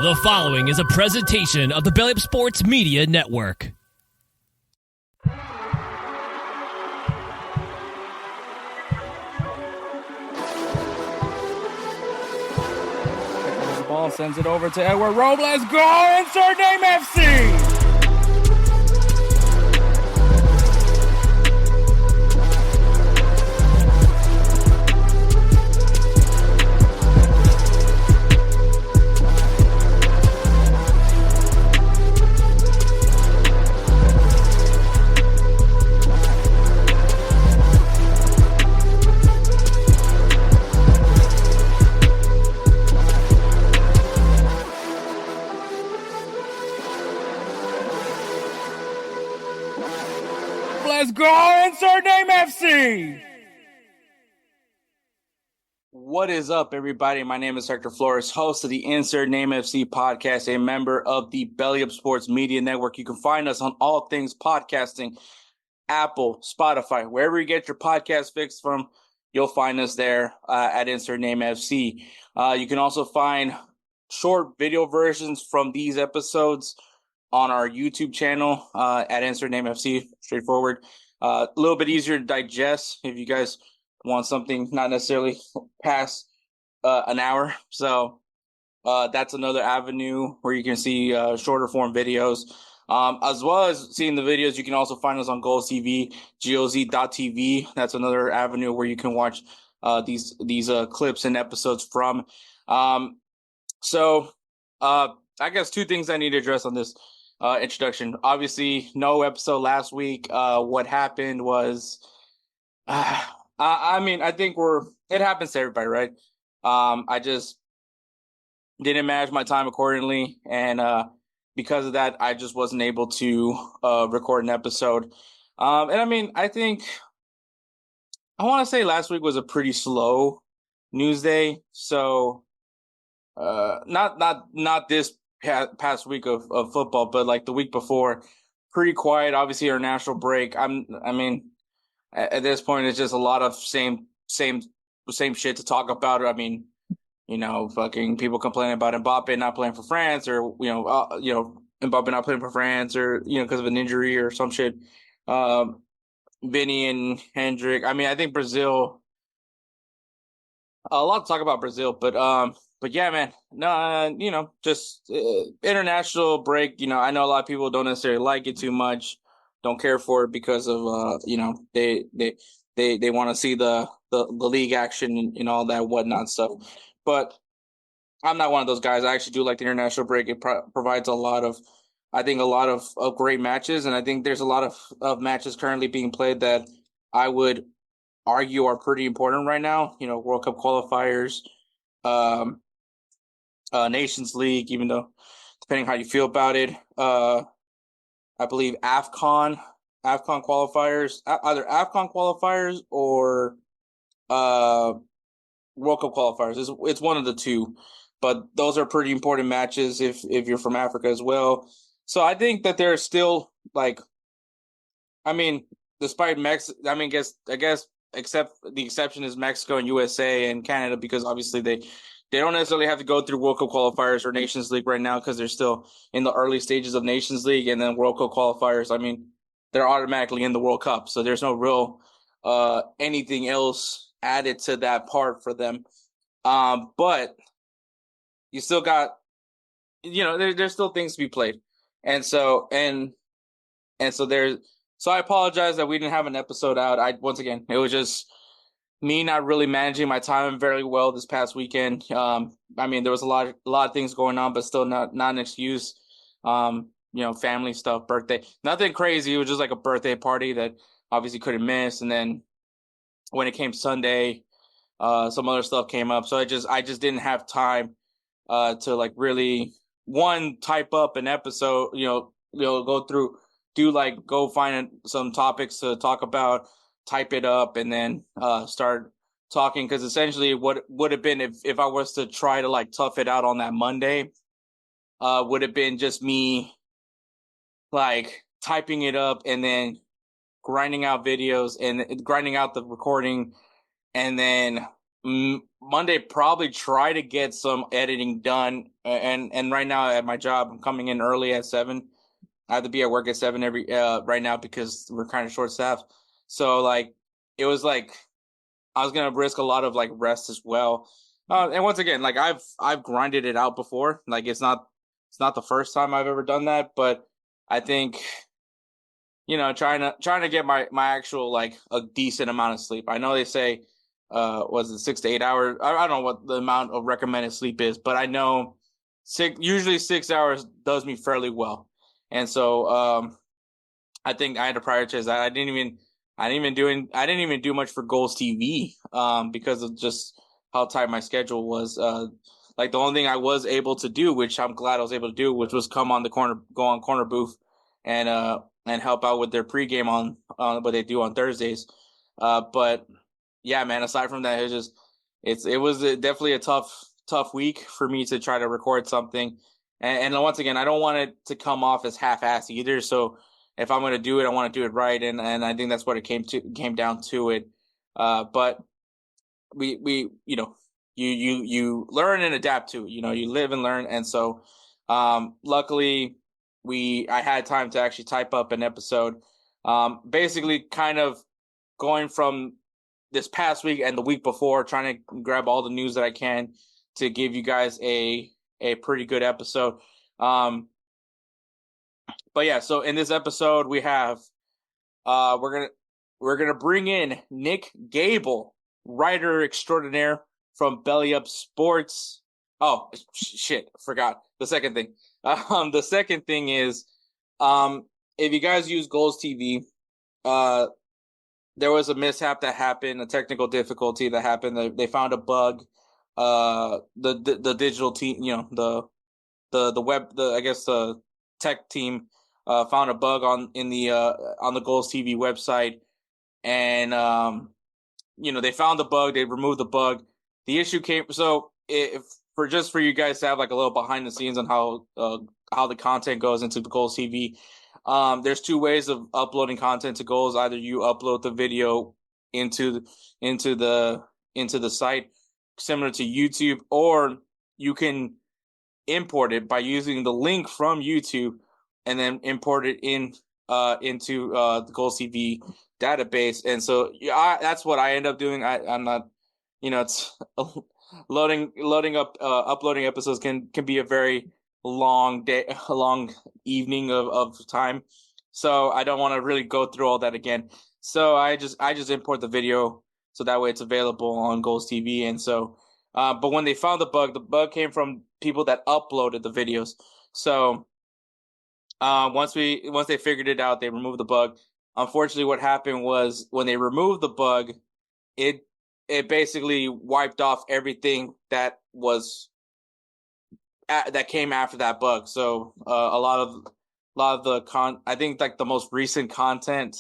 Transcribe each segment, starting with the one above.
The following is a presentation of the BellyUpSports Media Network. The ball sends it over to Edward Robles. Go! Insert name FC! Let's go! Insert name FC! What is up, everybody? My name is Hector, host of the Insert Name FC podcast, a member of the BellyUpSports Media Network. You can find us on all things podcasting, Apple, Spotify, wherever you get your podcast fix from, you'll find us there at Insert Name FC. You can also find short video versions from these episodes on our YouTube channel at Insert Name FC. Straightforward. A little bit easier to digest if you guys want something not necessarily past an hour. So that's another avenue where you can see shorter form videos. As well as seeing the videos, you can also find us on GolzTV, GOZ.TV. That's another avenue where you can watch these clips and episodes from. So I guess two things I need to address on this introduction. Obviously, no episode last week. What happened was, I think it happens to everybody, right? I just didn't manage my time accordingly, and because of that, I just wasn't able to record an episode. And I think I want to say last week was a pretty slow news day. So not this past week of football, but like the week before, pretty quiet. Obviously, international break. At this point, it's just a lot of same shit to talk about. Fucking people complaining about Mbappe not playing for France, or Mbappe not playing for France, or because of an injury or some shit. Vinny and Hendrick. I think Brazil. A lot to talk about Brazil, but yeah, man. No, just international break. I know a lot of people don't necessarily like it too much, don't care for it because of they want to see the league action and all that whatnot stuff. But I'm not one of those guys. I actually do like the international break. It provides a lot of great matches, and I think there's a lot of matches currently being played that I would argue are pretty important right now. World Cup qualifiers, Nations League, even though depending how you feel about it, I believe AFCON qualifiers, either AFCON qualifiers or World Cup qualifiers. It's one of the two, but those are pretty important matches if you're from Africa as well. So I think that there's still despite Mexico, I guess except the exception is Mexico and USA and Canada, because obviously they don't necessarily have to go through World Cup qualifiers or Nations League right now because they're still in the early stages of Nations League, and then World Cup qualifiers. They're automatically in the World Cup, so there's no real anything else added to that part for them. But you still got, there's still things to be played, and so there's. So I apologize that we didn't have an episode out. It was just me not really managing my time very well this past weekend. There was a lot of things going on, but still not an excuse. Family stuff, birthday, nothing crazy. It was just like a birthday party that obviously couldn't miss. And then when it came Sunday, some other stuff came up. So I just didn't have time to really type up an episode, go through, go find some topics to talk about, type it up, and then start talking. Because essentially what would have been if I was to try to tough it out on that Monday, would have been just me typing it up and then grinding out videos and grinding out the recording and then Monday probably try to get some editing done. And right now at my job, I'm coming in early at 7. I have to be at work at 7 every right now because we're kind of short staffed. So like it was like I was gonna risk a lot of like rest as well. And once again, like I've grinded it out before. Like it's not the first time I've ever done that, but I think trying to get my actual like a decent amount of sleep. I know they say was it 6 to 8 hours? I don't know what the amount of recommended sleep is, but I know usually 6 hours does me fairly well. And so I think I had to prioritize that. I didn't even do much for GolzTV because of just how tight my schedule was. Like the only thing I was able to do, which I'm glad I was able to do, which was go on corner booth and help out with their pregame on what they do on Thursdays. But yeah, man, aside from that, it was definitely a tough week for me to try to record something. And once again, I don't want it to come off as half-assed either. So if I'm going to do it, I want to do it right, and I think that's what it came down to it. But we you learn and adapt to it. You live and learn, and so luckily I had time to actually type up an episode. Basically, kind of going from this past week and the week before, trying to grab all the news that I can to give you guys a pretty good episode. But yeah, so in this episode we have we're gonna bring in Nik Gable, writer extraordinaire from BellyUpSports. Oh shit, forgot the second thing. The second thing is if you guys use GolzTV, there was a mishap that happened, a technical difficulty that happened. They found a bug. The digital team, the web, I guess the tech team found a bug on the GolzTV website, and they found the bug. They removed the bug. The issue came for you guys to have like a little behind the scenes on how the content goes into the GolzTV. There's two ways of uploading content to Golz. Either you upload the video into the site, similar to YouTube, or you can import it by using the link from YouTube and then import it into the GolzTV database. And so that's what I end up doing. I'm not, it's loading up uploading episodes can be a very long day, a long evening of time. So I don't want to really go through all that again. So I just import the video so that way it's available on GolzTV. And so but when they found the bug came from people that uploaded the videos. So once they figured it out, they removed the bug. Unfortunately, what happened was when they removed the bug, it basically wiped off everything that came after that bug. So a lot of the I think like the most recent content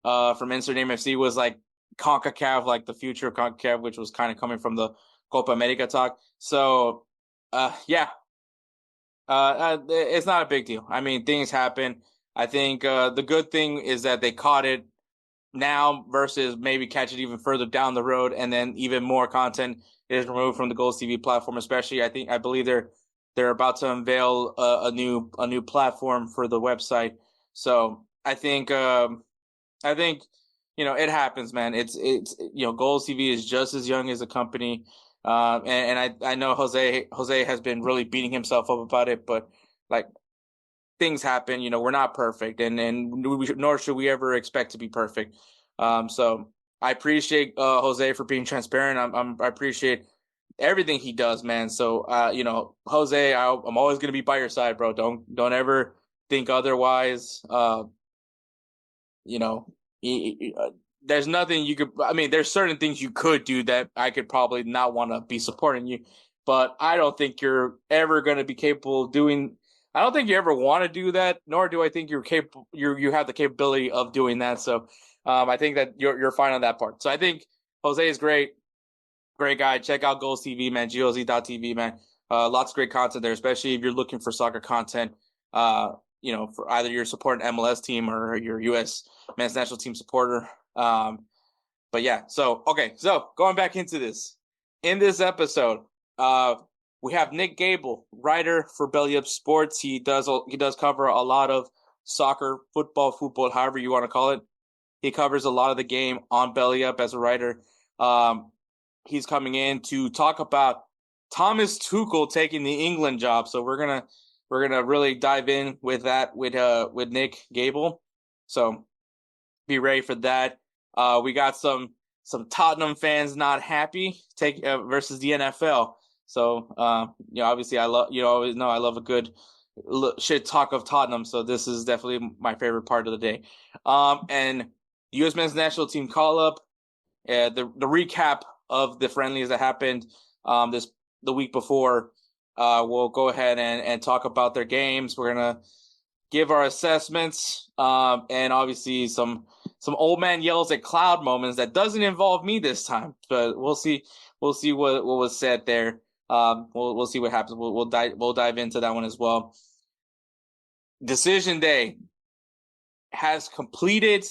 from Insert Name FC was like CONCACAF, like the future of CONCACAF, which was kind of coming from the Copa America talk. So yeah, it's not a big deal. I mean, things happen. I think the good thing is that they caught it now versus maybe catch it even further down the road, and then even more content is removed from the GolzTV platform. Especially, I believe they're about to unveil a new platform for the website. So I think it happens, man. It's GolzTV is just as young as a company. And I know Jose has been really beating himself up about it, but like things happen, we're not perfect, and nor should we ever expect to be perfect. So I appreciate Jose for being transparent. I appreciate everything he does, man. So Jose, I'm always gonna be by your side, bro. Don't ever think otherwise. You know, there's nothing you could. I mean, there's certain things you could do that I could probably not want to be supporting you, but I don't think you're ever going to be capable of doing. I don't think you ever want to do that, nor do I think you're capable. You have the capability of doing that. So, I think that you're fine on that part. So I think Jose is great guy. Check out GolzTV, man. GOZ.TV, man. Lots of great content there, especially if you're looking for soccer content. For either you're supporting MLS team or your U.S. men's national team supporter. But yeah, so going back into this. In this episode, we have Nik Gable, writer for BellyUpSports. He does cover a lot of soccer, football, however you want to call it. He covers a lot of the game on Belly Up as a writer. He's coming in to talk about Thomas Tuchel taking the England job. So we're gonna really dive in with that with Nik Gable. So be ready for that. We got some Tottenham fans not happy versus the NFL. So obviously I love always know I love a good shit talk of Tottenham. So this is definitely my favorite part of the day. And U.S. men's national team call up, the recap of the friendlies that happened the week before. We'll go ahead and talk about their games. We're gonna give our assessments, and obviously some old man yells at cloud moments that doesn't involve me this time, but we'll see what was said there. We'll see what happens. We'll dive into that one as well. Decision day has completed,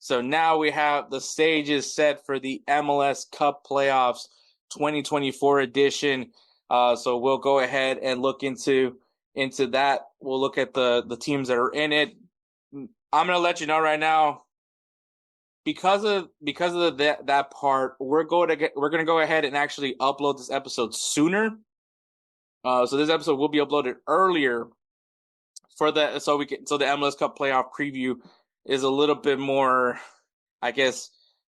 so now we have the stages set for the MLS Cup Playoffs 2024 edition. So we'll go ahead and look into that. We'll look at the teams that are in it. I'm gonna let you know right now, because of that part, we're gonna go ahead and actually upload this episode sooner. So this episode will be uploaded earlier so the MLS Cup playoff preview is a little bit more, I guess,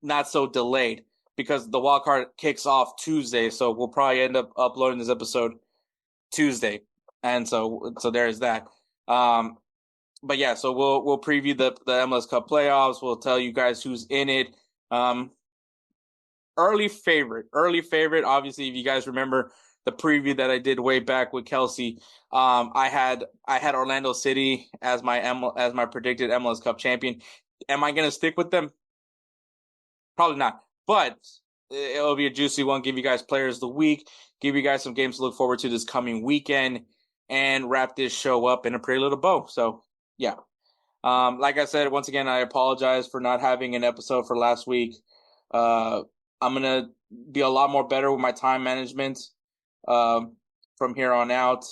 not so delayed, because the wild card kicks off Tuesday. So we'll probably end up uploading this episode Tuesday. And so there's that. But yeah, so we'll preview the MLS Cup playoffs. We'll tell you guys who's in it. Early favorite. Obviously, if you guys remember the preview that I did way back with Kelsey, I had Orlando City as my predicted MLS Cup champion. Am I gonna stick with them? Probably not. But it'll be a juicy one. Give you guys players of the week. Give you guys some games to look forward to this coming weekend, and wrap this show up in a pretty little bow. So yeah. Like I said, once again, I apologize for not having an episode for last week. I'm gonna be a lot more better with my time management from here on out,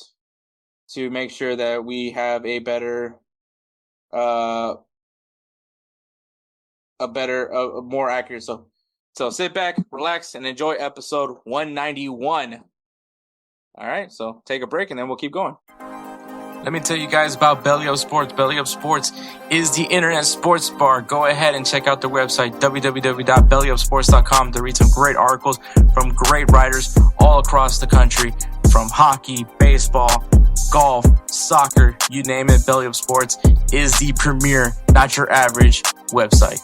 to make sure that we have a more accurate. So sit back, relax, and enjoy episode 191. All right, so take a break and then we'll keep going. Let me tell you guys about BellyUpSports. BellyUpSports is the internet sports bar. Go ahead and check out their website, www.bellyupsports.com, to read some great articles from great writers all across the country, from hockey, baseball, golf, soccer, you name it. BellyUpSports is the premier, not your average website.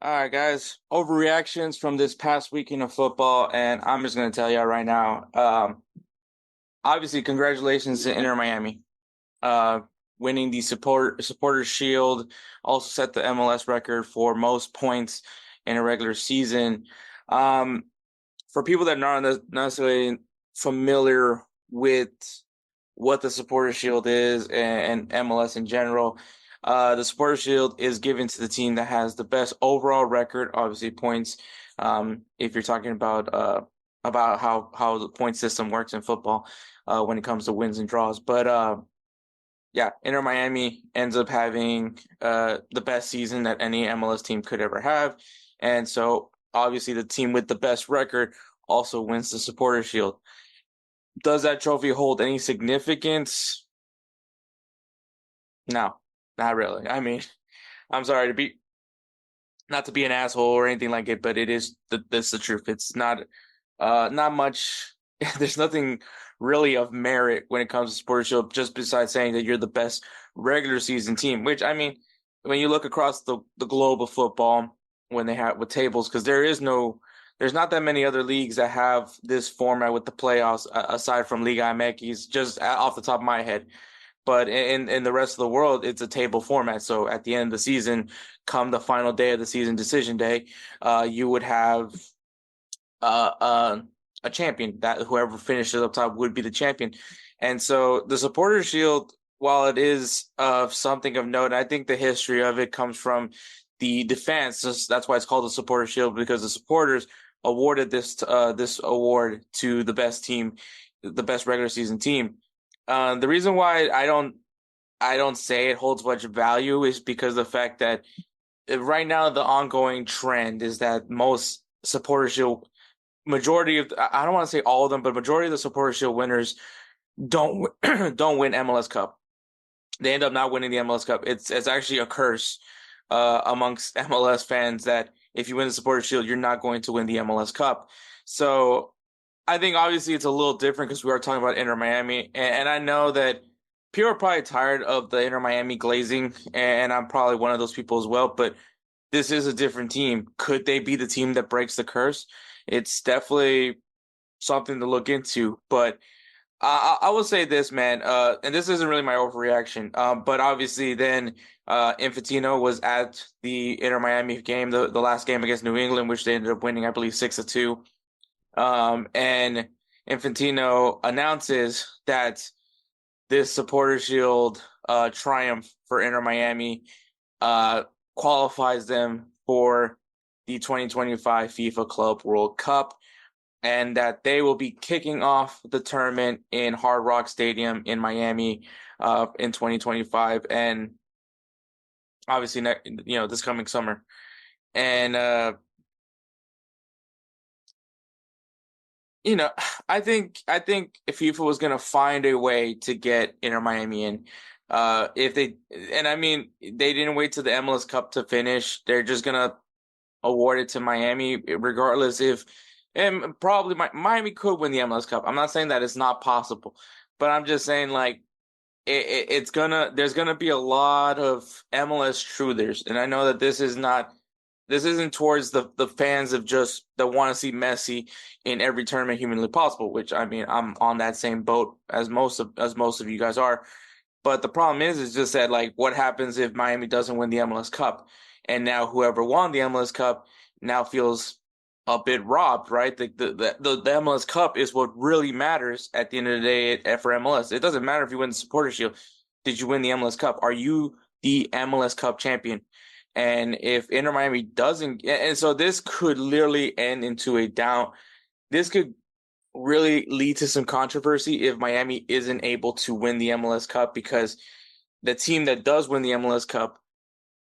All right, guys, overreactions from this past weekend of football, and I'm just going to tell you right now, obviously, congratulations to Inter Miami, winning the Supporters Shield. Also set the MLS record for most points in a regular season. For people that are not necessarily familiar with what the Supporters Shield is and MLS in general, the Supporters Shield is given to the team that has the best overall record, obviously points. If you're talking about how the point system works in football, when it comes to wins and draws. But yeah, Inter Miami ends up having the best season that any MLS team could ever have. And so obviously the team with the best record also wins the Supporters Shield. Does that trophy hold any significance? No, not really. I mean, I'm sorry not to be an asshole or anything like it, but that's the truth. It's not much. There's nothing really of merit when it comes to Supporters Shield, just besides saying that you're the best regular season team, which, I mean, when you look across the globe of football, when they have with tables, because there's not that many other leagues that have this format with the playoffs, aside from Liga MX, just off the top of my head. But in the rest of the world, it's a table format. So at the end of the season, come the final day of the season, decision day, you would have a champion. That whoever finishes up top would be the champion. And so the Supporters Shield, while it is something of note, I think the history of it comes from the fans. That's why it's called the Supporter Shield, because the supporters awarded this award to the best team, the best regular season team. The reason why I don't say it holds much value is because the fact that right now the ongoing trend is that most Supporter Shield, majority of, I don't want to say all of them, but majority of the Supporter Shield winners don't don't win MLS Cup. They end up not winning the MLS Cup. It's actually a curse amongst MLS fans that if you win the Supporter Shield, you're not going to win the MLS Cup. So I think obviously it's a little different because we are talking about Inter Miami, and I know that people are probably tired of the Inter Miami glazing, and I'm probably one of those people as well. But this is a different team. Could they be the team that breaks the curse? It's definitely something to look into. But I will say this, man, and this isn't really my overreaction, but obviously then Infantino was at the Inter Miami game, the last game against New England, which they ended up winning, I believe, 6-2. And Infantino announces that this Supporter Shield triumph for Inter Miami qualifies them for the 2025 FIFA Club World Cup, and that they will be kicking off the tournament in Hard Rock Stadium in Miami in 2025, and obviously this coming summer. And I think if FIFA was gonna find a way to get Inter Miami in, if they, and I mean they didn't wait till the MLS Cup to finish, they're just gonna award it to Miami, regardless if, and probably Miami could win the MLS Cup. I'm not saying that it's not possible, but I'm just saying like there's gonna be a lot of MLS truthers, and I know that this isn't towards the fans of just that want to see Messi in every tournament humanly possible, which I mean I'm on that same boat as most of you guys are. But the problem is just that like what happens if Miami doesn't win the MLS Cup, and now whoever won the MLS Cup now feels a bit robbed, right? The MLS Cup is what really matters at the end of the day for MLS. It doesn't matter if you win the Supporter Shield. Did you win the MLS Cup? Are you the MLS Cup champion? And if Inter Miami doesn't, and so this could literally end into this could really lead to some controversy if Miami isn't able to win the MLS Cup, because the team that does win the MLS Cup,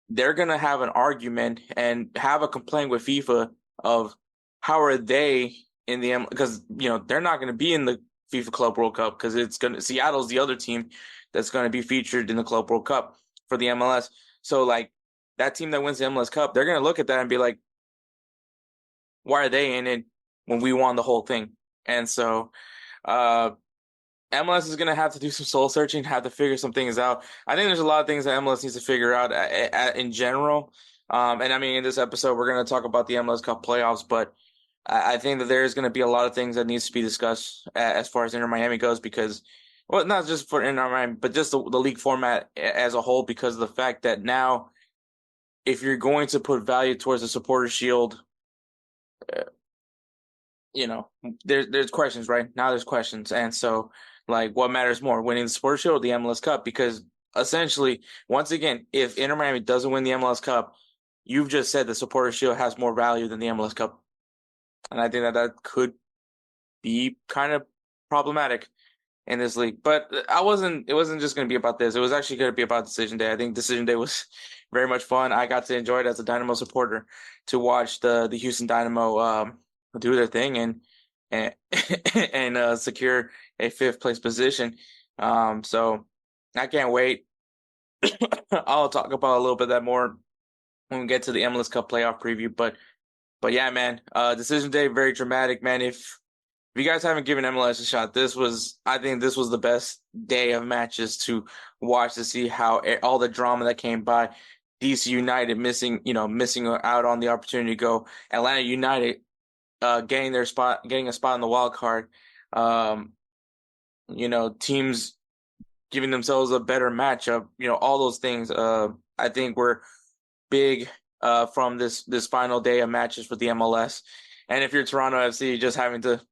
they're going to have an argument and have a complaint with FIFA of how are they in the because they're not going to be in the FIFA Club World Cup because Seattle's the other team that's going to be featured in the Club World Cup for the MLS. So like that team that wins the MLS Cup, they're going to look at that and be like, why are they in it when we won the whole thing? And so MLS is going to have to do some soul searching, have to figure some things out. I think there's a lot of things that MLS needs to figure out in general. And I mean, in this episode, we're going to talk about the MLS Cup playoffs, but I think that there's going to be a lot of things that needs to be discussed as far as Inter Miami goes, because, well, not just for Inter Miami, but just the league format as a whole, because of the fact that now, if you're going to put value towards the Supporter Shield, there's questions, right? Now there's questions. And so, like, what matters more, winning the Supporter Shield or the MLS Cup? Because essentially, once again, if Inter Miami doesn't win the MLS Cup, you've just said the Supporter Shield has more value than the MLS Cup. And I think that could be kind of problematic in this league. But it wasn't just going to be about this. It was actually going to be about Decision Day. I think Decision Day was very much fun. I got to enjoy it as a Dynamo supporter, to watch the Houston Dynamo do their thing and secure a fifth place position. So I can't wait. I'll talk about a little bit of that more when we get to the MLS Cup playoff preview. But yeah, man, Decision Day, very dramatic, man. If you guys haven't given MLS a shot, I think this was the best day of matches to watch, to see how all the drama that came by. DC United missing out on the opportunity to go. Atlanta United getting a spot in the wild card. Teams giving themselves a better matchup. All those things. I think were big from this final day of matches for the MLS. And if you're Toronto FC, just having to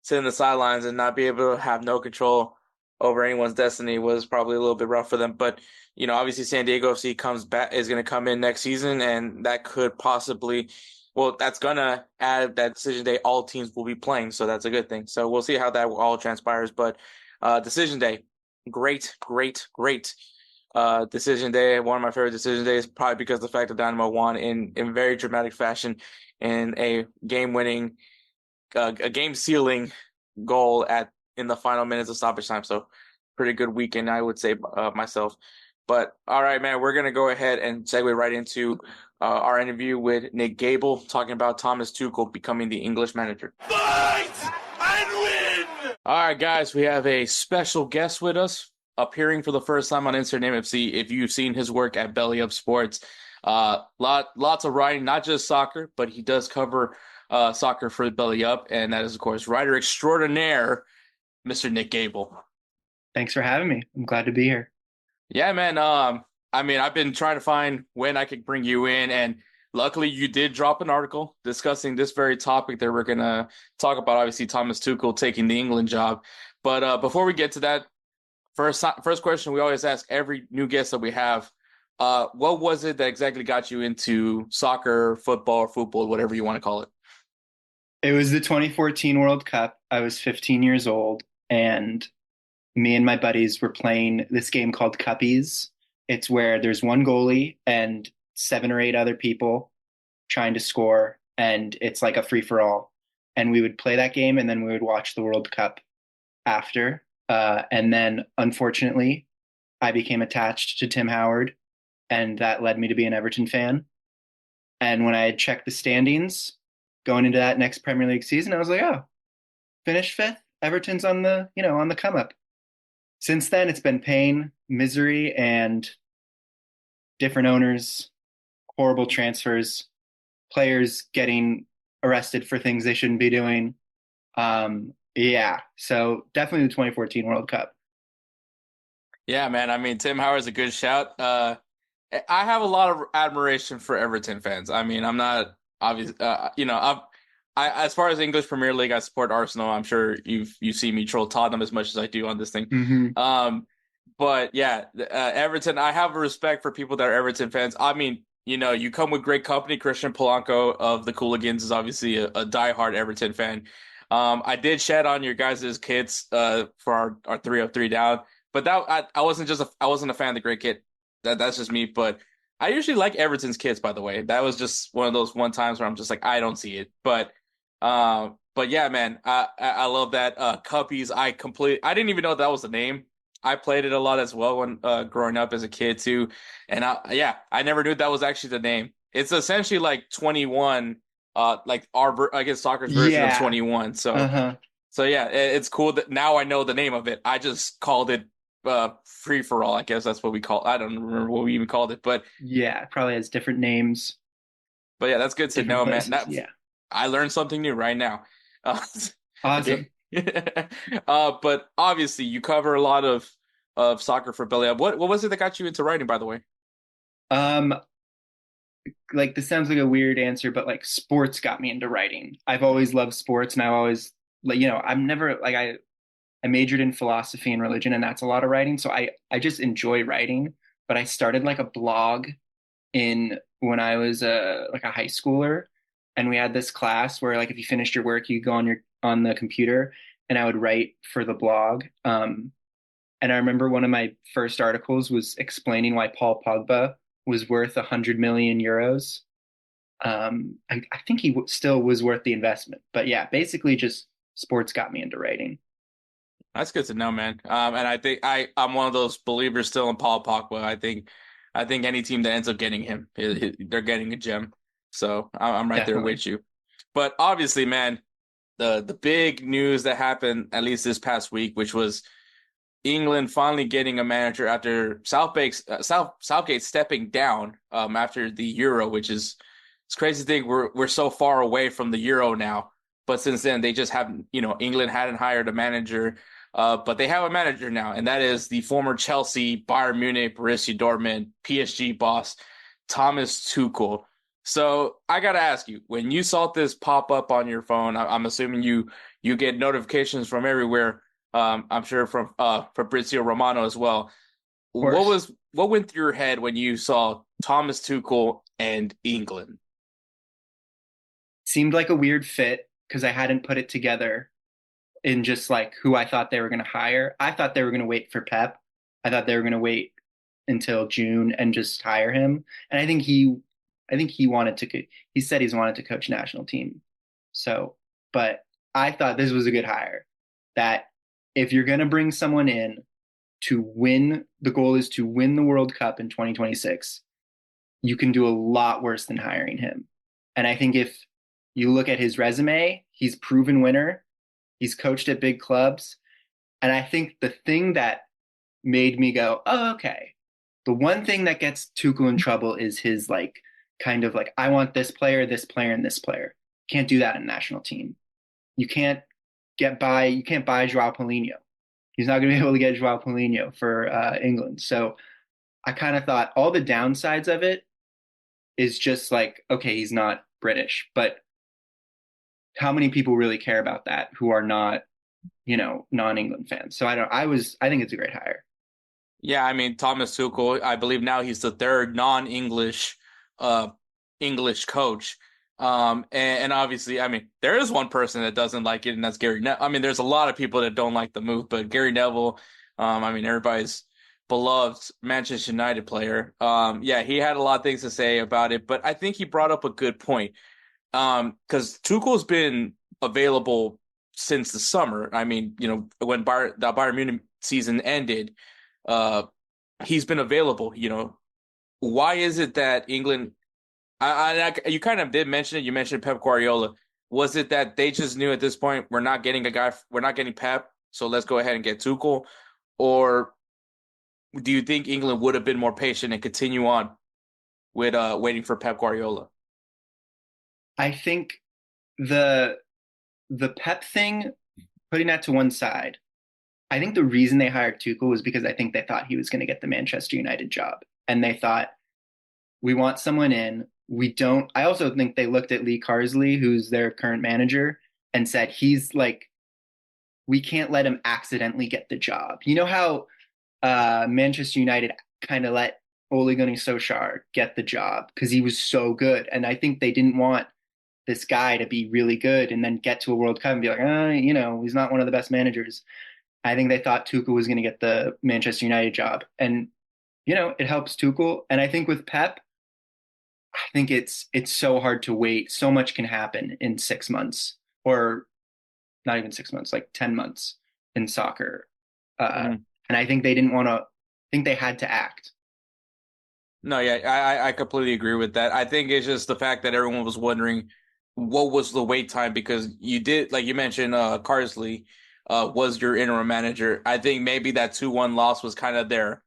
sit in the sidelines and not be able to have no control over anyone's destiny was probably a little bit rough for them. But obviously San Diego FC comes back is going to come in next season, and that could possibly, well, that's gonna add that decision day. All teams will be playing, so that's a good thing. So we'll see how that all transpires. But decision day, great, great, great. Decision day, one of my favorite decision days, probably because of the fact that Dynamo won in very dramatic fashion in a game-winning, a game-sealing goal in the final minutes of stoppage time. So pretty good weekend, I would say myself. But all right, man, we're gonna go ahead and segue right into our interview with Nik Gable, talking about Thomas Tuchel becoming the English manager. Fight and win! All right, guys, we have a special guest with us, appearing for the first time on Insert Name FC. If you've seen his work at BellyUpSports, lots of writing, not just soccer, but he does cover soccer for Belly Up, and that is, of course, writer extraordinaire, Mr. Nik Gable. Thanks for having me. I'm glad to be here. Yeah, man. I've been trying to find when I could bring you in, and luckily you did drop an article discussing this very topic that we're gonna talk about. Obviously, Thomas Tuchel taking the England job. But before we get to that, first question we always ask every new guest that we have: what was it that exactly got you into soccer, football, whatever you want to call it? It was the 2014 World Cup. I was 15 years old, and me and my buddies were playing this game called Cuppies. It's where there's one goalie and 7 or 8 other people trying to score, and it's like a free-for-all. And we would play that game, and then we would watch the World Cup after. And then, unfortunately, I became attached to Tim Howard, and that led me to be an Everton fan. And when I had checked the standings going into that next Premier League season, I was like, oh, finished 5th. Everton's on the come up. Since then, it's been pain, misery, and different owners, horrible transfers, players getting arrested for things they shouldn't be doing. So definitely the 2014 World Cup. Yeah, man. I mean, Tim Howard's a good shout. I have a lot of admiration for Everton fans. I mean, I'm not obvious. As far as English Premier League, I support Arsenal. I'm sure you see me troll Tottenham as much as I do on this thing. Mm-hmm. But yeah, Everton. I have a respect for people that are Everton fans. I mean, you come with great company. Christian Polanco of the Cooligans is obviously a diehard Everton fan. I did shed on your guys' kids for our 3-3 down, but that I wasn't a fan of the great kid. That's just me. But I usually like Everton's kids, by the way. That was just one of those times where I'm just like, I don't see it. But yeah, man, I love that. Cuppies. I didn't even know that was the name. I played it a lot as well when growing up as a kid too, and I never knew that was actually the name. It's essentially like 21, like I guess soccer's version of 21. So so yeah, it's cool that now I know the name of it. I just called it free for all. I guess that's what we call. I don't remember what we even called it, but yeah, it probably has different names. But yeah, that's good to know, places, man. I learned something new right now. Awesome. But obviously, you cover a lot of soccer for Belly Up. What was it that got you into writing, by the way? Like this sounds like a weird answer, but like sports got me into writing. I've always loved sports, and I always I'm never like I majored in philosophy and religion, and that's a lot of writing. So I just enjoy writing. But I started like a blog when I was like a high schooler, and we had this class where like if you finished your work, you go on the computer, and I would write for the blog. And I remember one of my first articles was explaining why Paul Pogba was worth 100 million euros. I think he still was worth the investment, but yeah, basically just sports got me into writing. That's good to know, man. And I think I'm one of those believers still in Paul Pogba. I think any team that ends up getting him, they're getting a gem. So I'm right there with you. But obviously, man, the big news that happened at least this past week, which was England finally getting a manager after Southgate stepping down after the Euro, which is it's crazy to think we're so far away from the Euro now. But since then, they just haven't, England hadn't hired a manager, but they have a manager now, and that is the former Chelsea, Bayern Munich, Borussia Dortmund, PSG boss, Thomas Tuchel. So I got to ask you, when you saw this pop up on your phone, I'm assuming you get notifications from everywhere. I'm sure from Fabrizio Romano as well. Of course. What went through your head when you saw Thomas Tuchel and England? Seemed like a weird fit because I hadn't put it together in just like who I thought they were going to hire. I thought they were going to wait for Pep. I thought they were going to wait until June and just hire him. And I think he wanted to, he said he's wanted to coach national team. So, but I thought this was a good hire. That if you're going to bring someone in to win, the goal is to win the World Cup in 2026. You can do a lot worse than hiring him. And I think if you look at his resume, he's proven winner. He's coached at big clubs. And I think the thing that made me go, oh, okay. The one thing that gets Tuchel in trouble is his like kind of like, I want this player, and this player. Can't do that in a national team. You can't you can't buy Joao Paulinho. He's not going to be able to get Joao Paulinho for England. So I kind of thought all the downsides of it is just like, okay, he's not British, but how many people really care about that who are not, non-England fans? So I think it's a great hire. Yeah, I mean Thomas Tuchel, I believe now he's the third non-English uh English coach. And obviously, I mean, there is one person that doesn't like it, and that's Gary Neville. I mean, there's a lot of people that don't like the move, but Gary Neville, I mean, everybody's beloved Manchester United player. Yeah, he had a lot of things to say about it, but I think he brought up a good point. Because Tuchel's been available since the summer. I mean, when the Bayern Munich season ended, uh, he's been available. Why is it that England? You kind of did mention it. You mentioned Pep Guardiola. Was it that they just knew at this point we're not getting we're not getting Pep, so let's go ahead and get Tuchel? Or do you think England would have been more patient and continue on with waiting for Pep Guardiola? I think the the Pep thing, putting that to one side, I think the reason they hired Tuchel was because I think they thought he was going to get the Manchester United job. And they thought, we want someone in. We don't. I also think they looked at Lee Carsley, who's their current manager, and said, he's like, we can't let him accidentally get the job. You know how Manchester United kind of let Ole Gunnar Solskjaer get the job because he was so good. And I think they didn't want this guy to be really good and then get to a World Cup and be like, he's not one of the best managers. I think they thought Tuchel was going to get the Manchester United job. And, it helps Tuchel. And I think with Pep, I think it's so hard to wait. So much can happen in 6 months, or not even 6 months, like 10 months in soccer. Mm-hmm. And I think they didn't want to, I think they had to act. No, yeah, I completely agree with that. I think it's just the fact that everyone was wondering what was the wait time because you did, like you mentioned, Carsley was your interim manager. I think maybe that 2-1 loss was kind of there.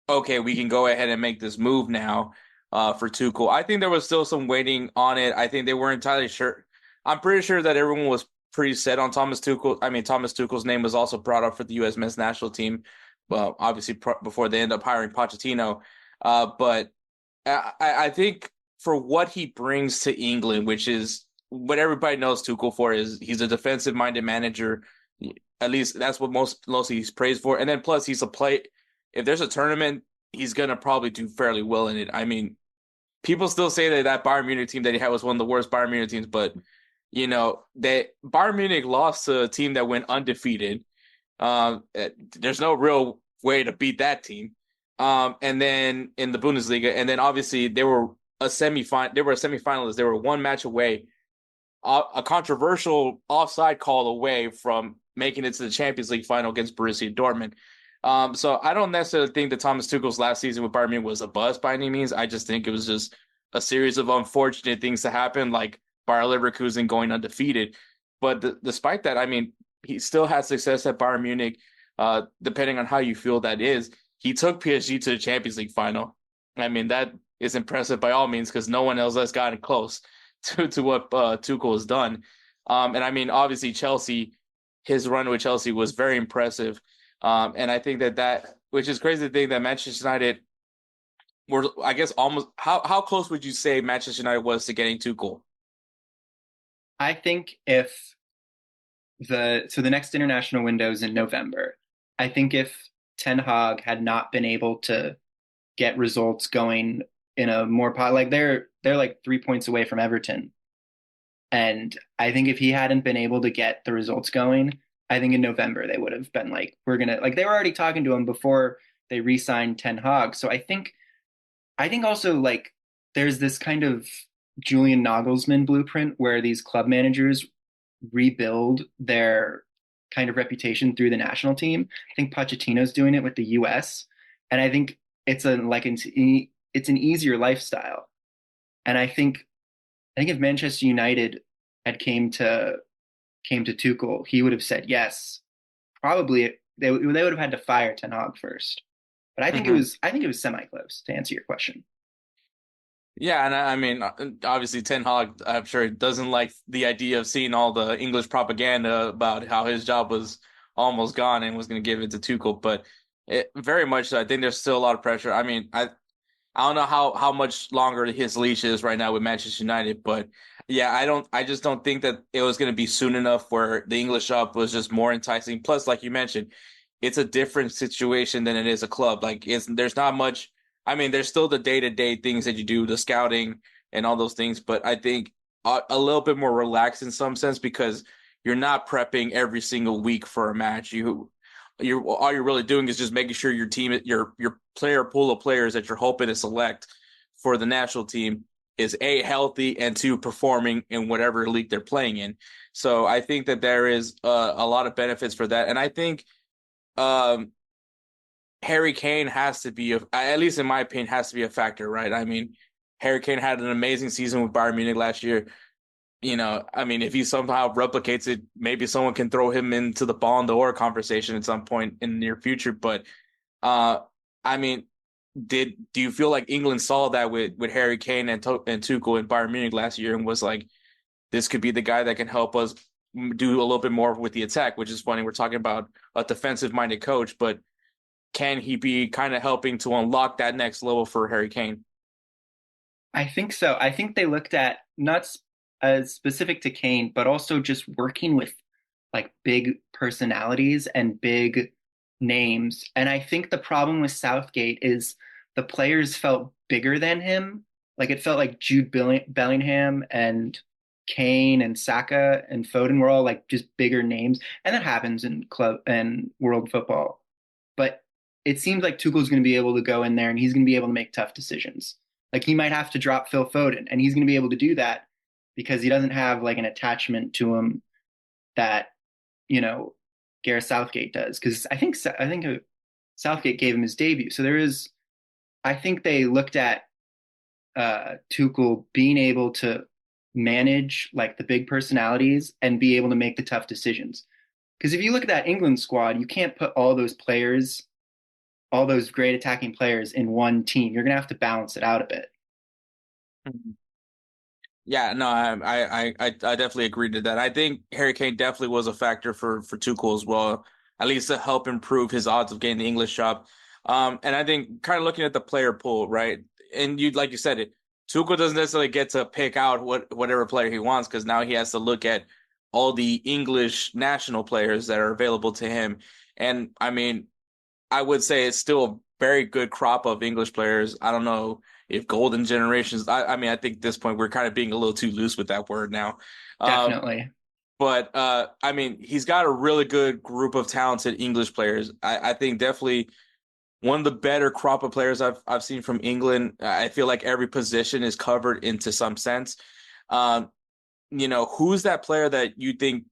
Okay, we can go ahead and make this move now for Tuchel. I think there was still some waiting on it. I think they weren't entirely sure. I'm pretty sure that everyone was pretty set on Thomas Tuchel. I mean, Thomas Tuchel's name was also brought up for the U.S. men's national team. Well, obviously before they end up hiring Pochettino. But I think for what he brings to England, which is what everybody knows Tuchel for, is he's a defensive-minded manager. At least that's what mostly he's praised for. And then plus he's a play. If there's a tournament, he's gonna probably do fairly well in it. I mean, people still say that Bayern Munich team that he had was one of the worst Bayern Munich teams, but that Bayern Munich lost to a team that went undefeated. There's no real way to beat that team. And then in the Bundesliga, and then obviously they were a semifinalist. They were one match away, a controversial offside call away from making it to the Champions League final against Borussia Dortmund. So I don't necessarily think that Thomas Tuchel's last season with Bayern Munich was a bust by any means. I just think it was just a series of unfortunate things to happen, like Bayer Leverkusen going undefeated. But despite that, I mean, he still had success at Bayern Munich. Depending on how you feel that is, he took PSG to the Champions League final. I mean, that is impressive by all means because no one else has gotten close to what Tuchel has done. And I mean, obviously, his run with Chelsea was very impressive. And I think that which is crazy to think that Manchester United were, I guess, almost how close would you say Manchester United was to getting Tuchel? I think if the next international window is in November. I think if Ten Hag had not been able to get results going in a more like they're like 3 points away from Everton. And I think if he hadn't been able to get the results going, I think in November they would have been like, we're gonna like they were already talking to him before they re-signed Ten Hag. So I think also like there's this kind of Julian Nagelsmann blueprint where these club managers rebuild their kind of reputation through the national team. I think Pochettino's doing it with the US, and I think it's an easier lifestyle. And I think if Manchester United had came to Tuchel, he would have said yes. Probably they would have had to fire Ten Hag first. But I think it was semi close to answer your question. Yeah, and I mean, obviously, Ten Hag, I'm sure, doesn't like the idea of seeing all the English propaganda about how his job was almost gone and was going to give it to Tuchel. But very much so, I think there's still a lot of pressure. I mean, I don't know how much longer his leash is right now with Manchester United, but yeah, I just don't think that it was going to be soon enough where the English job was just more enticing. Plus, like you mentioned, it's a different situation than it is a club. Like there's not much. I mean, there's still the day-to-day things that you do, the scouting and all those things, but I think a little bit more relaxed in some sense because you're not prepping every single week for a match. You're all you're really doing is just making sure your team, your player pool of players that you're hoping to select for the national team is A, healthy, and two, performing in whatever league they're playing in. So I think that there is a lot of benefits for that, and I think um, Harry Kane has to be, at least in my opinion, has to be a factor, right? I mean, Harry Kane had an amazing season with Bayern Munich last year. I mean, if he somehow replicates it, maybe someone can throw him into the Ballon d'Or conversation at some point in the near future. But uh, I mean, do you feel like England saw that with Harry Kane and Tuchel in Bayern Munich last year and was like, this could be the guy that can help us do a little bit more with the attack? Which is funny. We're talking about a defensive-minded coach, but can he be kind of helping to unlock that next level for Harry Kane? I think so. I think they looked at not as specific to Kane, but also just working with like big personalities and big names. And I think the problem with Southgate is the players felt bigger than him. Like it felt like Bellingham and Kane and Saka and Foden were all like just bigger names. And that happens in club and world football. But it seems like Tuchel's going to be able to go in there and he's going to be able to make tough decisions. Like he might have to drop Phil Foden, and he's going to be able to do that because he doesn't have like an attachment to him that you know Gareth Southgate does. Because I think Southgate gave him his debut, so there is. I think they looked at Tuchel being able to manage like the big personalities and be able to make the tough decisions. Because if you look at that England squad, you can't put all those great attacking players in one team. You're going to have to balance it out a bit. Yeah, no, I definitely agree to that. I think Harry Kane definitely was a factor for Tuchel as well, at least to help improve his odds of getting the English job. And I think kind of looking at the player pool, right? And you like you said it, Tuchel doesn't necessarily get to pick out whatever player he wants because now he has to look at all the English national players that are available to him. And I mean, I would say it's still a very good crop of English players. I don't know if golden generations. I mean, I think at this point we're kind of being a little too loose with that word now. Um, Definitely. but I mean, he's got a really good group of talented English players. I think definitely one of the better crop of players I've seen from England. I feel like every position is covered into some sense. Um, who's that player that you think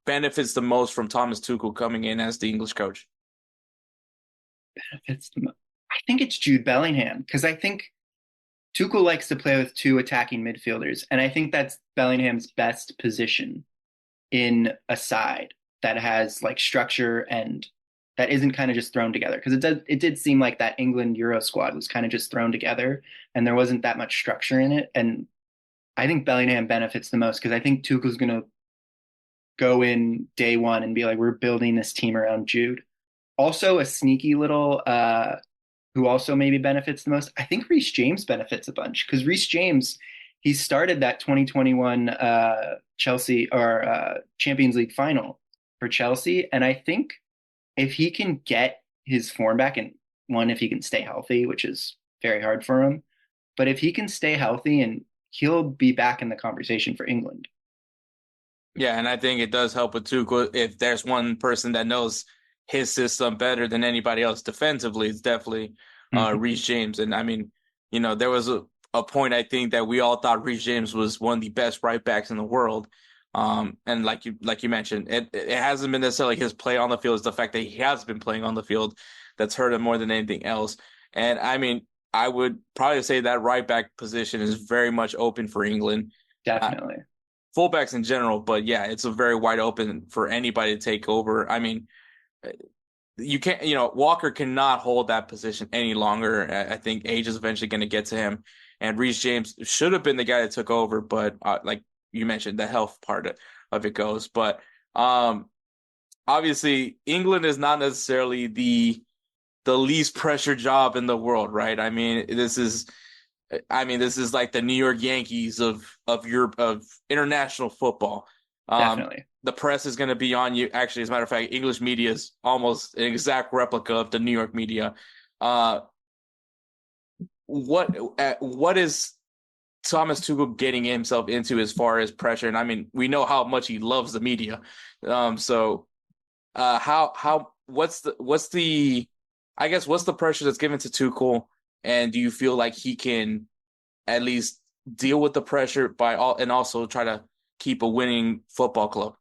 benefits the most from Thomas Tuchel coming in as the English coach? I think it's Jude Bellingham because I think Tuchel likes to play with two attacking midfielders, and I think that's Bellingham's best position in a side that has like structure and that isn't kind of just thrown together. Because it did seem like that England Euro squad was kind of just thrown together, and there wasn't that much structure in it. And I think Bellingham benefits the most because I think Tuchel's going to go in day one and be like, we're building this team around Jude. Also, a sneaky little who also maybe benefits the most. I think Reece James benefits a bunch because Reece James, he started that 2021 Chelsea or Champions League final for Chelsea. And I think if he can get his form back, and one, if he can stay healthy, which is very hard for him, but if he can stay healthy, and he'll be back in the conversation for England. Yeah, and I think it does help with Tuchel. If there's one person that knows his system better than anybody else defensively, it's definitely Mhm. Reece James. And I mean, there was a point I think that we all thought Reece James was one of the best right backs in the world. And like you mentioned, it hasn't been necessarily his play on the field, it's the fact that he has been playing on the field that's hurt him more than anything else. And I mean, I would probably say that right back position is very much open for England. Uh, Definitely. Fullbacks in general, but yeah, it's a very wide open for anybody to take over. I mean, you can't, Walker cannot hold that position any longer. I think age is eventually going to get to him, and Reece James should have been the guy that took over, but like you mentioned, the health part of it goes. But obviously, England is not necessarily the least pressure job in the world, right? I mean, this is like the New York Yankees of Europe, of international football. Um, Definitely. the press is going to be on you. Actually, as a matter of fact, English media is almost an exact replica of the New York media. Uh, what is Thomas Tuchel getting himself into as far as pressure? And I mean, we know how much he loves the media. So how what's the I guess what's the pressure that's given to Tuchel, and do you feel like he can at least deal with the pressure by all and also try to keep a winning football club?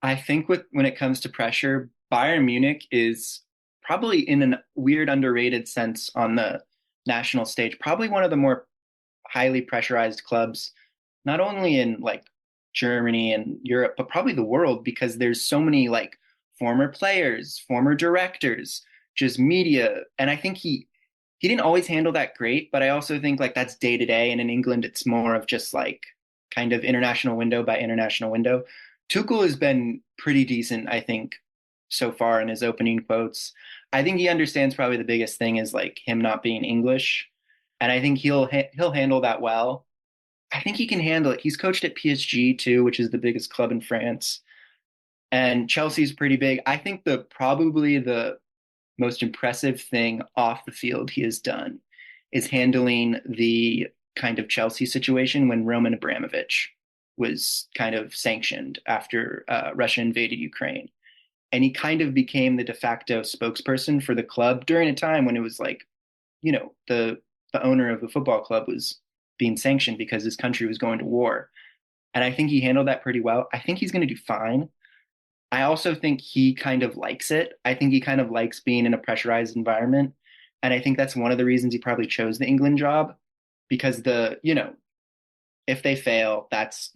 I think when it comes to pressure, Bayern Munich is probably in a weird underrated sense on the national stage, probably one of the more highly pressurized clubs, not only in like Germany and Europe, but probably the world, because there's so many like former players, former directors, just media. And I think he didn't always handle that great, but I also think like that's day to day. And in England, it's more of just like kind of international window by international window. Tuchel has been pretty decent, I think, so far in his opening quotes. I think he understands probably the biggest thing is like him not being English, and I think he'll handle that well. I think he can handle it. He's coached at PSG too, which is the biggest club in France, and Chelsea's pretty big. I think the probably the most impressive thing off the field he has done is handling the kind of Chelsea situation when Roman Abramovich was kind of sanctioned after Russia invaded Ukraine. And he kind of became the de facto spokesperson for the club during a time when it was like, the owner of the football club was being sanctioned because his country was going to war. And I think he handled that pretty well. I think he's going to do fine. I also think he kind of likes it. I think he kind of likes being in a pressurized environment. And I think that's one of the reasons he probably chose the England job because if they fail, that's,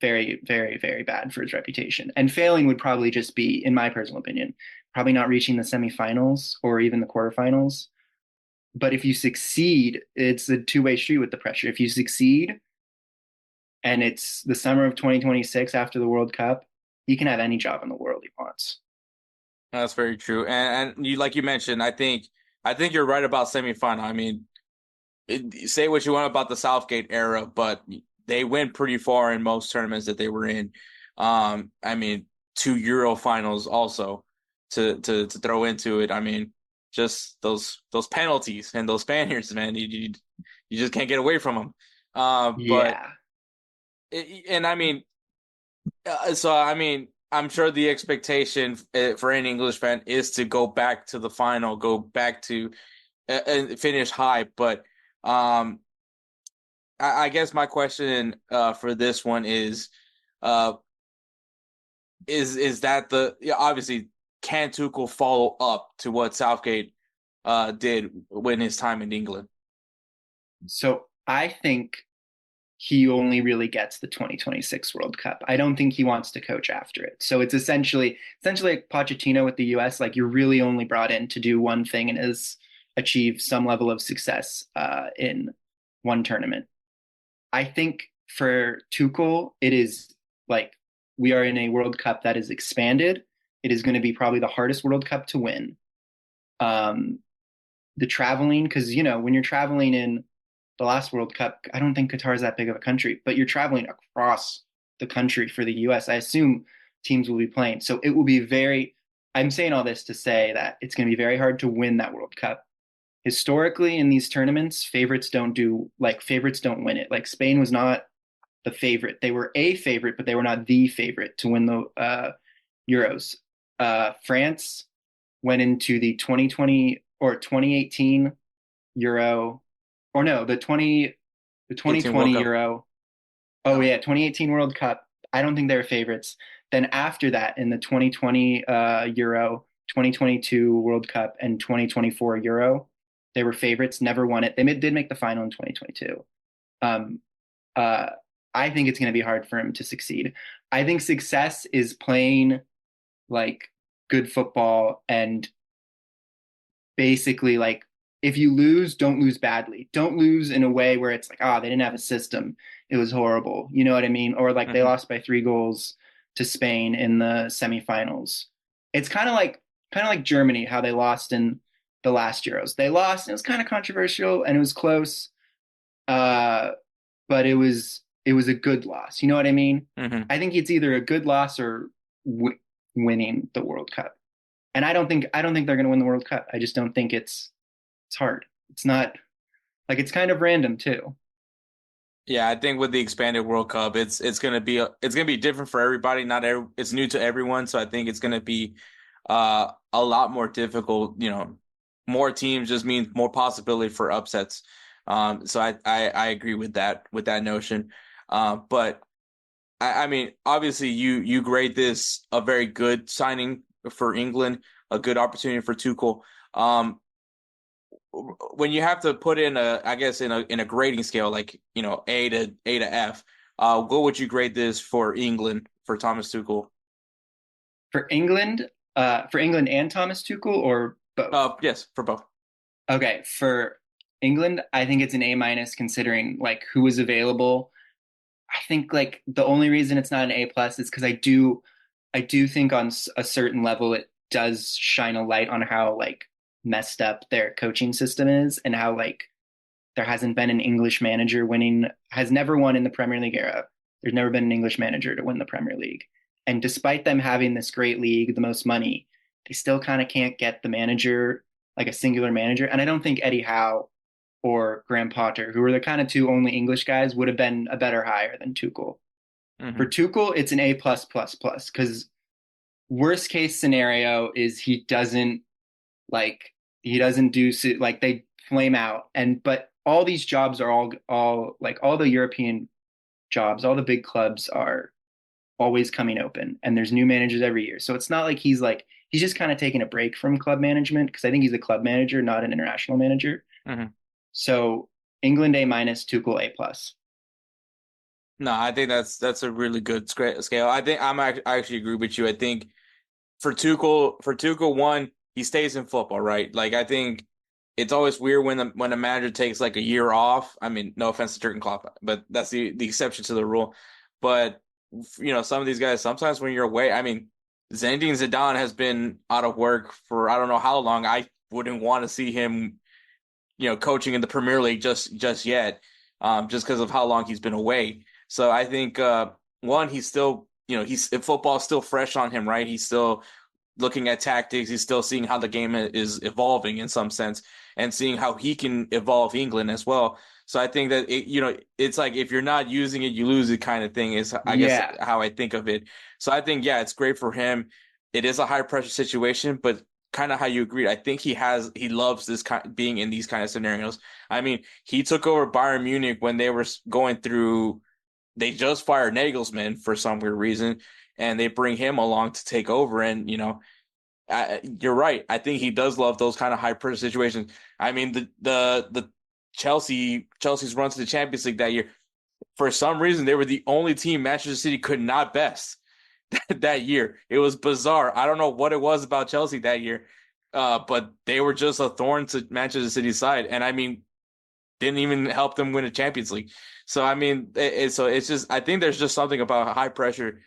very, very, very bad for his reputation. And failing would probably just be, in my personal opinion, probably not reaching the semifinals or even the quarterfinals. But if you succeed, it's a two-way street with the pressure. If you succeed and it's the summer of 2026 after the World Cup, he can have any job in the world he wants. That's very true. And you like you mentioned, I think you're right about semifinal. I mean, say what you want about the Southgate era, but they went pretty far in most tournaments that they were in. I mean, two Euro finals also to throw into it. I mean, just those penalties and those Spaniards, man, you just can't get away from them. But Yeah. and I mean, so I mean, I'm sure the expectation for any English fan is to go back to the final, go back to and finish high, but. Um, I guess my question for this one uh, is that obviously can Tuchel follow up to what Southgate did when his time in England? So I think he only really gets the 2026 World Cup. I don't think he wants to coach after it. So it's essentially like Pochettino with the US, like you're really only brought in to do one thing and has achieved some level of success in one tournament. I think for Tuchel, it is like we are in a World Cup that is expanded. It is going to be probably the hardest World Cup to win. Um, the traveling, because when you're traveling in the last World Cup, I don't think Qatar is that big of a country, but you're traveling across the country for the U.S. I assume teams will be playing. So it will be I'm saying all this to say that it's going to be very hard to win that World Cup. Historically, in these tournaments, favorites don't win it. Like Spain was not the favorite. They were a favorite, but they were not the favorite to win the Euros. France went into the 2020 or 2018 Euro, or no, the 2020 Euro. Oh yeah, 2018 World Cup. I don't think they were favorites. Then after that, in the 2020 Euro, 2022 World Cup, and 2024 Euro, they were favorites. Never won it. They did make the final in 2022. Um, I think it's going to be hard for him to succeed. I think success is playing like good football and basically like if you lose, don't lose badly. Don't lose in a way where it's like, they didn't have a system. It was horrible. You know what I mean? Or like they lost by 3 goals to Spain in the semifinals. It's kind of like Germany, how they lost in the last Euros. They lost, and it was kind of controversial and it was close. But it was a good loss. You know what I mean? I think it's either a good loss or winning the World Cup. And I don't think they're going to win the World Cup. I just don't think it's hard. It's not like it's kind of random too. Yeah, I think with the expanded World Cup, it's gonna be different for everybody. It's new to everyone, so I think it's gonna be a lot more difficult. More teams just means more possibility for upsets. So I agree with that notion. But I mean, obviously you grade this a very good signing for England, a good opportunity for Tuchel. When you have to put in a grading scale, like, A to F, what would you grade this for England, for Thomas Tuchel? For England and Thomas Tuchel, or both? Yes, for both. Okay, for England, I think it's an A- considering like who was available. I think like the only reason it's not an A+ is because I do think on a certain level it does shine a light on how like messed up their coaching system is, and how like there hasn't been an English manager has never won in the Premier League era. There's never been an English manager to win the Premier League. And despite them having this great league, the most money, they still kind of can't get the manager, like a singular manager. And I don't think Eddie Howe or Graham Potter, who were the kind of 2 only English guys, would have been a better hire than Tuchel. For Tuchel, it's an A+++, because worst case scenario is he doesn't do, like, they flame out. But all these jobs are all like all the European jobs, all the big clubs are always coming open, and there's new managers every year. So it's not like he's just kind of taking a break from club management, because I think he's a club manager, not an international manager. So England A-, Tuchel A+. No, I think that's a really good scale. I think I actually agree with you. I think for Tuchel, one, he stays in football, right? Like, I think it's always weird when a manager takes like a year off. I mean, no offense to Jurgen Klopp, but that's the exception to the rule. But some of these guys, sometimes when you're away, I mean, Zinedine Zidane has been out of work for I don't know how long. I wouldn't want to see him, coaching in the Premier League just yet, just because of how long he's been away. So I think one, he's still, football is still fresh on him, right? He's still looking at tactics. He's still seeing how the game is evolving in some sense, and seeing how he can evolve England as well. So I think that it's like, if you're not using it, you lose it kind of thing is, I guess, how I think of it. So I think, it's great for him. It is a high pressure situation, but kind of how you agreed. I think he loves this being in these kind of scenarios. I mean, he took over Bayern Munich when they were going through. They just fired Nagelsmann for some weird reason, and they bring him along to take over. And you're right. I think he does love those kind of high pressure situations. I mean, the Chelsea's run to the Champions League that year, for some reason, they were the only team Manchester City could not best that year. It was bizarre. I don't know what it was about Chelsea that year, but they were just a thorn to Manchester City's side. And I mean, didn't even help them win a Champions League. So, I mean, it's just, I think there's just something about high pressure.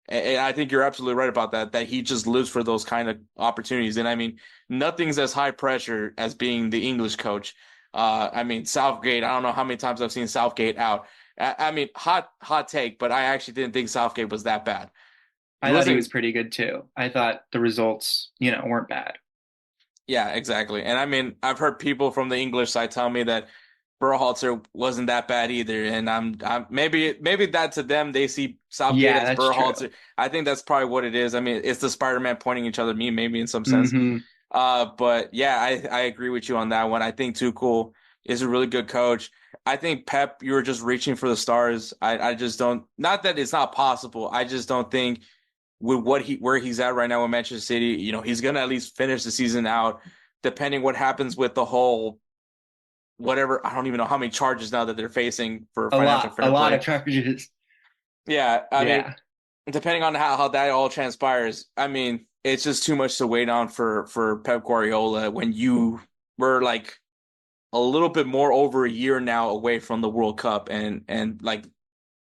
And I think you're absolutely right about that he just lives for those kind of opportunities. And I mean, nothing's as high pressure as being the English coach. I mean, Southgate, I don't know how many times I've seen Southgate out. I mean, hot take, but I actually didn't think Southgate was that bad. I thought he was pretty good too. I thought the results, weren't bad. Yeah, exactly. And I mean, I've heard people from the English side tell me that Berhalter wasn't that bad either, and I'm maybe that to them they see Southgate Yeah, as that's true. Berhalter. I think that's probably what it is. I mean, it's the Spider-Man pointing each other at me, maybe in some sense. Hmm. But yeah, I agree with you on that one. I think Tuchel is a really good coach. I think Pep, you were just reaching for the stars. I just don't. Not that it's not possible. I just don't think with where he's at right now with Manchester City, he's gonna at least finish the season out, depending what happens with the whole whatever. I don't even know how many charges now that they're facing for financial A fair lot of play. charges. Yeah, I mean, Yeah. depending on how that all transpires, I mean, it's just too much to wait on for Pep Guardiola when you were like a little bit more over a year now away from the World Cup and like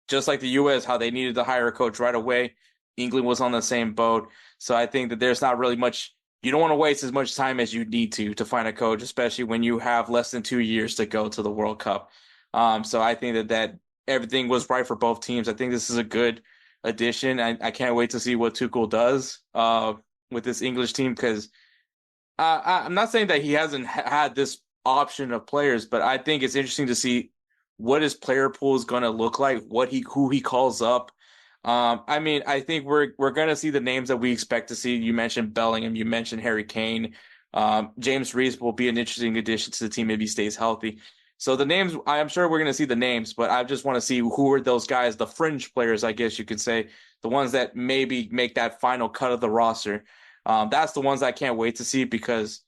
just like the US, how they needed to hire a coach right away. England was on the same boat. So I think that there's not really much, you don't want to waste as much time as you need to find a coach, especially when you have less than 2 years to go to the World Cup. So I think that everything was right for both teams. I think this is a good addition. I can't wait to see what Tuchel does with this English team because I'm not saying that he hasn't had this option of players, but I think it's interesting to see what his player pool is going to look like, who he calls up. I mean, I think we're going to see the names that we expect to see. You mentioned Bellingham, you mentioned Harry Kane. James Reese will be an interesting addition to the team if he stays healthy. So the names, I'm sure we're going to see the names, but I just want to see who are those guys, the fringe players, I guess you could say, the ones that maybe make that final cut of the roster. That's the ones I can't wait to see because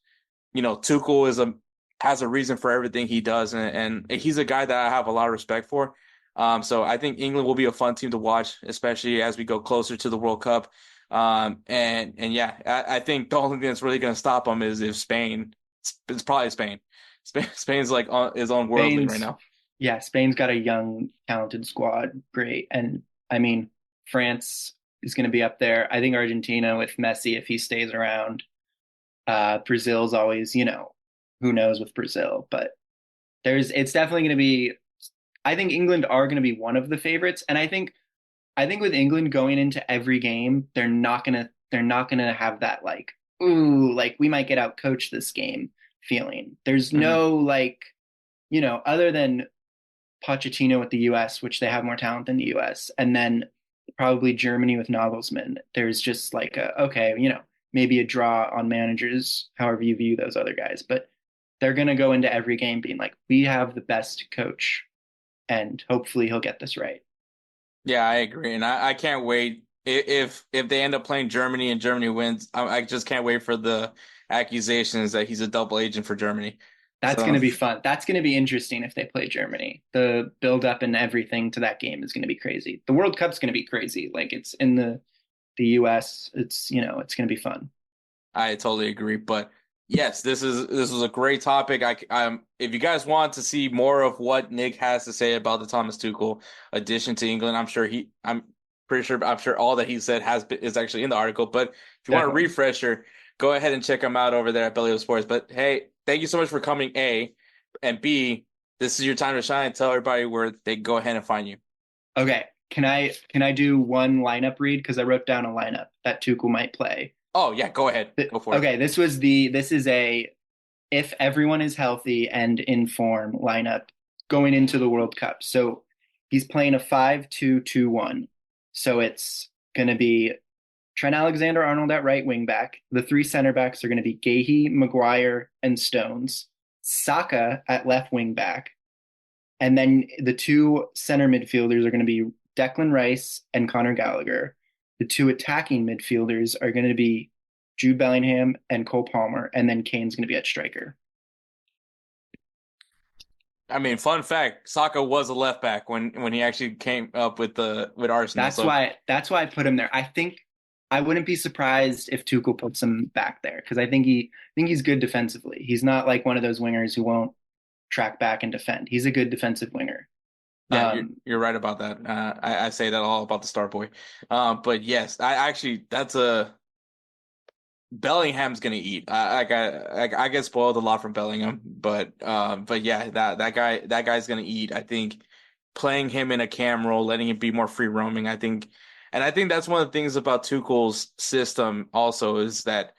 Tuchel has a reason for everything he does, and he's a guy that I have a lot of respect for. So I think England will be a fun team to watch, especially as we go closer to the World Cup. And yeah, I think the only thing that's really going to stop them is if Spain. It's probably Spain. Spain's like is unworldly right Spain's, now. yeah, Spain's got a young, talented squad. Great. And I mean, France is going to be up there. I think Argentina with Messi, if he stays around. Brazil's always, who knows with Brazil, but it's definitely going to be, I think England are going to be one of the favorites. And I think with England going into every game, they're not going to have that like, ooh, like we might get out coached this game feeling. There's Mm-hmm. no like, other than Pochettino with the US, which they have more talent than the US, and then probably Germany with Nagelsmann. There's just like okay, maybe a draw on managers, however you view those other guys, but they're gonna go into every game being like, we have the best coach, and hopefully he'll get this right. Yeah, I agree, and I can't wait if they end up playing Germany and Germany wins. I just can't wait for the accusations that he's a double agent for Germany. That's So going to be fun. That's going to be interesting if they play Germany. The build up and everything to that game is going to be crazy. The World Cup's going to be crazy. Like it's in the US. It's going to be fun. I totally agree. But yes, this was a great topic. If you guys want to see more of what Nick has to say about the Thomas Tuchel addition to England, I'm sure all that he said is actually in the article. But if you want a Definitely. refresher, go ahead and check him out over there at BellyUpSports. But hey, thank you so much for coming, A, and B, this is your time to shine. Tell everybody where they can go ahead and find you. Okay. Can I do one lineup read? Because I wrote down a lineup that Tuchel might play. Oh yeah, go ahead. Go for it. Okay, this is a if everyone is healthy and in form lineup going into the World Cup. So he's playing a 5-2-2-1. So it's going to be Trent Alexander-Arnold at right wing back. The three center backs are going to be Gahey, Maguire, and Stones. Saka at left wing back. And then the two center midfielders are going to be Declan Rice and Conor Gallagher. The two attacking midfielders are going to be Jude Bellingham and Cole Palmer, and then Kane's going to be at striker. I mean, fun fact: Saka was a left back when he actually came up with Arsenal. That's So why I put him there. I think I wouldn't be surprised if Tuchel puts him back there because I think he's good defensively. He's not like one of those wingers who won't track back and defend. He's a good defensive winger. yeah, you're Um, you're right about that. I say that all about the Star Boy. But yes, I actually that's a Bellingham's gonna eat. I get spoiled a lot from Bellingham, but yeah, that guy's gonna eat. I think playing him in a cam role, letting him be more free roaming. I think And I think that's one of the things about Tuchel's system also is that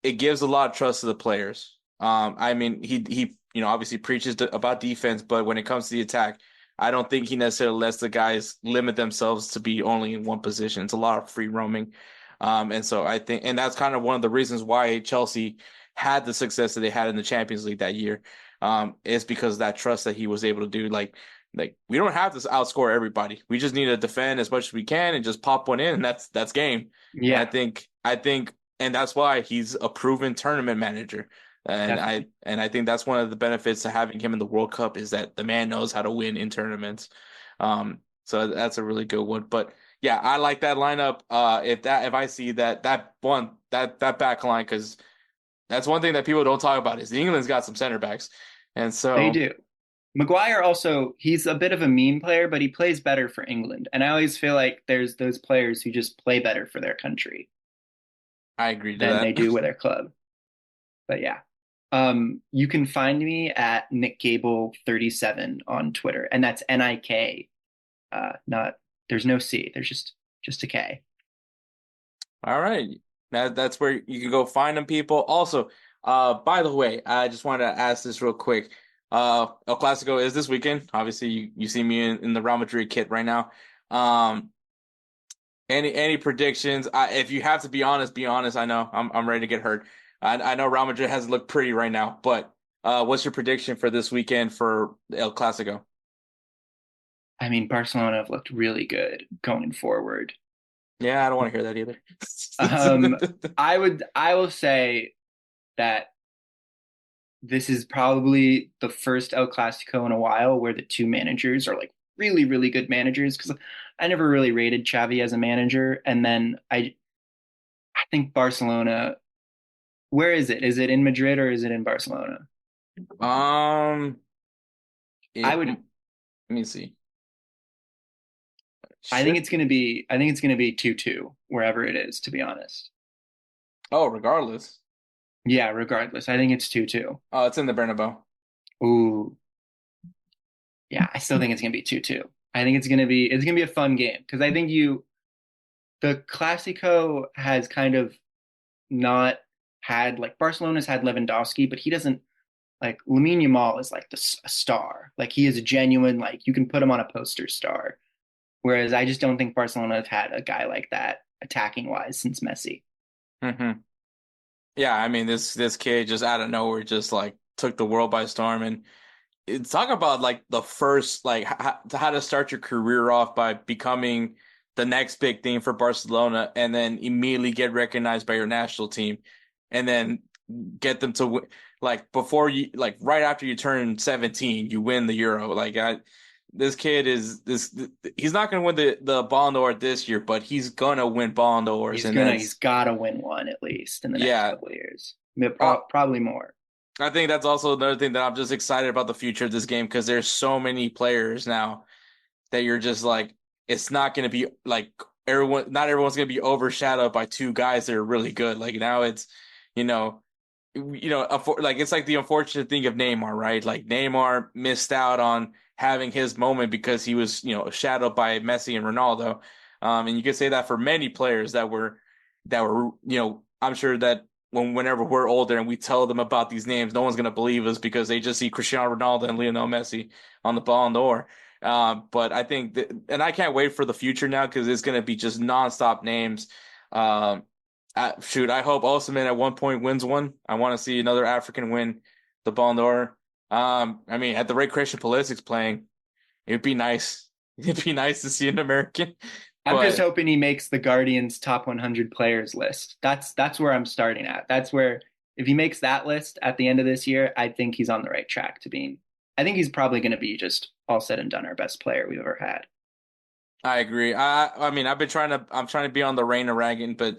it gives a lot of trust to the players. I mean, he obviously preaches about defense, but when it comes to the attack, I don't think he necessarily lets the guys limit themselves to be only in one position. It's a lot of free roaming. And so I think, and that's kind of one of the reasons why Chelsea had the success that they had in the Champions League that year. Is because of that trust that he was able to do. Like we don't have to outscore everybody. We just need to defend as much as we can and just pop one in, and that's game. And Yeah, I think and that's why he's a proven tournament manager. definitely. I think that's one of the benefits to having him in the World Cup is that the man knows how to win in tournaments. So that's a really good one. But yeah, I like that lineup. If I see that back line, because that's one thing that people don't talk about is England's got some center backs, and They so do. Maguire also, he's a bit of a meme player, but he plays better for England. And I always feel like there's those players who just play better for their country I agree to than they that. do with their club. But yeah. You can find me at Nik Gable 37 on Twitter, and that's Nik. Not there's no C. There's just a K. All right. That's where you can go find them, people. Also, by the way, I just wanted to ask this real quick. El Clasico is this weekend. Obviously, you see me in the Real Madrid kit right now. Um, any predictions? If you have to be honest, be honest. I know I'm ready to get hurt. I know Real Madrid hasn't looked pretty right now, but what's your prediction for this weekend for El Clasico? I mean, Barcelona have looked really good going forward. Yeah, I don't want to hear that either. Um, I will say that this is probably the first El Clasico in a while where the two managers are like really, really good managers because I never really rated Xavi as a manager. And then I think Barcelona, where is it? Is it in Madrid or is it in Barcelona? Um, I it, would, let me see. I Should think it's gonna be 2-2 wherever it is, to be honest. Oh, regardless. Yeah, regardless. I think it's 2-2. Oh, it's in the Bernabeu. Ooh, yeah, I still think it's gonna be 2-2. I think it's gonna be a fun game because I think the Clasico has kind of not had like Barcelona's had Lewandowski, but he doesn't like Lamine Yamal is like a star. Like he is a genuine like you can put him on a poster star. Whereas I just don't think Barcelona have had a guy like that attacking wise since Messi. Hmm. Yeah, I mean this kid just out of nowhere just like took the world by storm and talk about like the first like how to start your career off by becoming the next big thing for Barcelona and then immediately get recognized by your national team and then get them to win like before you like right after you turn 17 you win the Euro like this kid is this he's not going to win the Ballon d'Or this year but he's going to win Ballon d'Ors and He's that's gotta win one at least in the next yeah couple of years. uh, Probably more. I think that's also another thing that I'm just excited about the future of this game because there's so many players now that you're just like, it's not going to be like not everyone's going to be overshadowed by two guys that are really good. Like now it's, you know, like it's like the unfortunate thing of Neymar, right? Like Neymar missed out on having his moment because he was, shadowed by Messi and Ronaldo. And you could say that for many players that were, I'm sure that whenever we're older and we tell them about these names, no one's gonna believe us because they just see Cristiano Ronaldo and Lionel Messi on the Ballon d'Or. But I think that, and I can't wait for the future now because it's gonna be just nonstop names. Um, I hope Osimhen at one point wins one. I want to see another African win the Ballon d'Or. I mean, at the rate Christian Pulisic's playing, it'd be nice. It'd be nice to see an American, I'm just but hoping he makes the Guardians top 100 players list. That's where I'm starting at. That's where if he makes that list at the end of this year, I think he's on the right track to being. I think he's probably going to be just all said and done our best player we've ever had. I agree. I mean, I'm trying to be on the Reina wagon, but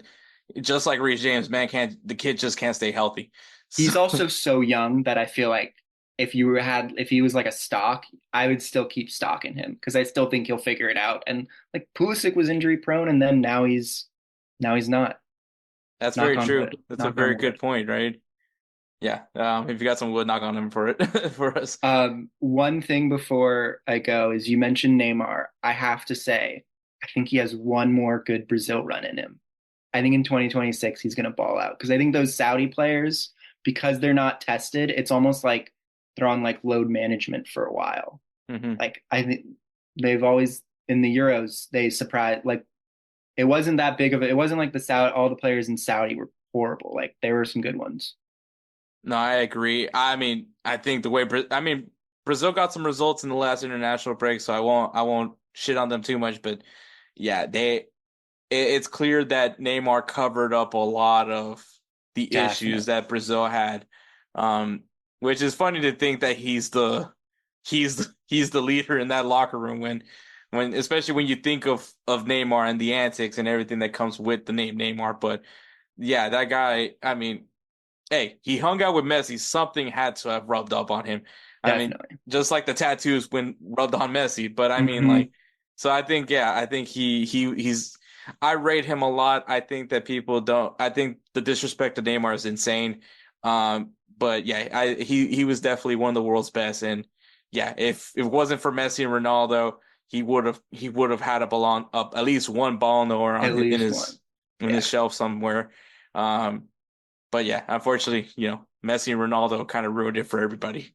just like Reece James, man, the kid just can't stay healthy. So He's also so young that I feel like if he was like a stock, I would still keep stocking him because I still think he'll figure it out. And like Pulisic was injury prone, and then now he's not. that's very Knock on true. wood. That's a Knock on very good wood. point, right? Yeah. If you got some wood, knock on him for it for us. One thing before I go is you mentioned Neymar. I have to say, I think he has one more good Brazil run in him. I think in 2026 he's going to ball out because I think those Saudi players, because they're not tested, it's almost like they're on like load management for a while. Mm-hmm. Like I think they've always in the Euros they surprised like it wasn't that big of it. It wasn't like the Saudi all the players in Saudi were horrible. Like there were some good ones. No, I agree. I mean, I think the way Brazil got some results in the last international break, so I won't shit on them too much. But yeah, it's clear that Neymar covered up a lot of the issues Definitely. that Brazil had, which is funny to think that he's the leader in that locker room when especially when you think of Neymar and the antics and everything that comes with the name Neymar. But yeah, that guy, I mean, hey, he hung out with Messi. Something had to have rubbed up on him. I mean, Definitely. just like the tattoos when rubbed on Messi. But I mean, Hmm. like, so I think, yeah, I think he's. I rate him a lot. I think that people don't. I think the disrespect to Neymar is insane. But yeah, he was definitely one of the world's best. And yeah, if it wasn't for Messi and Ronaldo, he would have had a ball up at least one Ballon d'Or on At his, least one. in Yeah. his shelf somewhere. Um, but yeah, unfortunately, Messi and Ronaldo kind of ruined it for everybody.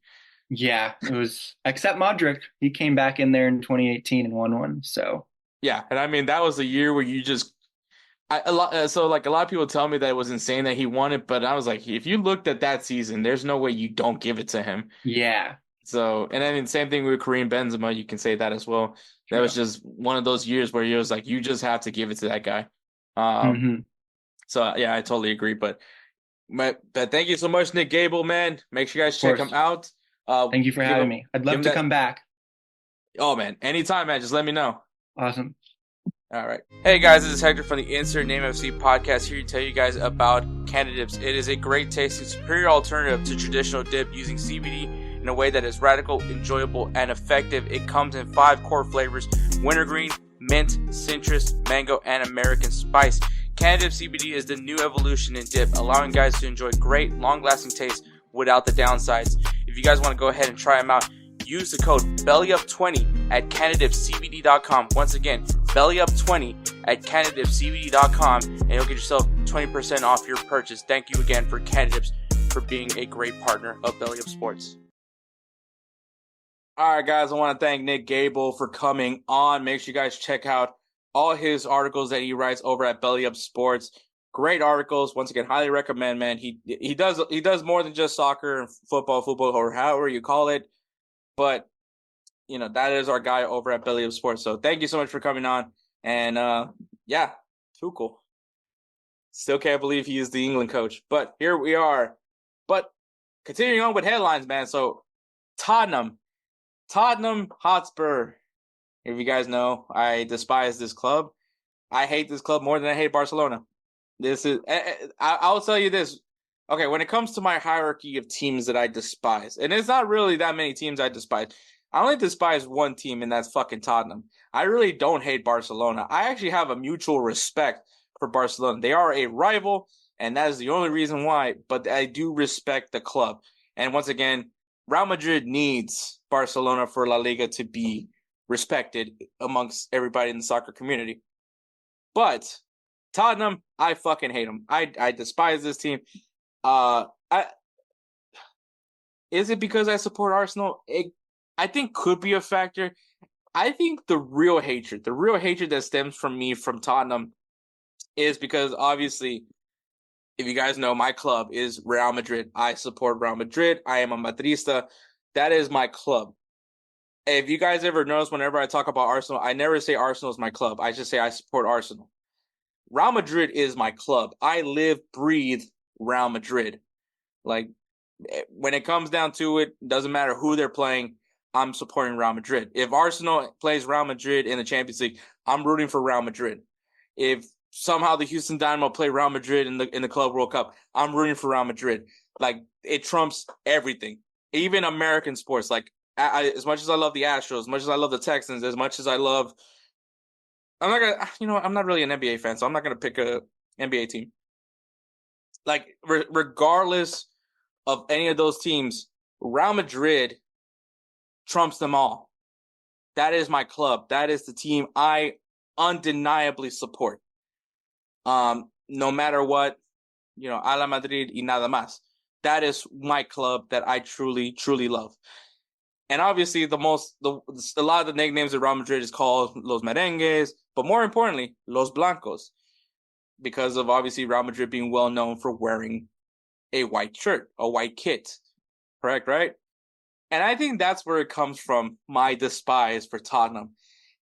Yeah, it was except Modric. He came back in there in 2018 and won one. So Yeah, and I mean that was a year where you just a lot. So like a lot of people tell me that it was insane that he won it, but I was like, if you looked at that season, there's no way you don't give it to him. yeah, So, and then same thing with Kareem Benzema, you can say that as well. That was true. just one of those years where you was like, you just have to give it to that guy. Um, Hmm. so yeah, I totally agree. But thank you so much, Nik Gable, man. Make sure you guys Of check him course. out. Thank you for Give having him me. I'd give love him to that. come back. Oh man, anytime, man. Just let me know. Awesome. All right. Hey guys, this is Hector from the Insert Name FC podcast here to tell you guys about Canadips. It is a great tasting, superior alternative to traditional dip using CBD in a way that is radical, enjoyable, and effective. It comes in 5 core flavors: wintergreen, mint, citrus, mango, and American spice. Canadip CBD is the new evolution in dip, allowing guys to enjoy great, long-lasting taste without the downsides. If you guys want to go ahead and try them out, use the code BellyUp20 at CanadipCBD.com. Once again, BellyUp20 at CanadipCBD.com, and you'll get yourself 20% off your purchase. Thank you again for Canadips for being a great partner of Belly Up Sports. All right, guys, I want to thank Nik Gable for coming on. Make sure you guys check out all his articles that he writes over at Belly Up Sports. Great articles. Once again, highly recommend, man. He does more than just soccer and football, or however you call it. But that is our guy over at Belly of Sports. So thank you so much for coming on. And yeah, Tuchel. Still can't believe he is the England coach. But here we are. But continuing on with headlines, man. So Tottenham Hotspur. If you guys know, I despise this club. I hate this club more than I hate Barcelona. I'll tell you this. Okay, when it comes to my hierarchy of teams that I despise, and it's not really that many teams I despise. I only despise one team, and that's fucking Tottenham. I really don't hate Barcelona. I actually have a mutual respect for Barcelona. They are a rival, and that is the only reason why, but I do respect the club. And once again, Real Madrid needs Barcelona for La Liga to be respected amongst everybody in the soccer community. But Tottenham, I fucking hate them. I despise this team. Is it because I support Arsenal? I think could be a factor. I think the real hatred that stems from me from Tottenham is because obviously, if you guys know, my club is Real Madrid. I support Real Madrid. I am a Madrista. That is my club. If you guys ever notice, whenever I talk about Arsenal, I never say Arsenal is my club. I just say I support Arsenal. Real Madrid is my club. I live, breathe Real Madrid. Like, when it comes down to it, doesn't matter who they're playing, I'm supporting Real Madrid. If Arsenal plays Real Madrid in the Champions League, I'm rooting for Real Madrid. If somehow the Houston Dynamo play Real Madrid in the Club World Cup, I'm rooting for Real Madrid. Like, it trumps everything, even American sports. Like, as much as I love the Astros, as much as I love the Texans, as much as I love, I'm not really an NBA fan, so I'm not gonna pick a NBA team. Like, regardless of any of those teams, Real Madrid trumps them all. That is my club. That is the team I undeniably support. No matter what, a la Madrid y nada más. That is my club that I truly, truly love. And obviously, a lot of the nicknames of Real Madrid is called Los Merengues, but more importantly, Los Blancos, because of obviously Real Madrid being well known for wearing a white shirt, a white kit. Correct, right? And I think that's where it comes from, my despise for Tottenham,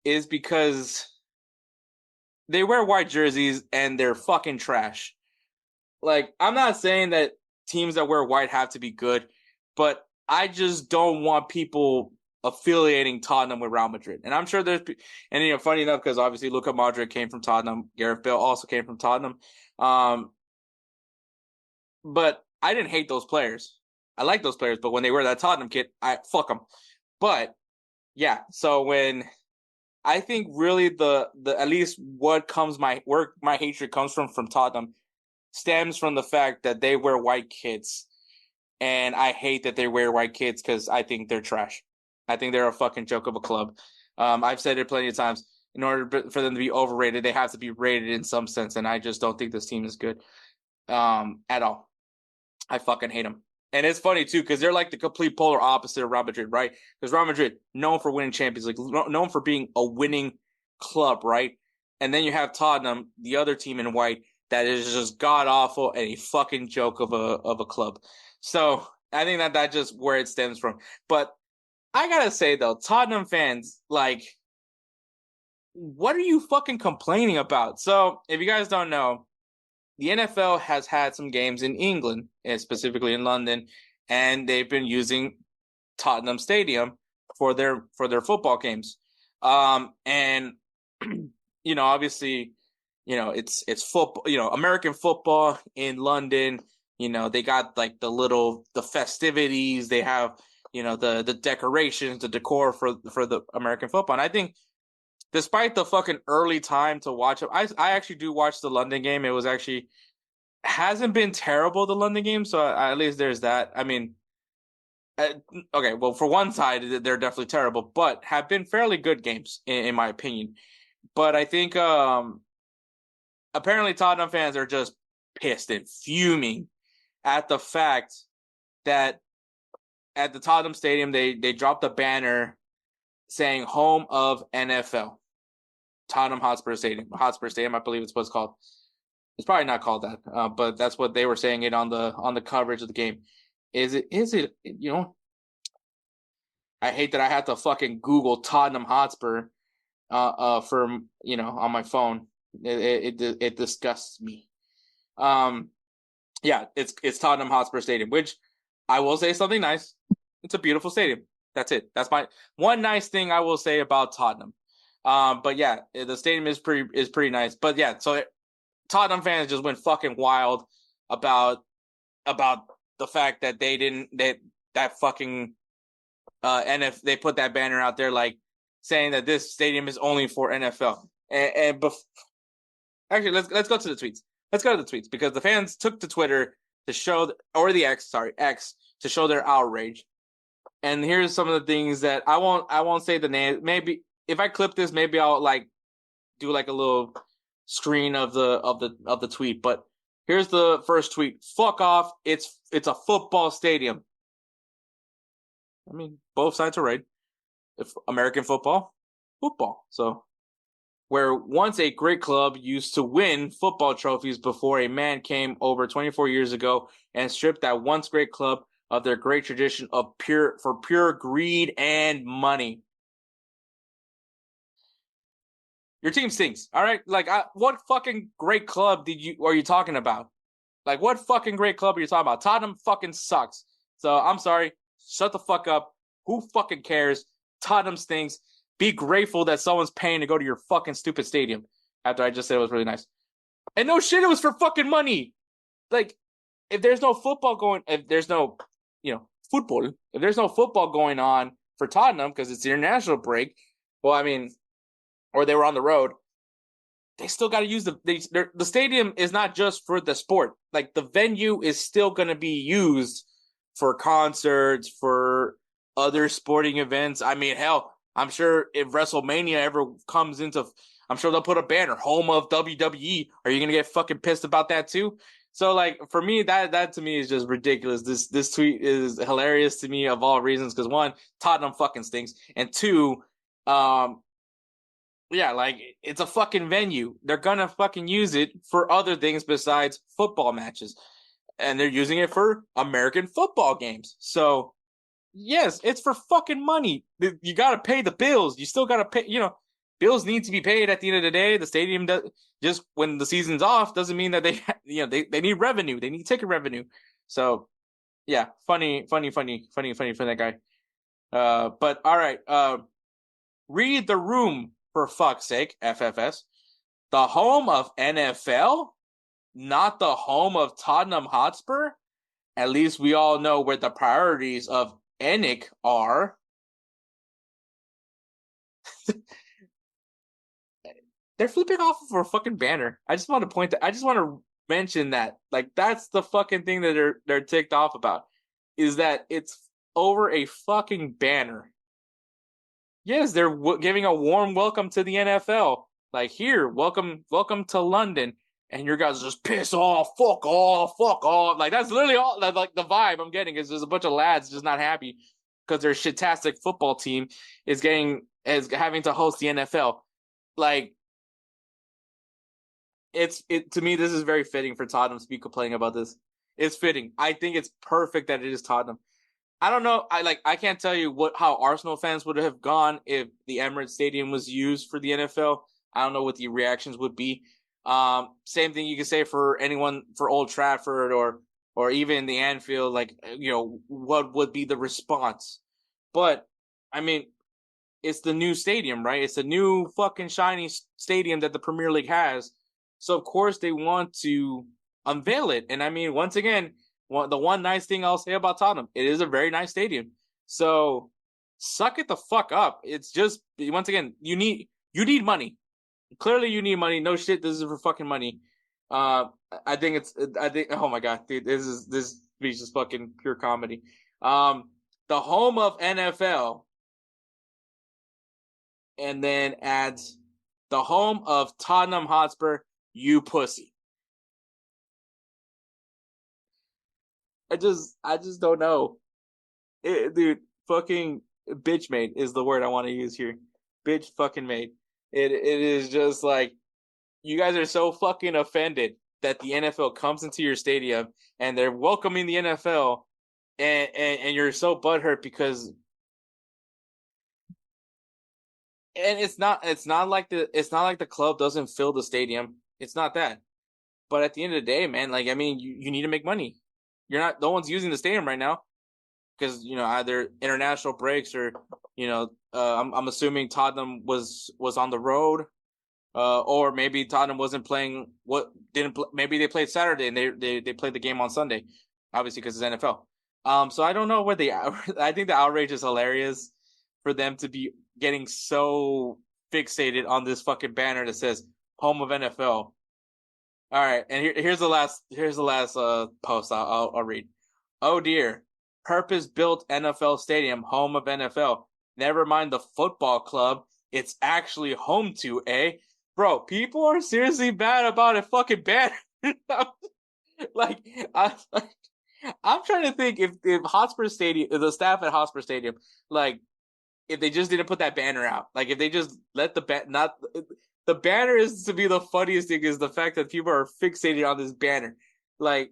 is because they wear white jerseys and they're fucking trash. Like, I'm not saying that teams that wear white have to be good, but I just don't want people affiliating Tottenham with Real Madrid. And I'm sure and funny enough, because obviously Luka Modric came from Tottenham, Gareth Bale also came from Tottenham. But I didn't hate those players. I like those players, but when they wear that Tottenham kit, I fuck them. But yeah, so when I think really the at least what comes where my hatred comes from Tottenham stems from the fact that they wear white kits, and I hate that they wear white kits because I think they're trash. I think they're a fucking joke of a club. I've said it plenty of times. In order for them to be overrated, they have to be rated in some sense, and I just don't think this team is good at all. I fucking hate them. And it's funny, too, because they're like the complete polar opposite of Real Madrid, right? Because Real Madrid, known for winning Champions League, known for being a winning club, right? And then you have Tottenham, the other team in white, that is just god-awful and a fucking joke of a club. So I think that's just where it stems from. But I gotta say, though, Tottenham fans, like, what are you fucking complaining about? So if you guys don't know, the NFL has had some games in England, and specifically in London, and they've been using Tottenham Stadium for their football games. And obviously, it's football, American football in London. They got like the festivities. They have, the decorations, the decor for the American football. And I think, despite the fucking early time to watch it, I actually do watch the London game. It was actually hasn't been terrible, the London game, so at least there's that. I mean, okay, well, for one side, they're definitely terrible, but have been fairly good games, in my opinion. But I think apparently Tottenham fans are just pissed and fuming at the fact that at the Tottenham Stadium, they dropped a banner saying home of NFL. Tottenham Hotspur Stadium, I believe it's what it's called. It's probably not called that, but that's what they were saying it on the coverage of the game. Is it? I hate that I have to fucking Google Tottenham Hotspur, for on my phone. It disgusts me. Yeah, it's Tottenham Hotspur Stadium, which I will say something nice. It's a beautiful stadium. That's it. That's my one nice thing I will say about Tottenham. But yeah, the stadium is pretty nice. But yeah, so Tottenham fans just went fucking wild about the fact that that fucking they put that banner out there like saying that this stadium is only for NFL. Actually, let's go to the tweets. Let's go to the tweets because the fans took to Twitter to show, or the X to show their outrage. And here's some of the things that I won't say the name. Maybe if I clip this, maybe I'll do a little screen of the tweet. But here's the first tweet. Fuck off. It's a football stadium. I mean, both sides are right. If American football. So where once a great club used to win football trophies before a man came over 24 years ago and stripped that once great club of their great tradition of pure greed and money. Your team stinks, all right? What fucking great club are you talking about? What fucking great club are you talking about? Tottenham fucking sucks. So I'm sorry. Shut the fuck up. Who fucking cares? Tottenham stinks. Be grateful that someone's paying to go to your fucking stupid stadium. After I just said it was really nice. And no shit, it was for fucking money. If there's no football if there's no football going on for Tottenham because it's the international break, well, I mean, or they were on the road, they still got to use the stadium is not just for the sport. The venue is still going to be used for concerts, for other sporting events. I mean, hell, I'm sure if WrestleMania ever comes into, I'm sure they'll put a banner, home of WWE. Are you going to get fucking pissed about that too? So, like, for me, that to me is just ridiculous. This tweet is hilarious to me of all reasons because, one, Tottenham fucking stinks. And two, yeah, like, it's a fucking venue. They're going to fucking use it for other things besides football matches. And they're using it for American football games. So, yes, it's for fucking money. You got to pay the bills. You still got to pay, bills need to be paid at the end of the day. The stadium does, just when the season's off doesn't mean that they need revenue. They need ticket revenue. So, yeah, funny for that guy. But all right, read the room for fuck's sake, FFS. The home of NFL, not the home of Tottenham Hotspur. At least we all know where the priorities of Nik are. They're flipping off of a fucking banner. I just want to mention that. Like, that's the fucking thing that they're ticked off about, is that it's over a fucking banner. Yes, they're giving a warm welcome to the NFL. Like, here, welcome to London. And your guys just piss off, fuck off. Like, that's literally all, like, the vibe I'm getting is there's a bunch of lads just not happy because their shitastic football team is having to host the NFL. Like, to me, this is very fitting for Tottenham to be complaining about this. It's fitting. I think it's perfect that it is Tottenham. I don't know. I can't tell you how Arsenal fans would have gone if the Emirates Stadium was used for the NFL. I don't know what the reactions would be. Same thing you can say for anyone for Old Trafford or even the Anfield. Like, what would be the response? But I mean, it's the new stadium, right? It's a new fucking shiny stadium that the Premier League has. So of course they want to unveil it. And I mean, once again, the one nice thing I'll say about Tottenham, it is a very nice stadium. So suck it the fuck up. It's just, once again, you need money. Clearly you need money. No shit, this is for fucking money. I think oh my god, dude, this speech is fucking pure comedy. The home of NFL, and then adds the home of Tottenham Hotspur, you pussy. I just don't know. Dude, fucking bitch made is the word I want to use here. Bitch fucking made. It is just like, you guys are so fucking offended that the NFL comes into your stadium and they're welcoming the NFL, and you're so butthurt because, and it's not like the club doesn't fill the stadium. It's not that. But at the end of the day, man, like, I mean, you need to make money. No one's using the stadium right now because, either international breaks or, I'm assuming Tottenham was on the road, or maybe Tottenham wasn't playing. Maybe they played Saturday and they played the game on Sunday, obviously because it's NFL. So I don't know where I think the outrage is hilarious for them to be getting so fixated on this fucking banner that says home of NFL. All right, and here's the last post I'll read. Oh dear, purpose-built NFL stadium, home of NFL. Never mind the football club. It's actually home to, eh? Bro, people are seriously bad about a fucking banner. Like, I'm trying to think if Hotspur Stadium, the staff at Hotspur Stadium, like, if they just didn't put that banner out, like if they just let the banner is to be the funniest thing is the fact that people are fixated on this banner. Like,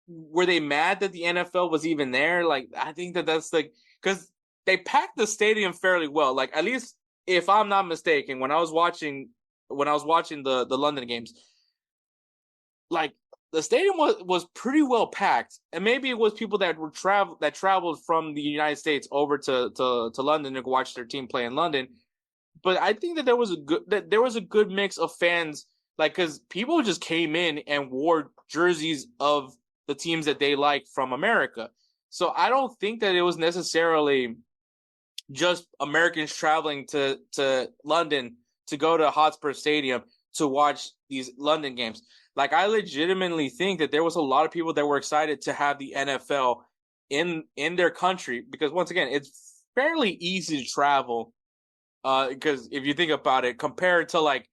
were they mad that the NFL was even there? Like, I think that's like, because they packed the stadium fairly well. Like, at least if I'm not mistaken, when I was watching the London games, like, the stadium was pretty well packed, and maybe it was people that traveled from the United States over to London to watch their team play in London. But I think that there was a good mix of fans, like, because people just came in and wore jerseys of the teams that they like from America. So I don't think that it was necessarily just Americans traveling to London to go to Hotspur Stadium to watch these London games. Like, I legitimately think that there was a lot of people that were excited to have the NFL in their country because, once again, it's fairly easy to travel. Because if you think about it, compared to like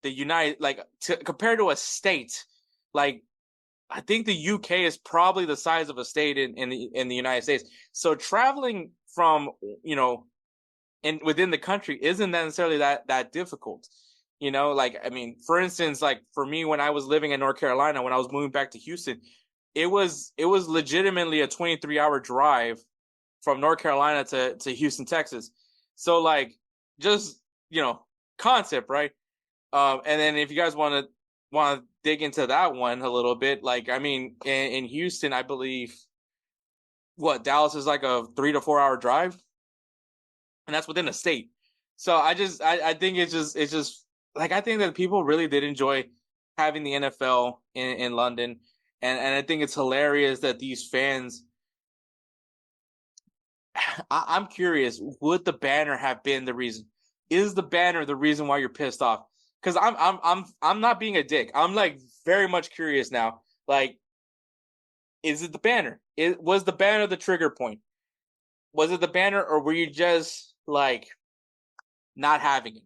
compared to a state, like I think the UK is probably the size of a state in the United States. So traveling from within the country isn't necessarily that difficult. Like I mean, for instance, like for me when I was living in North Carolina, when I was moving back to Houston, it was legitimately a 23-hour drive from North Carolina to Houston, Texas. So like just concept, right? And then if you guys want to dig into that one a little bit, like I mean, in Houston, I believe Dallas is like a 3 to 4 hour drive, and that's within a state. So I think it's just like I think that people really did enjoy having the NFL in London, and I think it's hilarious that these fans. I'm curious, would the banner have been the reason? Is the banner the reason why you're pissed off? Because I'm not being a dick. I'm like very much curious now. Like, is it the banner? Was the banner the trigger point? Was it the banner, or were you just like not having it?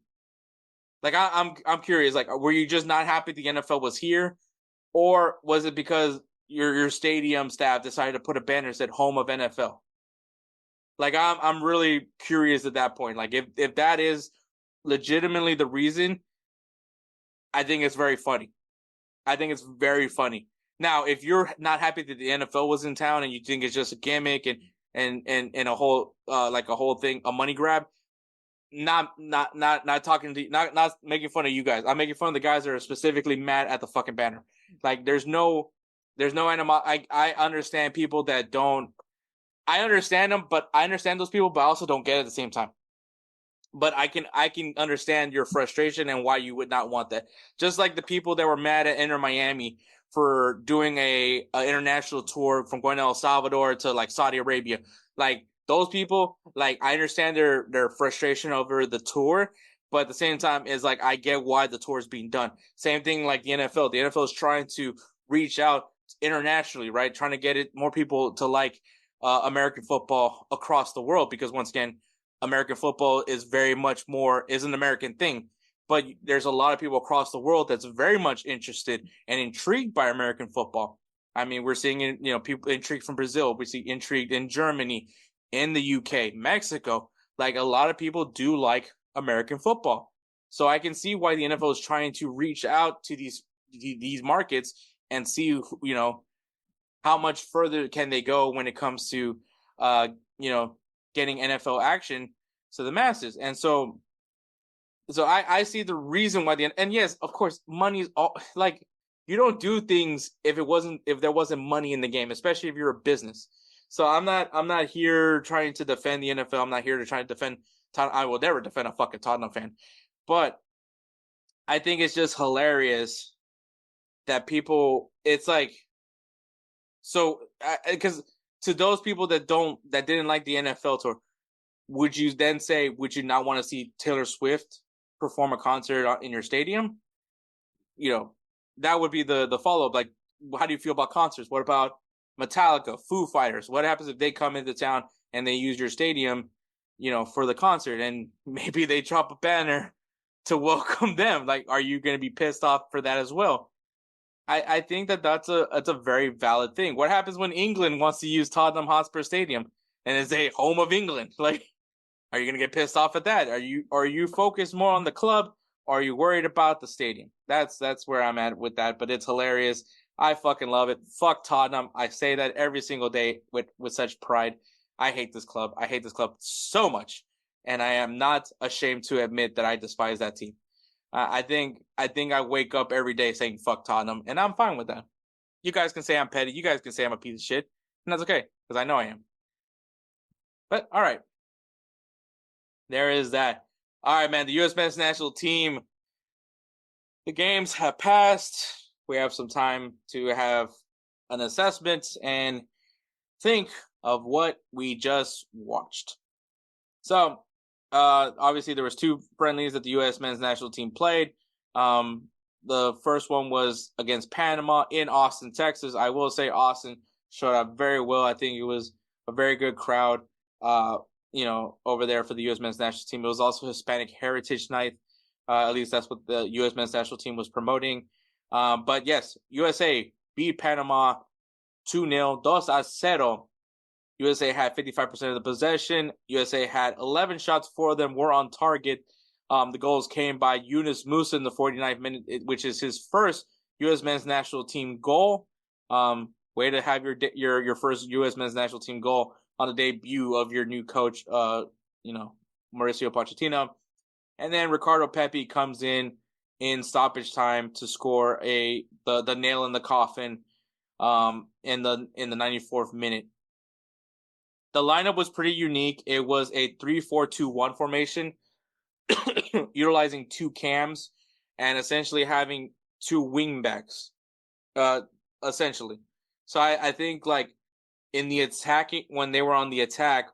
Like I'm curious. Like, were you just not happy the NFL was here, or was it because your stadium staff decided to put a banner that said "Home of NFL"? Like I'm really curious at that point. Like if that is legitimately the reason, I think it's very funny. I think it's very funny. Now, if you're not happy that the NFL was in town and you think it's just a gimmick and a whole like a whole thing, a money grab, not talking to not making fun of you guys. I'm making fun of the guys that are specifically mad at the fucking banner. Like there's no animal. I understand people that don't. I understand them, but I understand those people, but I also don't get it at the same time. But I can understand your frustration and why you would not want that. Just like the people that were mad at Inter Miami for doing a international tour from going to El Salvador to like Saudi Arabia. Like those people, like I understand their frustration over the tour, but at the same time is like I get why the tour is being done. Same thing like the NFL. The NFL is trying to reach out internationally, right? Trying to get more people to like American football across the world, because once again, American football is very much more is an American thing, but there's a lot of people across the world that's very much interested and intrigued by American football. I mean, we're seeing people intrigued from Brazil. We see intrigued in Germany, in the UK, Mexico. Like a lot of people do like American football, so I can see why the NFL is trying to reach out to these markets and see how much further can they go when it comes to getting NFL action to the masses. And so I see the reason why and yes, of course, money is all like you don't do things if there wasn't money in the game, especially if you're a business. So I'm not here trying to defend the NFL. I'm not here to try to defend Tottenham. I will never defend a fucking Tottenham fan. But I think it's just hilarious that people, it's like, so because to those people that didn't like the NFL tour, would you not want to see Taylor Swift perform a concert in your stadium? That would be the follow-up. Like, how do you feel about concerts? What about Metallica, Foo Fighters? What happens if they come into town and they use your stadium, for the concert, and maybe they drop a banner to welcome them? Like, are you going to be pissed off for that as well? I think that's a very valid thing. What happens when England wants to use Tottenham Hotspur Stadium and is a home of England? Like, are you gonna get pissed off at that? Are you focused more on the club, or are you worried about the stadium? That's where I'm at with that. But it's hilarious. I fucking love it. Fuck Tottenham. I say that every single day with such pride. I hate this club. I hate this club so much, and I am not ashamed to admit that I despise that team. I think I wake up every day saying fuck Tottenham, and I'm fine with that. You guys can say I'm petty. You guys can say I'm a piece of shit, and that's okay because I know I am. But all right, there is that. All right, man. The U.S. men's national team. The games have passed. We have some time to have an assessment and think of what we just watched. So, obviously there was 2 friendlies that the U.S. men's national team played. The first one was against Panama in Austin, Texas. I will say Austin showed up very well. I think it was a very good crowd, over there for the U.S. men's national team. It was also Hispanic Heritage Night. At least that's what the U.S. men's national team was promoting. But yes, USA beat Panama 2-0, 2-0. USA had 55% of the possession. USA had 11 shots for them, were on target. The goals came by Yunus Musa in the 49th minute, which is his first U.S. men's national team goal. Way to have your first U.S. men's national team goal on the debut of your new coach, Mauricio Pochettino. And then Ricardo Pepi comes in stoppage time to score the nail in the coffin in the 94th minute. The lineup was pretty unique. It was a 3-4-2-1 formation, utilizing two cams and essentially having two wingbacks, essentially. So I think like in the attacking, when they were on the attack,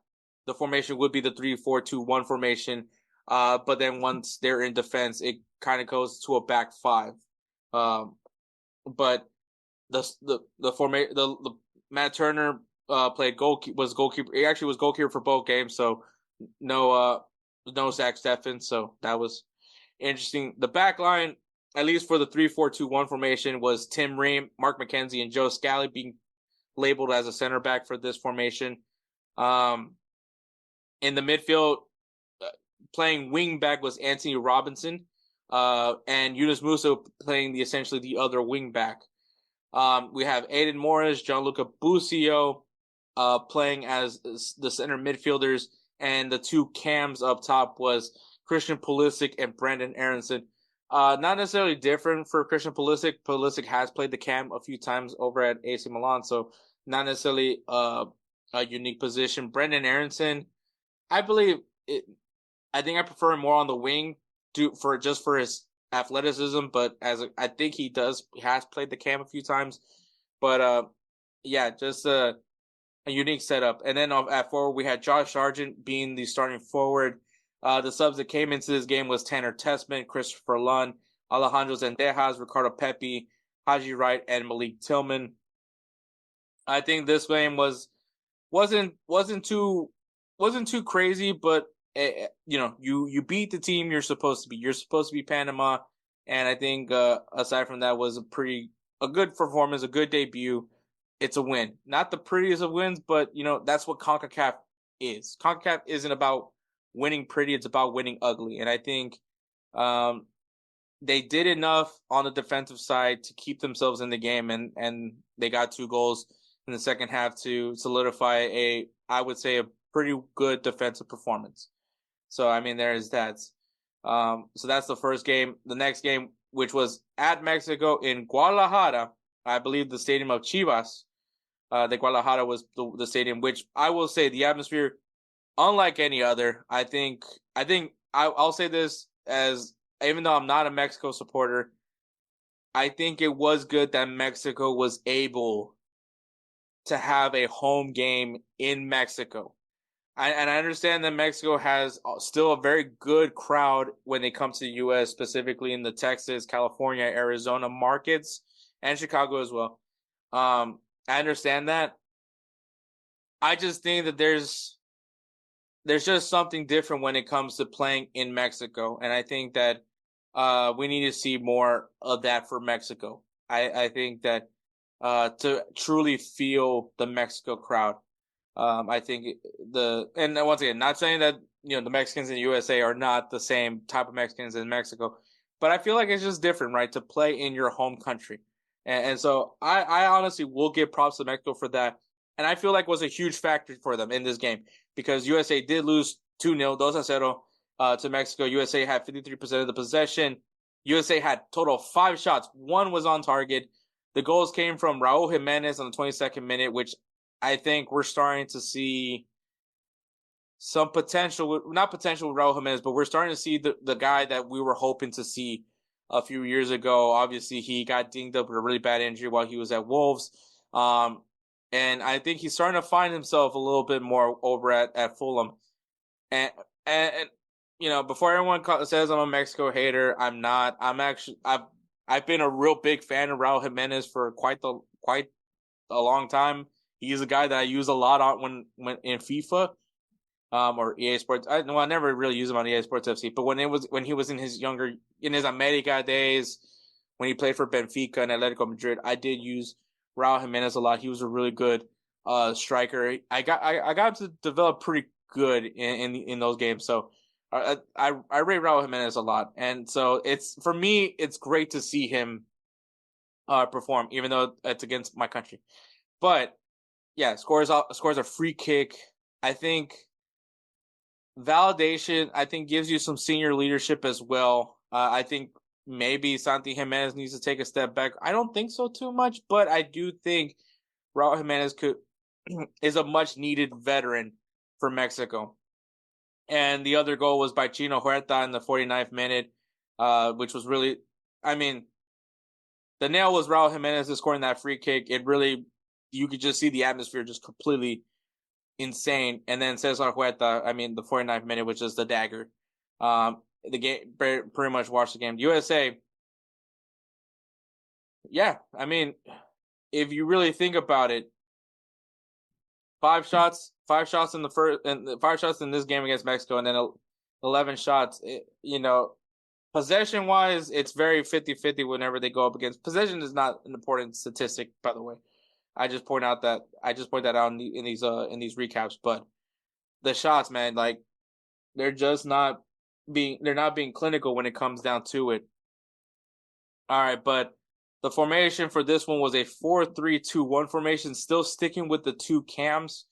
the formation would be the 3-4-2-1 formation. But then once they're in defense, it kind of goes to a back five. But the Matt Turner was goalkeeper. He actually was goalkeeper for both games, so no Zach Steffen. So that was interesting. The back line, at least for the 3-4-2-1 formation, was Tim Ream, Mark McKenzie, and Joe Scally being labeled as a center back for this formation. In the midfield, playing wing back was Anthony Robinson, and Yunus Musa playing essentially the other wing back. We have Aiden Morris, Gianluca Busio playing as the center midfielders, and the two cams up top was Christian Pulisic and Brandon Aronson. Not necessarily different for Christian Pulisic. Pulisic has played the cam a few times over at AC Milan, so not necessarily a unique position. Brandon Aronson, I think I prefer him more on the wing for his athleticism, but I think he has played the cam a few times. But just a unique setup. And then at forward, we had Josh Sargent being the starting forward. The subs that came into this game was Tanner Tessman, Christopher Lunn, Alejandro Zendejas, Ricardo Pepi, Haji Wright, and Malik Tillman. I think this game wasn't too crazy, but you beat the team you're supposed to be. You're supposed to be Panama, and I think aside from that was a good performance, a good debut. It's a win. Not the prettiest of wins, but that's what CONCACAF is. CONCACAF isn't about winning pretty, it's about winning ugly. And I think they did enough on the defensive side to keep themselves in the game, and they got 2 goals in the second half to solidify I would say a pretty good defensive performance. So I mean there's that. So that's the first game. The next game, which was at Mexico in Guadalajara, I believe the stadium of Chivas. The Guadalajara was the stadium, which I will say the atmosphere, unlike any other. I think I'll say this, as even though I'm not a Mexico supporter, I think it was good that Mexico was able to have a home game in Mexico. And I understand that Mexico has still a very good crowd when they come to the U.S., specifically in the Texas, California, Arizona markets, and Chicago as well. I understand that. I just think that there's just something different when it comes to playing in Mexico, and I think that we need to see more of that for Mexico. I think that to truly feel the Mexico crowd. I think and once again, not saying that the Mexicans in the USA are not the same type of Mexicans in Mexico, but I feel like it's just different, right? To play in your home country, and so I honestly will give props to Mexico for that, and I feel like it was a huge factor for them in this game because USA did lose 2-0, 2-0 to Mexico. USA had 53% of the possession. USA had total of 5 shots. 1 was on target. The goals came from Raul Jimenez on the 22nd minute, which I think we're starting to see some potential, not potential with Raul Jimenez, but we're starting to see the guy that we were hoping to see a few years ago. Obviously, he got dinged up with a really bad injury while he was at Wolves. And I think he's starting to find himself a little bit more over at Fulham. And before everyone says I'm a Mexico hater, I'm not. I've been a real big fan of Raul Jimenez for quite a long time. He's a guy that I use a lot on when in FIFA. or EA Sports. I never really used him on EA Sports FC, but when he was in his America days, when he played for Benfica and Atletico Madrid, I did use Raul Jimenez a lot. He was a really good striker. I got him to develop pretty good in those games. So I rate Raul Jimenez a lot, and so for me it's great to see him perform, even though it's against my country. But yeah, scores a free kick. I think validation, I think, gives you some senior leadership as well. I think maybe Santi Jimenez needs to take a step back. I don't think so too much, but I do think Raul Jimenez is a much needed veteran for Mexico. And the other goal was by Chino Huerta in the 49th minute, which was really, I mean, the nail was Raul Jimenez scoring that free kick. It really, you could just see the atmosphere just completely insane. And then Cesar Huerta, I mean, the 49th minute, which is the dagger. The game pretty much watched the game. USA, yeah, I mean, if you really think about it, 5 shots in the first, and 5 shots in this game against Mexico, and then 11 shots. Possession wise, it's very 50-50 whenever they go up against. Possession is not an important statistic, by the way. I just point that out in these recaps. But the shots, man, like they're not being clinical when it comes down to it. All right, but the formation for this one was a 4-3-2-1 formation, still sticking with the 2 cams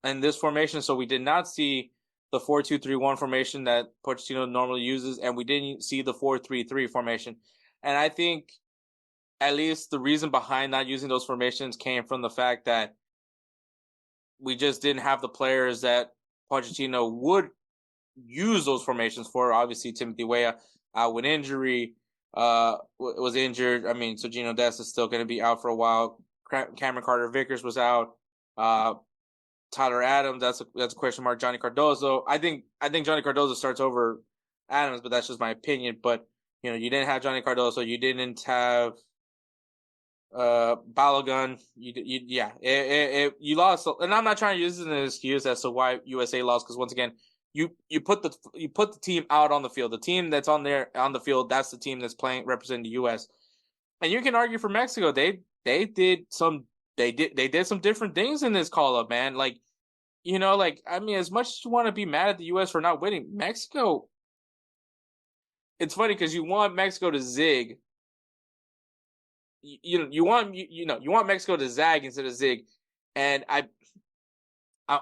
in this formation. So we did not see the 4-2-3-1 formation that Pochettino normally uses, and we didn't see the 4-3-3 formation. And I think at least the reason behind not using those formations came from the fact that we just didn't have the players that Pochettino would use those formations for. Obviously, Timothy Weah out with injury, was injured. I mean, so Gino Dest is still going to be out for a while. Cameron Carter-Vickers was out. Tyler Adams, that's a question mark. Johnny Cardozo, I think Johnny Cardozo starts over Adams, but that's just my opinion. But you didn't have Johnny Cardozo, you didn't have Balogun. You lost, and I'm not trying to use this as an excuse as to why USA lost, because once again, you put the team out on the field. The team that's on the field, that's the team that's representing the US. And you can argue for Mexico, they did some different things in this call up, man. Like, I mean, as much as you want to be mad at the US for not winning, Mexico, it's funny because you want Mexico to zig. You want Mexico to zag instead of zig. And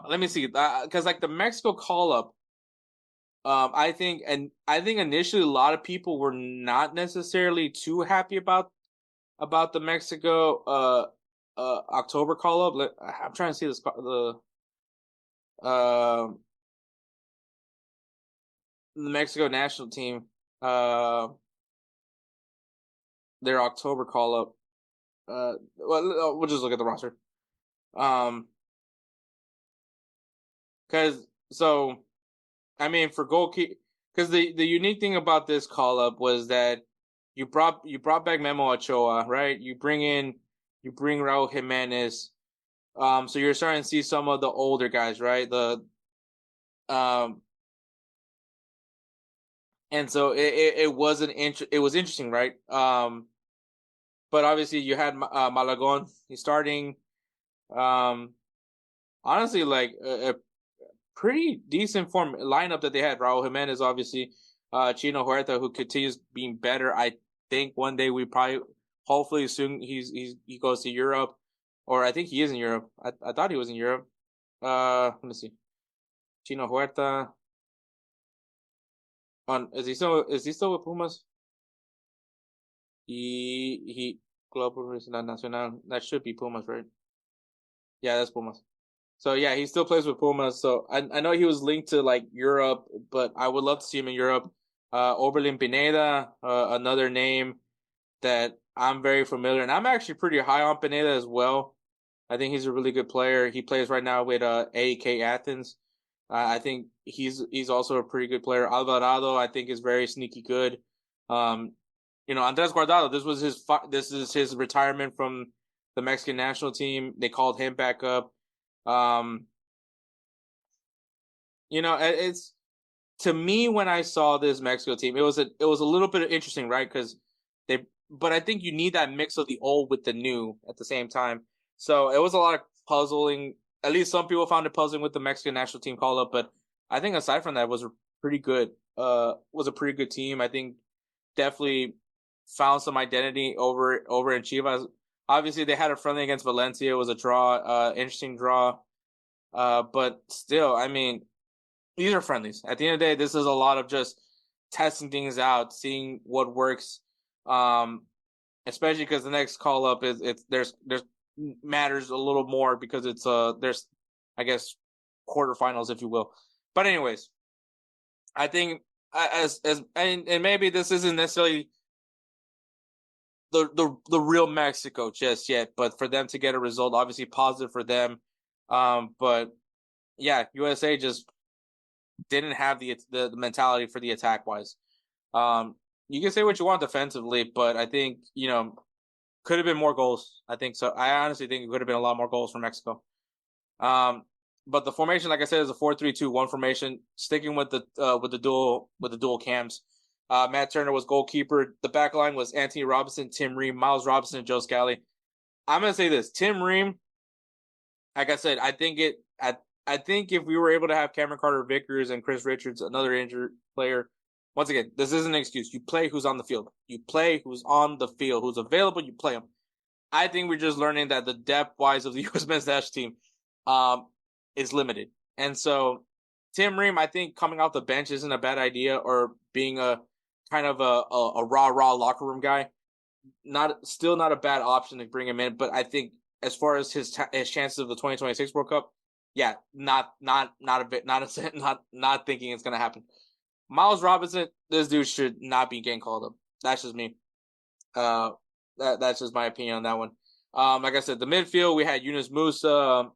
let me see, because like the Mexico call up, I think initially a lot of people were not necessarily too happy about the Mexico October call up. I'm trying to see the Mexico national team, their October call up. We'll just look at the roster. Because I mean, for goalkeeper, because the unique thing about this call up was that you brought back Memo Ochoa, right? You bring Raul Jimenez. So you're starting to see some of the older guys, right? And so it was interesting, right? But obviously you had Malagon. He's starting. Honestly, like a pretty decent form lineup that they had. Raul Jimenez, obviously, Chino Huerta, who continues being better. I think one day hopefully soon he goes to Europe, or I think he is in Europe. I thought he was in Europe. Let me see. Chino Huerta. Is he still with Pumas? He Global Nacional. That should be Pumas, right? Yeah, that's Pumas. So yeah, he still plays with Pumas. So I know he was linked to like Europe, but I would love to see him in Europe. Oberlin Pineda, another name that I'm very familiar, and I'm actually pretty high on Pineda as well. I think he's a really good player. He plays right now with AEK Athens. I think he's also a pretty good player. Alvarado, I think, is very sneaky good. Andres Guardado, this is his retirement from the Mexican national team. They called him back up. It's to me when I saw this Mexico team, it was a little bit interesting, right? But I think you need that mix of the old with the new at the same time. So it was a lot of puzzling. At least some people found it puzzling with the Mexican national team call up, but I think aside from that, was pretty good. Was a pretty good team. I think definitely found some identity over in Chivas. Obviously, they had a friendly against Valencia. It was a draw, interesting draw. But still, I mean, these are friendlies. At the end of the day, this is a lot of just testing things out, seeing what works. Especially because the next call up there's matters a little more because there's I guess quarterfinals, if you will. But anyways, I think and maybe this isn't necessarily the real Mexico just yet, but for them to get a result, obviously positive for them. But yeah, USA just didn't have the mentality for the attack wise. You can say what you want defensively, but I think could have been more goals. I think so. I honestly think it could have been a lot more goals from Mexico. But the formation, like I said, is a 4-3-2-1 formation, sticking with the dual cams. Matt Turner was goalkeeper. The back line was Anthony Robinson, Tim Ream, Miles Robinson, and Joe Scally. I'm gonna say this: Tim Ream, like I said, I think if we were able to have Cameron Carter-Vickers and Chris Richards, another injured player. Once again, this isn't an excuse. You play who's on the field. You play who's on the field, who's available. You play them. I think we're just learning that the depth-wise of the U.S. men's national team is limited. And so Tim Ream, I think coming off the bench isn't a bad idea, or being a kind of a raw locker room guy. Still not a bad option to bring him in. But I think as far as his chances of the 2026 World Cup, yeah, not thinking it's going to happen. Miles Robinson, this dude should not be getting called up. That's just me. That's just my opinion on that one. Like I said, the midfield, we had Yunus Musa,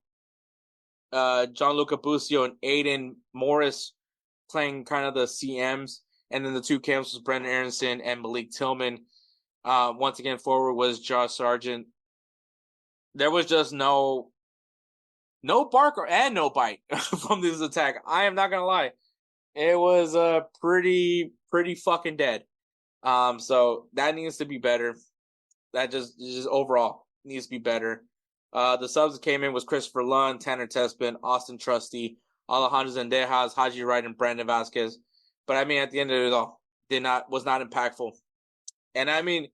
Gianluca Busio, and Aiden Morris playing kind of the CMs. And then the two cams was Brendan Aronson and Malik Tillman. Once again, forward was Josh Sargent. There was just no bark and no bite from this attack. I am not going to lie. It was pretty fucking dead. So that needs to be better. That just overall needs to be better. The subs that came in was Christopher Lund, Tanner Tespin, Austin Trusty, Alejandro Zendejas, Haji Wright, and Brandon Vasquez. But I mean, at the end of it all, was not impactful. And I mean,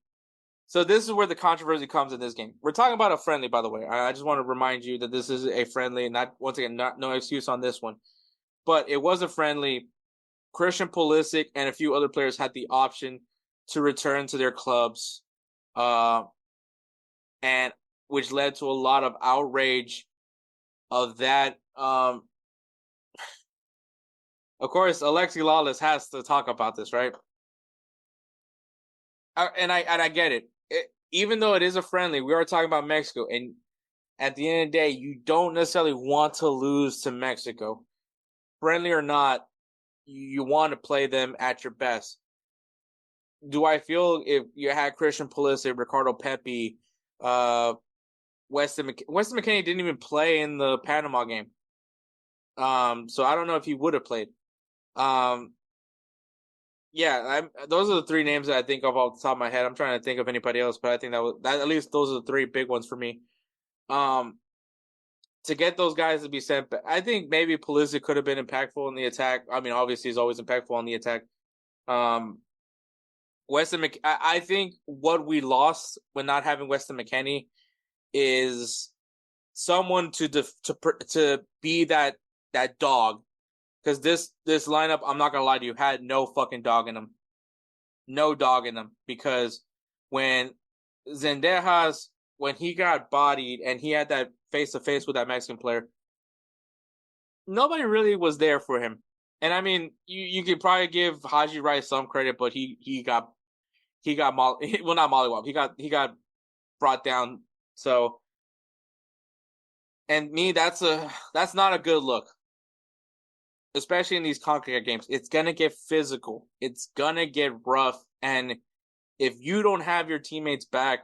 so this is where the controversy comes in this game. We're talking about a friendly, by the way. I just want to remind you that this is a friendly, no excuse on this one. But it was a friendly. Christian Pulisic and a few other players had the option to return to their clubs, and which led to a lot of outrage of that. Of course, Alexis Lalas has to talk about this, right? And I get it. Even though it is a friendly, we are talking about Mexico, and at the end of the day, you don't necessarily want to lose to Mexico, friendly or not. You want to play them at your best. Do I feel if you had Christian Pulisic, Ricardo Pepi, Weston McKennie didn't even play in the Panama game. So I don't know if he would have played. Those are the three names that I think of off the top of my head. I'm trying to think of anybody else, but I think that at least those are the three big ones for me. To get those guys to be sent back, I think maybe Pulisic could have been impactful in the attack. I mean, obviously he's always impactful on the attack. I think what we lost when not having Weston McKennie is someone to be that dog. Because this lineup, I'm not gonna lie to you, had no fucking dog in them. No dog in them. Because when Zendejas, when he got bodied and he had that face-to-face with that Mexican player, nobody really was there for him. And I mean, you could probably give Haji Wright some credit, but he got not mollywopped. He got brought down. So, and me, that's not a good look, especially in these CONCACAF games. It's gonna get physical. It's gonna get rough, and if you don't have your teammates back,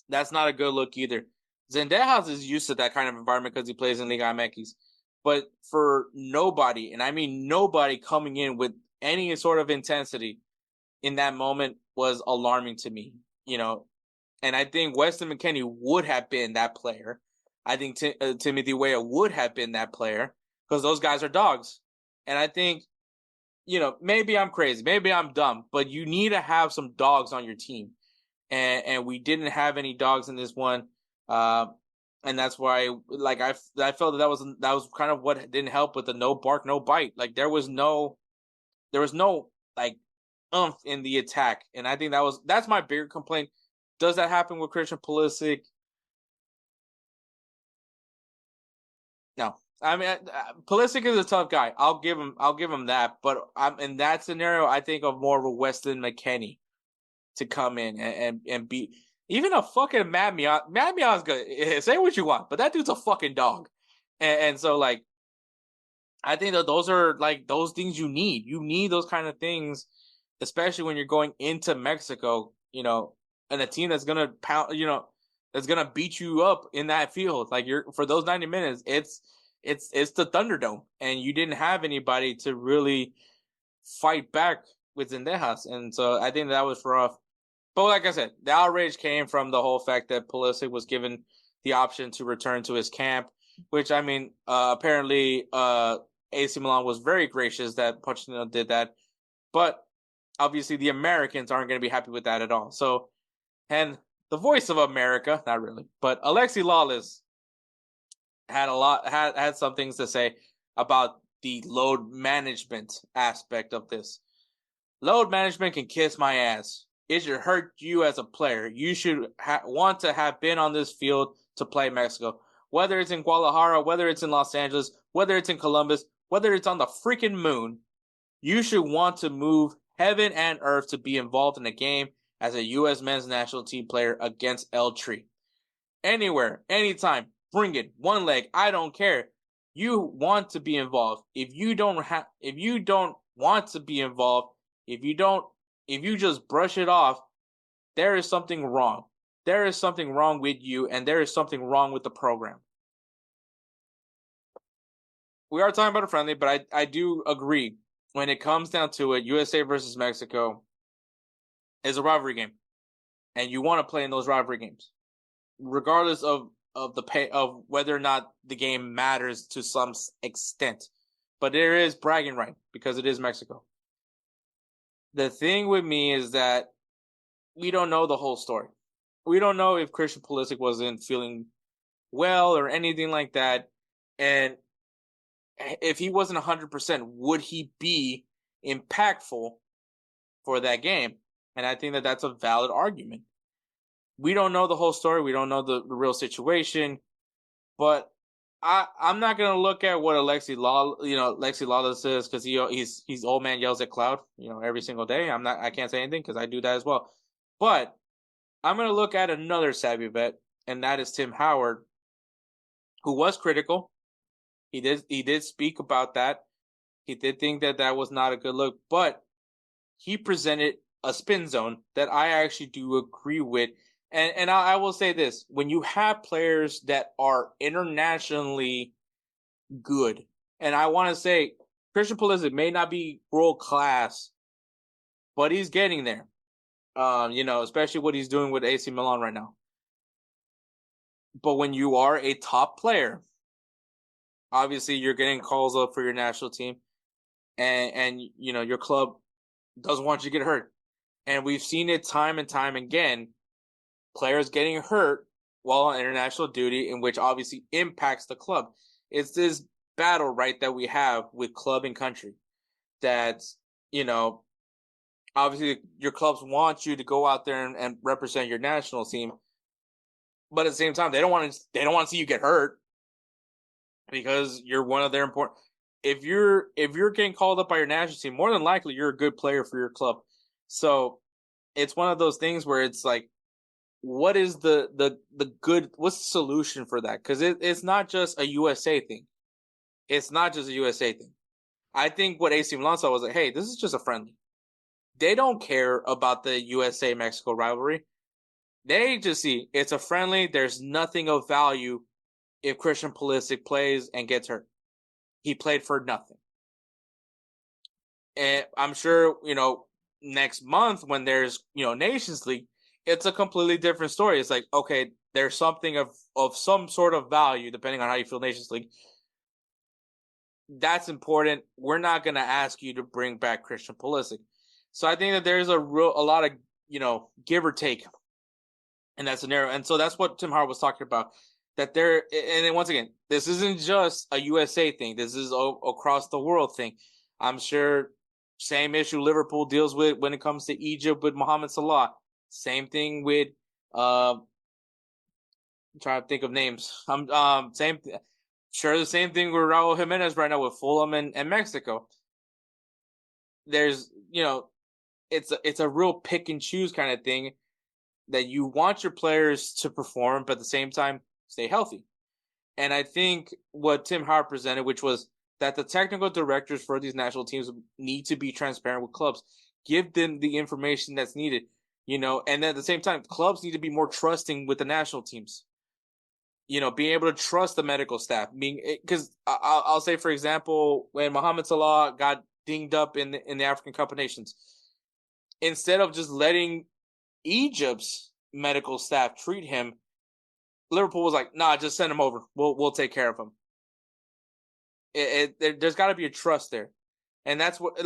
that's not a good look either. Zendejas is used to that kind of environment because he plays in Liga MX. But for nobody, and I mean nobody, coming in with any sort of intensity in that moment was alarming to me, And I think Weston McKennie would have been that player. I think Timothy Weah would have been that player because those guys are dogs. And I think, maybe I'm crazy, maybe I'm dumb, but you need to have some dogs on your team. And we didn't have any dogs in this one. And that's why, I felt that was kind of what didn't help with the no bark, no bite. Like there was no like oomph in the attack, and I think that's my bigger complaint. Does that happen with Christian Pulisic? No, I mean Pulisic is a tough guy. I'll give him that. But I'm in that scenario. I think of more of a Weston McKennie to come in and be even a fucking Mad Meow. Mad Meow's good. Say what you want, but that dude's a fucking dog. And so I think that those are those things you need. You need those kind of things, especially when you're going into Mexico, and a team that's gonna pound, that's gonna beat you up in that field. Like for those 90 minutes, it's the Thunderdome, and you didn't have anybody to really fight back with Zendejas, and so I think that was rough. But like I said, the outrage came from the whole fact that Pulisic was given the option to return to his camp, which I mean, apparently, AC Milan was very gracious that Pochettino did that, but obviously the Americans aren't going to be happy with that at all. So, and the voice of America, not really, but Alexis Lalas had some things to say about the load management aspect of this. Load management can kiss my ass. It should hurt you as a player. You should want to have been on this field to play Mexico. Whether it's in Guadalajara, whether it's in Los Angeles, whether it's in Columbus, whether it's on the freaking moon, you should want to move heaven and earth to be involved in a game as a U.S. men's national team player against El Tri. Anywhere, anytime, bring it. One leg, I don't care. You want to be involved. If you don't want to be involved, if you just brush it off, there is something wrong. There is something wrong with you, and there is something wrong with the program. We are talking about a friendly, but I do agree. When it comes down to it, USA versus Mexico is a rivalry game, and you want to play in those rivalry games, regardless of the pay of whether or not the game matters to some extent. But there is bragging right because it is Mexico. The thing with me is that we don't know the whole story. We don't know if Christian Pulisic wasn't feeling well or anything like that, and if he wasn't 100%, would he be impactful for that game? And I think that that's a valid argument. We don't know the whole story. We don't know the real situation. But I'm not going to look at what Alexis Lalas says because he's old man yells at cloud, every single day. I can't say anything because I do that as well. But I'm going to look at another savvy vet, and that is Tim Howard, who was critical. He did speak about that. He did think that was not a good look, but he presented a spin zone that I actually do agree with. And I will say this, when you have players that are internationally good, and I want to say Christian Pulisic may not be world class, but he's getting there. Especially what he's doing with AC Milan right now. But when you are a top player, obviously you're getting calls up for your national team, and your club doesn't want you to get hurt. And we've seen it time and time again, players getting hurt while on international duty, in which obviously impacts the club. It's this battle, right, that we have with club and country that, obviously your clubs want you to go out there and represent your national team. But at the same time, they don't want to see you get hurt because you're one of their important. If you're getting called up by your national team, more than likely you're a good player for your club. So it's one of those things where it's like, what is the good? What's the solution for that? Because it's not just a USA thing. It's not just a USA thing. I think what AC Milan saw was like, hey, this is just a friendly. They don't care about the USA-Mexico rivalry. They just see it's a friendly. There's nothing of value if Christian Pulisic plays and gets hurt. he played for nothing. And I'm sure, next month when there's, Nations League, it's a completely different story. It's like, okay, there's something of some sort of value, depending on how you feel Nations League. That's important. We're not going to ask you to bring back Christian Pulisic. So I think that there's a lot of, give or take in that scenario. And so that's what Tim Howard was talking about. That and then once again, this isn't just a USA thing. This is across the world thing. I'm sure same issue Liverpool deals with when it comes to Egypt with Mohamed Salah. Same thing with I'm trying to think of names. The same thing with Raul Jimenez right now with Fulham and Mexico. There's it's a real pick and choose kind of thing that you want your players to perform, but at the same time stay healthy. And I think what Tim Howard presented, which was that the technical directors for these national teams need to be transparent with clubs, give them the information that's needed, and then at the same time, clubs need to be more trusting with the national teams. Being able to trust the medical staff. Because I'll say, for example, when Mohamed Salah got dinged up in the African Cup of Nations, instead of just letting Egypt's medical staff treat him, Liverpool was like, "Nah, just send him over. We'll take care of him." There's got to be a trust there, and that's what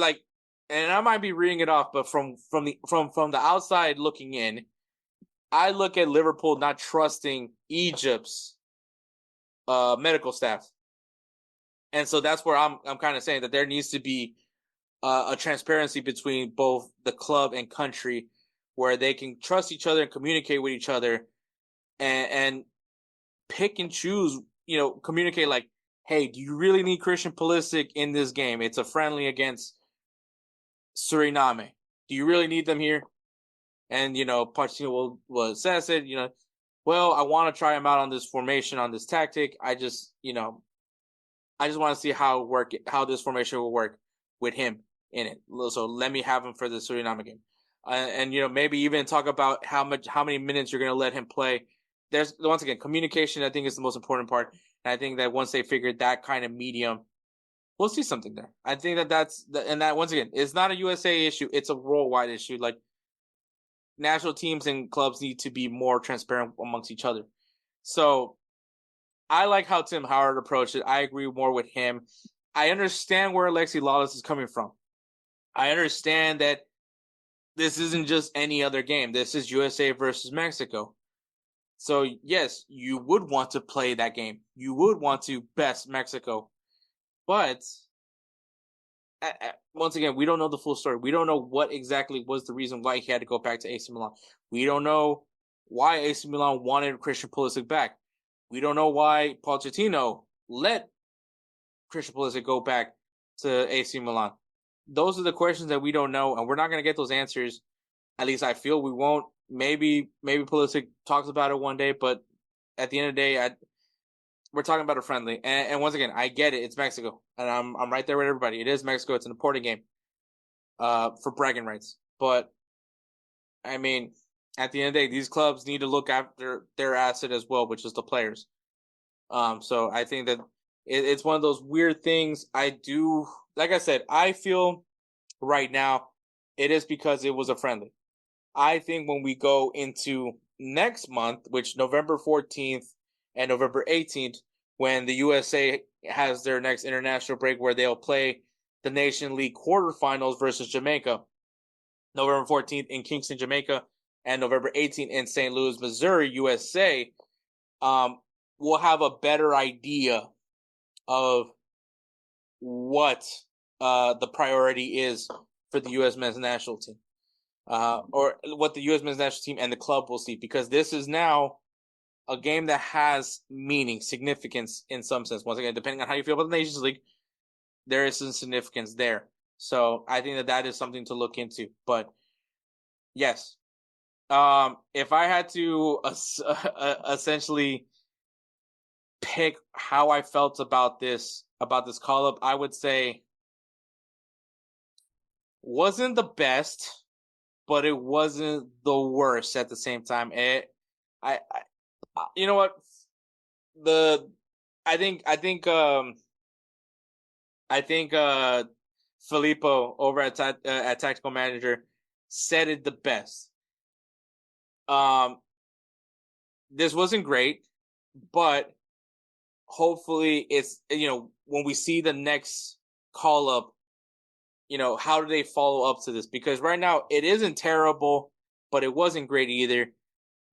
and I might be reading it off, but from the outside looking in, I look at Liverpool not trusting Egypt's medical staff, and so that's where I'm kind of saying that there needs to be a transparency between both the club and country, where they can trust each other and communicate with each other, and pick and choose. Communicate like, hey, do you really need Christian Pulisic in this game? It's a friendly against Suriname. Do you really need them here? And, Pochettino will assess it, well, I want to try him out on this formation, on this tactic. I just want to see how this formation will work with him in it. So let me have him for the Suriname game. And, maybe even talk about how many minutes you're going to let him play. There's, once again, communication, I think, is the most important part. And I think that once they figure that kind of medium, we'll see something there. I think that once again, it's not a USA issue. It's a worldwide issue. Like, national teams and clubs need to be more transparent amongst each other. So I like how Tim Howard approached it. I agree more with him. I understand where Alexis Lalas is coming from. I understand that this isn't just any other game. This is USA versus Mexico. So, yes, you would want to play that game. You would want to best Mexico. But, once again, we don't know the full story. We don't know what exactly was the reason why he had to go back to AC Milan. We don't know why AC Milan wanted Christian Pulisic back. We don't know why Pochettino let Christian Pulisic go back to AC Milan. Those are the questions that we don't know, and we're not going to get those answers. At least I feel we won't. Maybe Pulisic talks about it one day, but at the end of the day, we're talking about a friendly. And once again, I get it. It's Mexico, and I'm right there with everybody. It is Mexico. It's an important game for bragging rights. But, I mean, at the end of the day, these clubs need to look after their asset as well, which is the players. So I think that it's one of those weird things. Like I said, I feel right now it is because it was a friendly. I think when we go into next month, which November 14th and November 18th, when the USA has their next international break where they'll play the Nation League quarterfinals versus Jamaica, November 14th in Kingston, Jamaica, and November 18th in St. Louis, Missouri, USA, we'll have a better idea of what the priority is for the U.S. men's national team. Or what the U.S. men's national team and the club will see, because this is now a game that has meaning, significance in some sense. Once again, depending on how you feel about the Nations League, there is some significance there. So I think that is something to look into. But yes, if I had to essentially pick how I felt about this call-up, I would say wasn't the best, but it wasn't the worst at the same time. You know what? I think I think Filippo over at Tactical Manager said it the best. This wasn't great, but hopefully it's, when we see the next call up, how do they follow up to this? Because right now it isn't terrible, but it wasn't great either.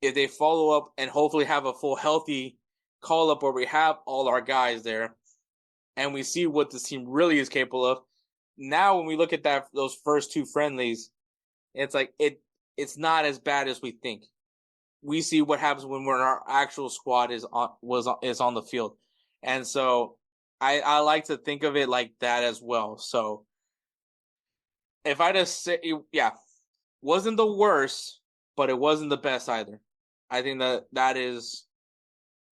If they follow up and hopefully have a full healthy call up where we have all our guys there and we see what this team really is capable of. Now, when we look at those first two friendlies, it's like it's not as bad as we think. We see what happens when our actual squad is on the field, and so I like to think of it like that as well. So if I just say, yeah, wasn't the worst, but it wasn't the best either. I think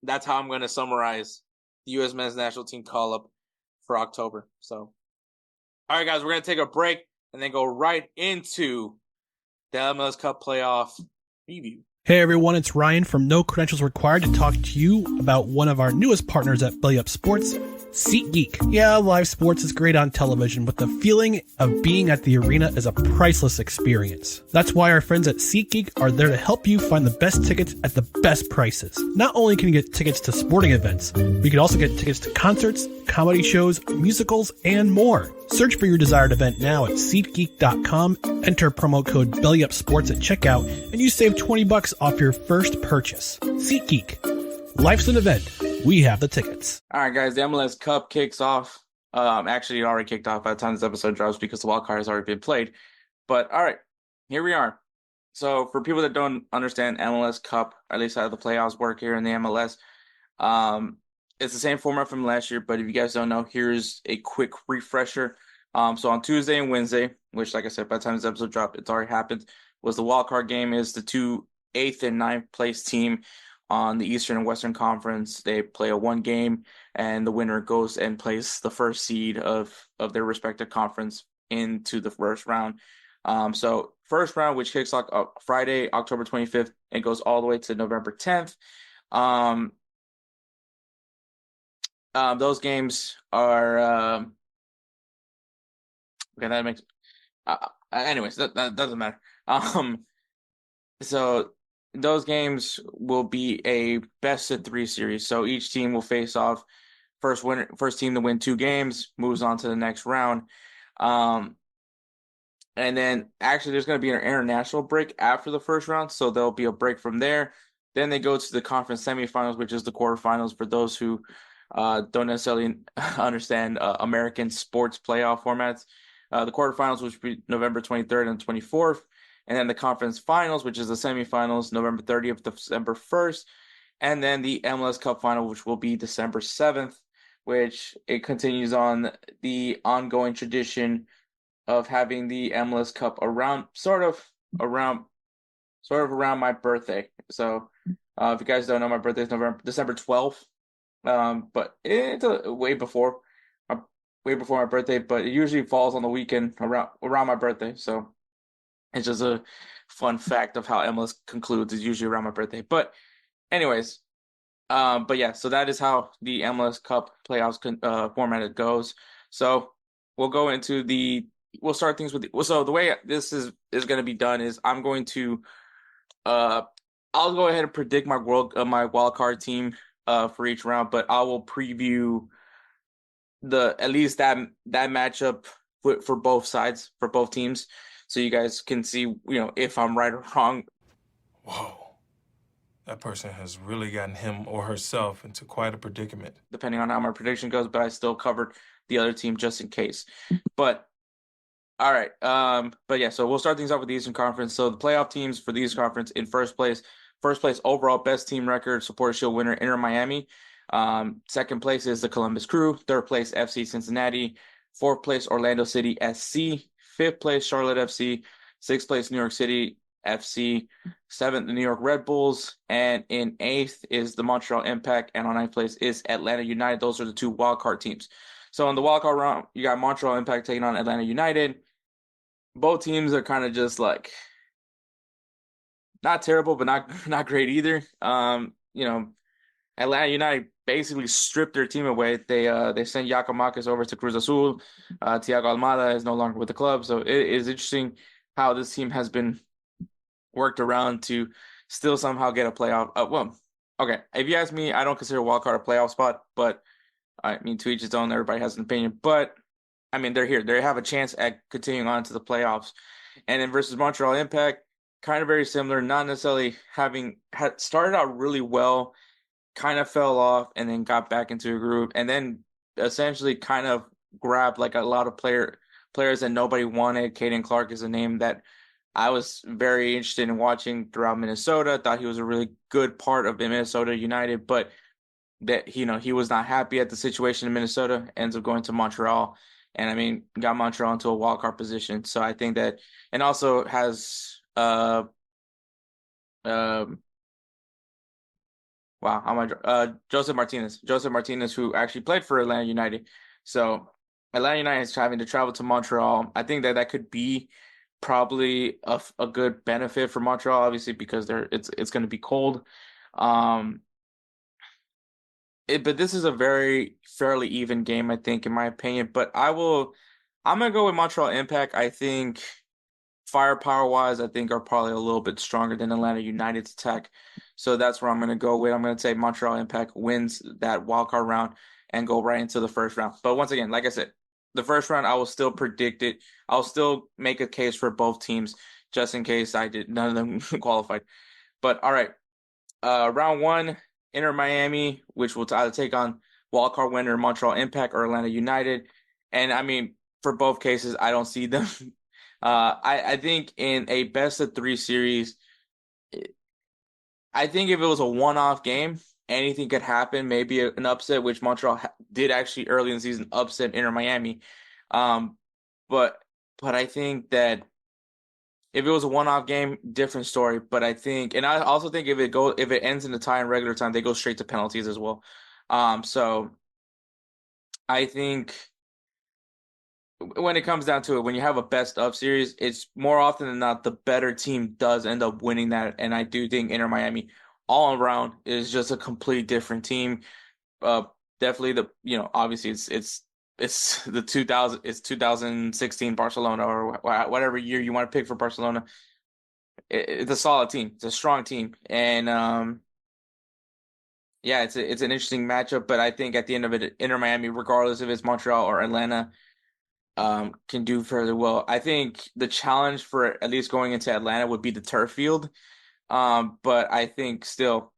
that's how I'm going to summarize the U.S. men's national team call up for October. So, all right, guys, we're going to take a break and then go right into the MLS Cup playoff preview. Hey everyone, it's Ryan from No Credentials Required to talk to you about one of our newest partners at BellyUpSports, SeatGeek. Yeah, live sports is great on television, but the feeling of being at the arena is a priceless experience. That's why our friends at SeatGeek are there to help you find the best tickets at the best prices. Not only can you get tickets to sporting events, but you can also get tickets to concerts, comedy shows, musicals, and more. Search for your desired event now at SeatGeek.com, enter promo code BellyUpSports at checkout, and you save $20 off your first purchase. SeatGeek. Life's an event. We have the tickets. All right, guys, the MLS Cup kicks off. Actually, it already kicked off by the time this episode drops because the wild card has already been played. But all right, here we are. So for people that don't understand MLS Cup, at least how the playoffs work here in the MLS, it's the same format from last year. But if you guys don't know, here's a quick refresher. So on Tuesday and Wednesday, which, like I said, by the time this episode dropped, it's already happened, was the wild card game. Is the 8th and 9th place team on the Eastern and Western Conference. They play a one game, and the winner goes and plays the first seed of their respective conference into the first round. So first round, which kicks off Friday, October 25th, and goes all the way to November 10th. Those games are okay. That makes anyways. That doesn't matter. So those games will be a best of 3 series. So each team will face off. First team to win 2 games moves on to the next round. And then actually there's going to be an international break after the first round. So there'll be a break from there. Then they go to the conference semifinals, which is the quarterfinals for those who don't necessarily understand American sports playoff formats. The quarterfinals, which will be November 23rd and 24th. And then the conference finals, which is the semifinals, November 30th to December 1st. And then the MLS Cup final, which will be December 7th, which it continues on the ongoing tradition of having the MLS Cup around around my birthday. So if you guys don't know, my birthday is December 12th. But it's way before my birthday, but it usually falls on the weekend around my birthday. So it's just a fun fact of how MLS concludes. Is usually around my birthday. But anyways, but yeah, so that is how the MLS Cup playoffs formatted goes. So we'll go into we'll start things with so the way this is going to be done is I'm going to I'll go ahead and predict my wild card team for each round, but I will preview at least that matchup for both sides, for both teams, so you guys can see, if I'm right or wrong. Whoa. That person has really gotten him or herself into quite a predicament. Depending on how my prediction goes, but I still covered the other team just in case. But all right. But yeah, so we'll start things off with the Eastern Conference. So the playoff teams for the Eastern Conference: in first place overall best team record, Supporters Shield winner, Inter Miami. Second place is the Columbus Crew. Third place, FC Cincinnati. Fourth place, Orlando City SC. Fifth place, Charlotte FC. Sixth place, New York City FC. Seventh, the New York Red Bulls. And in eighth is the Montreal Impact. And on ninth place is Atlanta United. Those are the 2 wildcard teams. So in the wildcard round, you got Montreal Impact taking on Atlanta United. Both teams are kind of just like not terrible, but not great either. Atlanta United basically stripped their team away. They sent Giacomakis over to Cruz Azul. Thiago Almada is no longer with the club. So it is interesting how this team has been worked around to still somehow get a playoff. Well, okay. If you ask me, I don't consider wildcard a playoff spot, but I mean, to each his own. Everybody has an opinion. But I mean, they're here. They have a chance at continuing on to the playoffs. And then versus Montreal Impact, kind of very similar, not necessarily had started out really well, kind of fell off, and then got back into a groove, and then essentially kind of grabbed like a lot of players that nobody wanted. Caden Clark is a name that I was very interested in watching throughout Minnesota. Thought he was a really good part of Minnesota United, but that he was not happy at the situation in Minnesota, ends up going to Montreal, and I mean got Montreal into a wild card position. So I think that, and also has wow, how am I? Joseph Martinez, who actually played for Atlanta United. So Atlanta United is having to travel to Montreal. I think that could be probably a good benefit for Montreal, obviously, because it's going to be cold. But this is a very fairly even game, I think, in my opinion. But I'm gonna go with Montreal Impact. I think firepower wise, I think are probably a little bit stronger than Atlanta United's attack. So that's where I'm going to go with. I'm going to say Montreal Impact wins that wild card round and go right into the first round. But once again, like I said, the first round, I will still predict it. I'll still make a case for both teams just in case none of them qualified. But all right, round one, Inter Miami, which will either take on wild card winner Montreal Impact or Atlanta United. And I mean, for both cases, I don't see them. I think in a best of three series, I think if it was a one-off game, anything could happen. Maybe an upset, which Montreal did actually early in the season upset Inter Miami. But I think that if it was a one-off game, different story. But I think, and I also think if it ends in the tie in regular time, they go straight to penalties as well. So I think when it comes down to it, when you have a best of series, it's more often than not the better team does end up winning that. And I do think Inter Miami all around is just a completely different team. Definitely obviously it's 2016 Barcelona or whatever year you want to pick for Barcelona. It's a solid team. It's a strong team. And yeah, it's an interesting matchup, but I think at the end of it, Inter Miami, regardless if it's Montreal or Atlanta, can do fairly well. I think the challenge for at least going into Atlanta would be the turf field. But I think still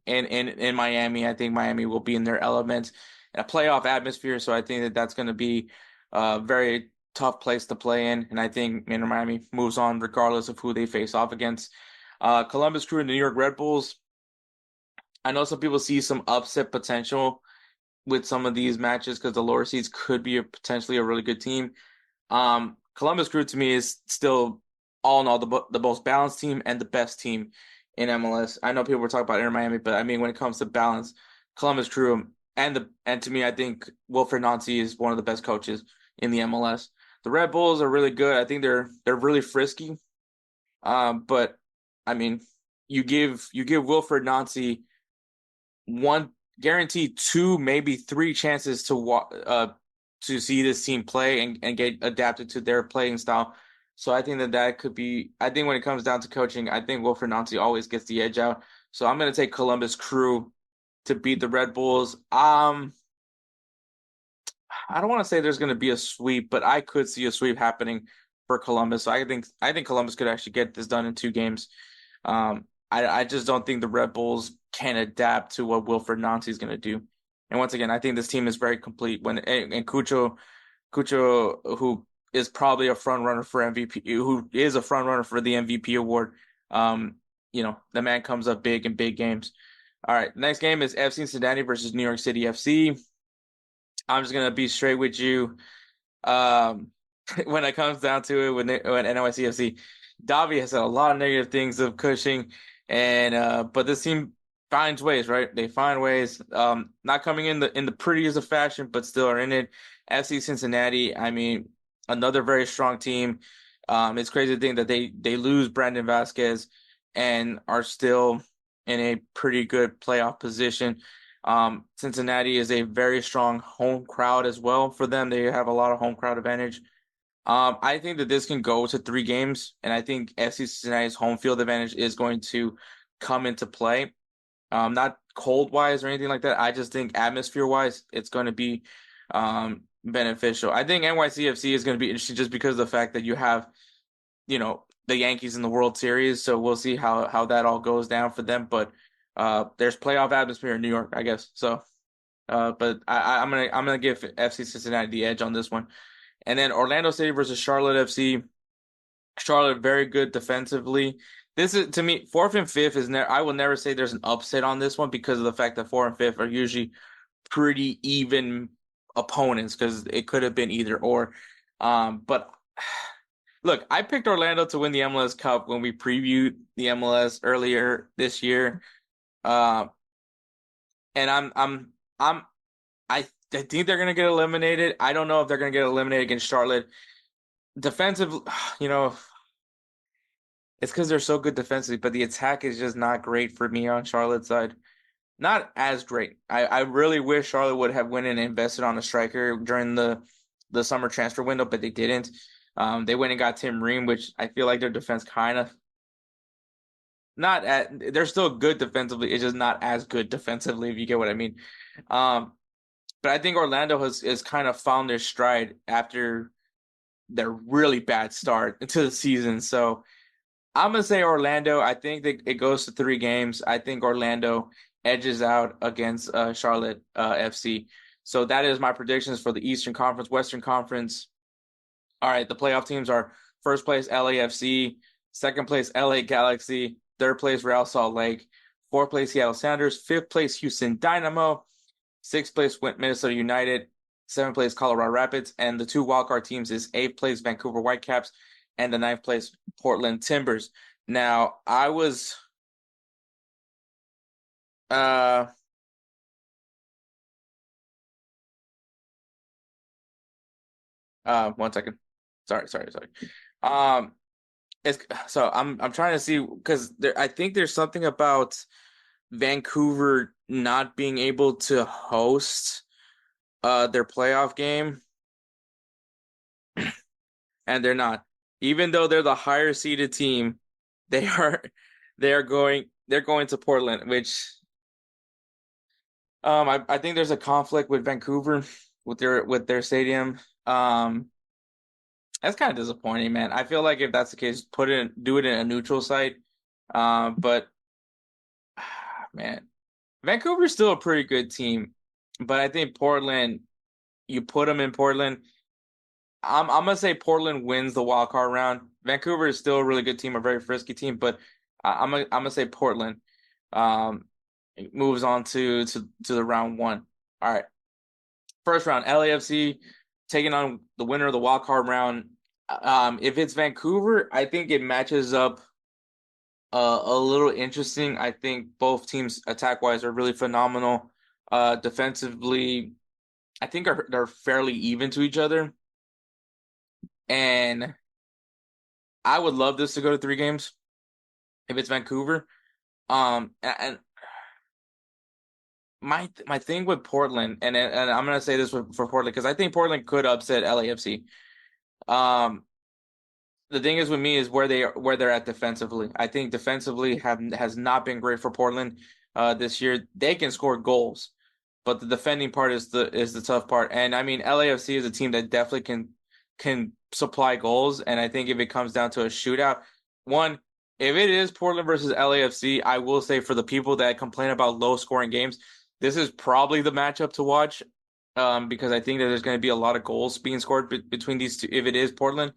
in Miami, I think Miami will be in their element in a playoff atmosphere. So I think that's going to be a very tough place to play in. And I think Inter Miami moves on regardless of who they face off against. Columbus Crew and the New York Red Bulls. I know some people see some upset potential with some of these matches because the lower seeds could be potentially a really good team. Columbus Crew to me is still all in all the most balanced team and the best team in MLS. I know people were talking about Inter Miami, but I mean when it comes to balance, Columbus Crew and to me I think Wilfred Nancy is one of the best coaches in the MLS. The Red Bulls are really good. I think they're really frisky. But I mean you give Wilfred Nancy one guaranteed two, maybe three chances to see this team play and get adapted to their playing style. So I think that could be. I think when it comes down to coaching, I think Wilfred Nancy always gets the edge out. So I'm going to take Columbus Crew to beat the Red Bulls. I don't want to say there's going to be a sweep, but I could see a sweep happening for Columbus. So I think Columbus could actually get this done in 2 games. I just don't think the Red Bulls can adapt to what Wilfred Nancy is going to do. And once again, I think this team is very complete. And Cucho, who is probably a front runner for MVP, who is a front runner for the MVP award. The man comes up big in big games. All right, next game is FC Cincinnati versus New York City FC. I'm just gonna be straight with you. When it comes down to it, when NYCFC, Davi has said a lot of negative things of Cushing, and but this team finds ways, right? They find ways. Not coming in the prettiest of fashion, but still are in it. FC Cincinnati, I mean, another very strong team. It's crazy to think that they lose Brandon Vasquez and are still in a pretty good playoff position. Cincinnati is a very strong home crowd as well for them. They have a lot of home crowd advantage. I think that this can go to 3 games, and I think FC Cincinnati's home field advantage is going to come into play. Not cold-wise or anything like that. I just think atmosphere-wise, it's going to be beneficial. I think NYCFC is going to be interesting just because of the fact that you have, the Yankees in the World Series. So we'll see how that all goes down for them. But there's playoff atmosphere in New York, I guess. So, but I'm gonna give FC Cincinnati the edge on this one. And then Orlando City versus Charlotte FC. Charlotte very good defensively. This is, to me, 4th and 5th is I will never say there's an upset on this one because of the fact that 4th and 5th are usually pretty even opponents because it could have been either or. But look, I picked Orlando to win the MLS Cup when we previewed the MLS earlier this year. And I think they're gonna get eliminated. I don't know if they're gonna get eliminated against Charlotte. Defensive, it's because they're so good defensively, but the attack is just not great for me on Charlotte's side. Not as great. I really wish Charlotte would have went and invested on a striker during the summer transfer window, but they didn't. They went and got Tim Ream, which I feel like their defense kind of they're still good defensively. It's just not as good defensively, if you get what I mean. But I think Orlando has kind of found their stride after their really bad start into the season. So I'm going to say Orlando. I think that it goes to 3 games. I think Orlando edges out against Charlotte FC. So that is my predictions for the Eastern Conference. Western Conference. All right, the playoff teams are first place LAFC, second place LA Galaxy, third place Real Salt Lake, fourth place Seattle Sounders, fifth place Houston Dynamo, sixth place Minnesota United, seventh place Colorado Rapids, and the 2 wildcard teams is eighth place Vancouver Whitecaps and the ninth place Portland Timbers. Now, I was one second. Sorry. I'm trying to see because I think there's something about Vancouver not being able to host their playoff game, and they're not. Even though they're the higher seeded team, they're going to Portland, which I think there's a conflict with Vancouver with their stadium. That's kind of disappointing, man. I feel like if that's the case, do it in a neutral site. But man, Vancouver's still a pretty good team, but I think Portland, you put them in Portland. I'm gonna say Portland wins the wild card round. Vancouver is still a really good team, a very frisky team, but I'm gonna say Portland moves on to the round 1. All right, first round, LAFC taking on the winner of the wild card round. If it's Vancouver, I think it matches up a little interesting. I think both teams attack-wise are really phenomenal. Defensively, I think they're fairly even to each other. And I would love this to go to 3 games if it's Vancouver. And my thing with Portland, and I'm gonna say this for Portland because I think Portland could upset LAFC. The thing is with me is where they're at defensively. I think defensively has not been great for Portland this year. They can score goals, but the defending part is the tough part. And I mean, LAFC is a team that definitely can supply goals. And I think if it comes down to a shootout, if it is Portland versus LAFC, I will say for the people that complain about low scoring games, this is probably the matchup to watch because I think that there's going to be a lot of goals being scored between these two if it is Portland.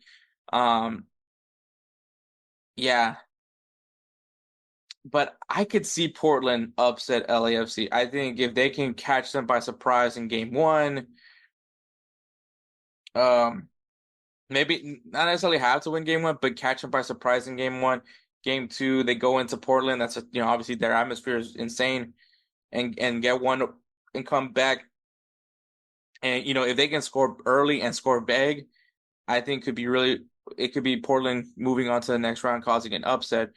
Yeah. But I could see Portland upset LAFC. I think if they can catch them by surprise in game 1, maybe not necessarily have to win game 1, but catch them by surprise in game 1. Game 2, they go into Portland. That's obviously their atmosphere is insane, and get one and come back. And if they can score early and score big, I think it could be Portland moving on to the next round, causing an upset.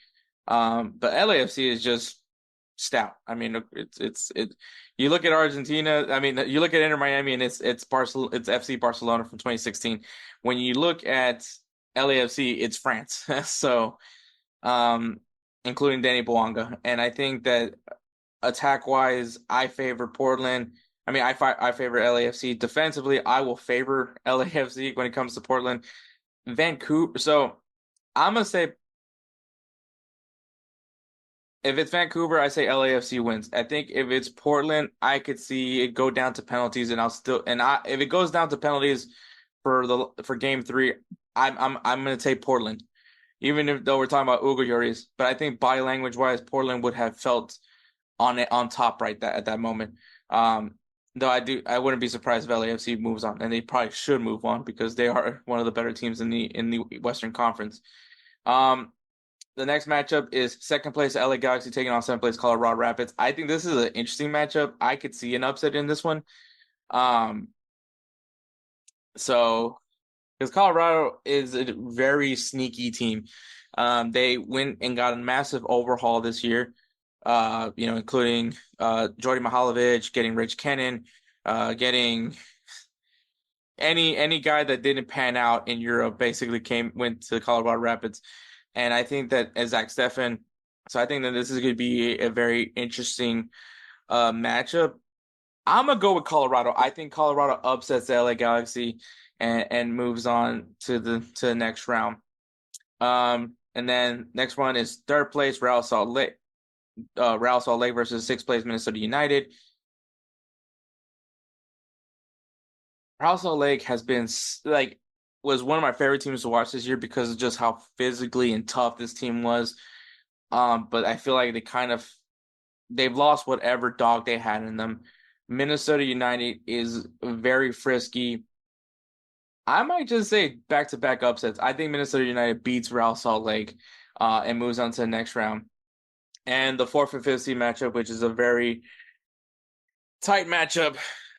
But LAFC is just stout. I mean, it. You look at Argentina. I mean, you look at Inter Miami, and it's Barcelona. It's FC Barcelona from 2016. When you look at LAFC, it's France. So, including Danny Bouanga, and I think that attack wise, I favor Portland. I mean, I favor LAFC. Defensively, I will favor LAFC when it comes to Portland. Vancouver. So I'm gonna say if it's Vancouver, I say LAFC wins. I think if it's Portland, I could see it go down to penalties, and if it goes down to penalties for game 3, I'm gonna take Portland, even if though we're talking about Ugo Lloris. But I think body language wise, Portland would have felt on top at that moment. Though I wouldn't be surprised if LAFC moves on, and they probably should move on because they are one of the better teams in the Western Conference. The next matchup is second place LA Galaxy taking on seventh place Colorado Rapids. I think this is an interesting matchup. I could see an upset in this one. So because Colorado is a very sneaky team. They went and got a massive overhaul this year. Including Jordi Mihalovic, getting Rich Kennan, getting any guy that didn't pan out in Europe basically went to Colorado Rapids. And I think that as Zach Steffen, so I think that this is going to be a very interesting matchup. I'm going to go with Colorado. I think Colorado upsets the LA Galaxy and moves on to the next round. And then next one is third place Real Salt Lake versus sixth place Minnesota United. Real Salt Lake has been was one of my favorite teams to watch this year because of just how physically and tough this team was. But I feel like they've lost whatever dog they had in them. Minnesota United is very frisky. I might just say back-to-back upsets. I think Minnesota United beats Real Salt Lake and moves on to the next round. And the fourth and fifth seed matchup, which is a very tight matchup,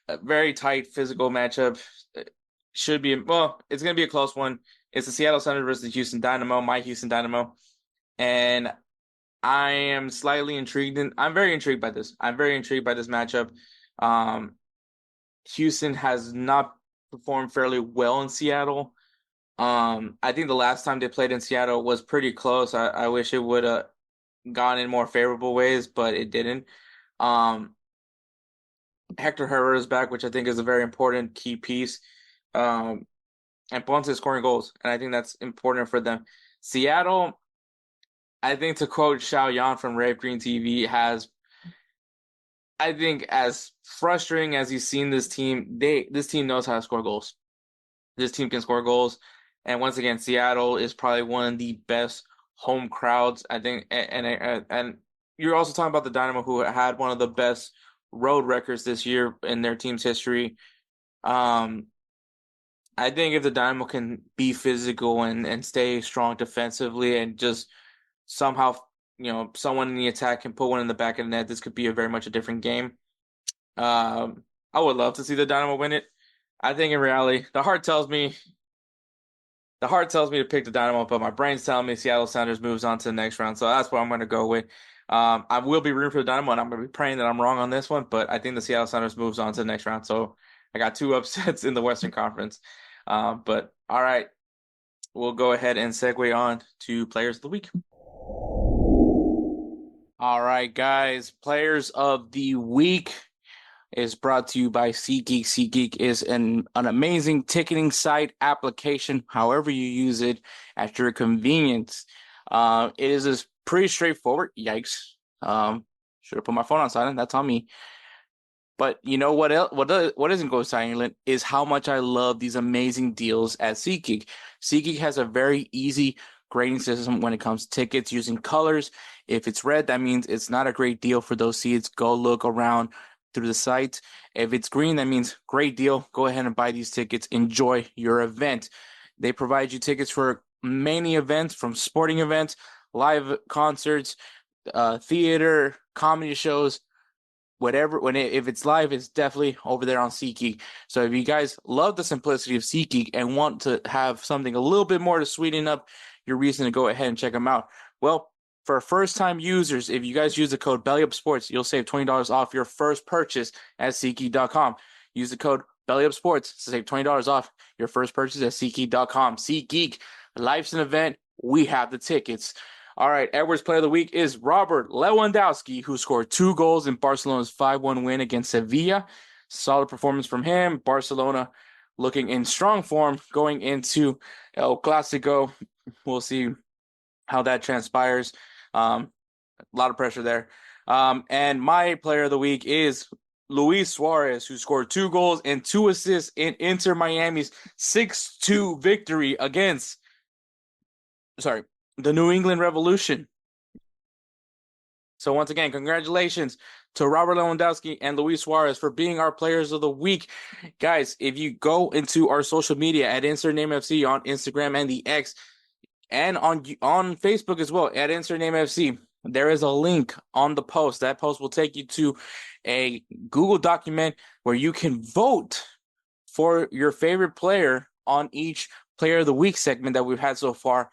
a very tight physical matchup. It's going to be a close one. It's the Seattle Sounders versus the Houston Dynamo, my Houston Dynamo. And I am slightly intrigued. I'm very intrigued by this. I'm very intrigued by this matchup. Houston has not performed fairly well in Seattle. I think the last time they played in Seattle was pretty close. I wish it would have gone in more favorable ways, but it didn't. Hector Herrera is back, which I think is a very important key piece. And Ponce is scoring goals, and I think that's important for them. Seattle, I think to quote Xiao Yan from Rave Green TV, I think as frustrating as he's seen this team, this team knows how to score goals. This team can score goals. And once again, Seattle is probably one of the best home crowds, I think. And you're also talking about the Dynamo, who had one of the best road records this year in their team's history. I think if the Dynamo can be physical and stay strong defensively and just somehow, someone in the attack can put one in the back of the net, this could be very much a different game. I would love to see the Dynamo win it. I think in reality, the heart tells me to pick the Dynamo, but my brain's telling me Seattle Sounders moves on to the next round. So that's what I'm going to go with. I will be rooting for the Dynamo, and I'm going to be praying that I'm wrong on this one, but I think the Seattle Sounders moves on to the next round. So I got 2 upsets in the Western Conference. But all right, we'll go ahead and segue on to Players of the Week. All right, guys, Players of the Week is brought to you by SeatGeek. SeatGeek is an amazing ticketing site application, however you use it at your convenience. It is pretty straightforward. Yikes. Should have put my phone on silent. That's on me. But you know what else? What isn't going silent is how much I love these amazing deals at SeatGeek. SeatGeek has a very easy grading system when it comes to tickets using colors. If it's red, that means it's not a great deal for those seats. Go look around through the site. If it's green, that means great deal. Go ahead and buy these tickets. Enjoy your event. They provide you tickets for many events, from sporting events, live concerts, theater, comedy shows, whatever. If it's live, it's definitely over there on SeatGeek. So if you guys love the simplicity of SeatGeek and want to have something a little bit more to sweeten up your reason to go ahead and check them out, well, For first-time users, if you guys use the code BellyUpSports, you'll save $20 off your first purchase at SeatGeek.com. Use the code BellyUpSports to save $20 off your first purchase at SeatGeek.com. SeatGeek, life's an event. We have the tickets. All right, Edwards Player of the Week is Robert Lewandowski, who scored 2 goals in Barcelona's 5-1 win against Sevilla. Solid performance from him. Barcelona looking in strong form going into El Clasico. We'll see how that transpires. A lot of pressure there. And my player of the week is Luis Suarez, who scored 2 goals and 2 assists in Inter Miami's 6-2 victory against the New England Revolution. So once again, congratulations to Robert Lewandowski and Luis Suarez for being our players of the week. Guys, if you go into our social media at InsertNameFC on Instagram and the X, and on Facebook as well at InsertNameFC, there is a link on the post. That post will take you to a Google document where you can vote for your favorite player on each Player of the Week segment that we've had so far.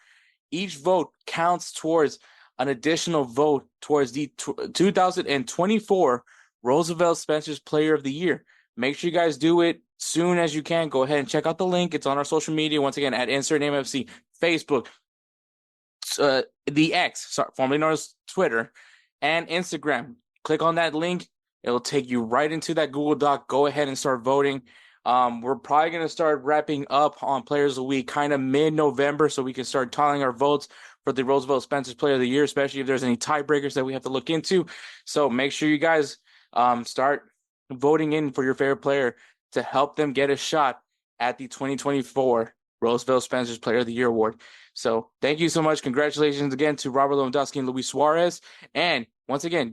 Each vote counts towards an additional vote towards the 2024 Roosevelt Spencer's Player of the Year. Make sure you guys do it soon as you can. Go ahead and check out the link. It's on our social media. Once again, at InsertNameFC, Facebook, the X, formerly known as Twitter, and Instagram. Click on that link. It'll take you right into that Google Doc. Go ahead and start voting. We're probably going to start wrapping up on Players of the Week kind of mid-November so we can start tallying our votes for the Roosevelt Spencer's Player of the Year, especially if there's any tiebreakers that we have to look into. So make sure you guys start voting in for your favorite player to help them get a shot at the 2024 Roosevelt Spencer's Player of the Year award. So thank you so much. Congratulations again to Robert Lewandowski and Luis Suarez. And once again,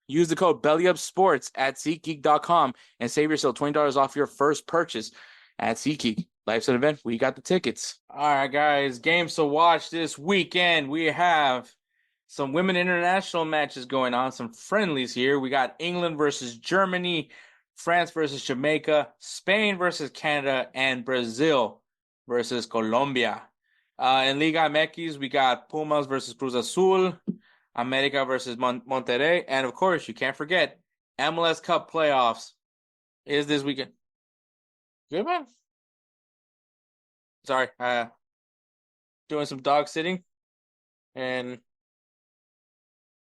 use the code BellyUpSports at SeatGeek.com and save yourself $20 off your first purchase at SeatGeek. Life's an event. We got the tickets. All right, guys. Games to watch this weekend. We have some women international matches going on, some friendlies here. We got England versus Germany, France versus Jamaica, Spain versus Canada, and Brazil versus Colombia. In Liga MX, we got Pumas versus Cruz Azul, America versus Monterrey, and of course, you can't forget, MLS Cup Playoffs is this weekend. Good, man. Sorry, doing some dog sitting, and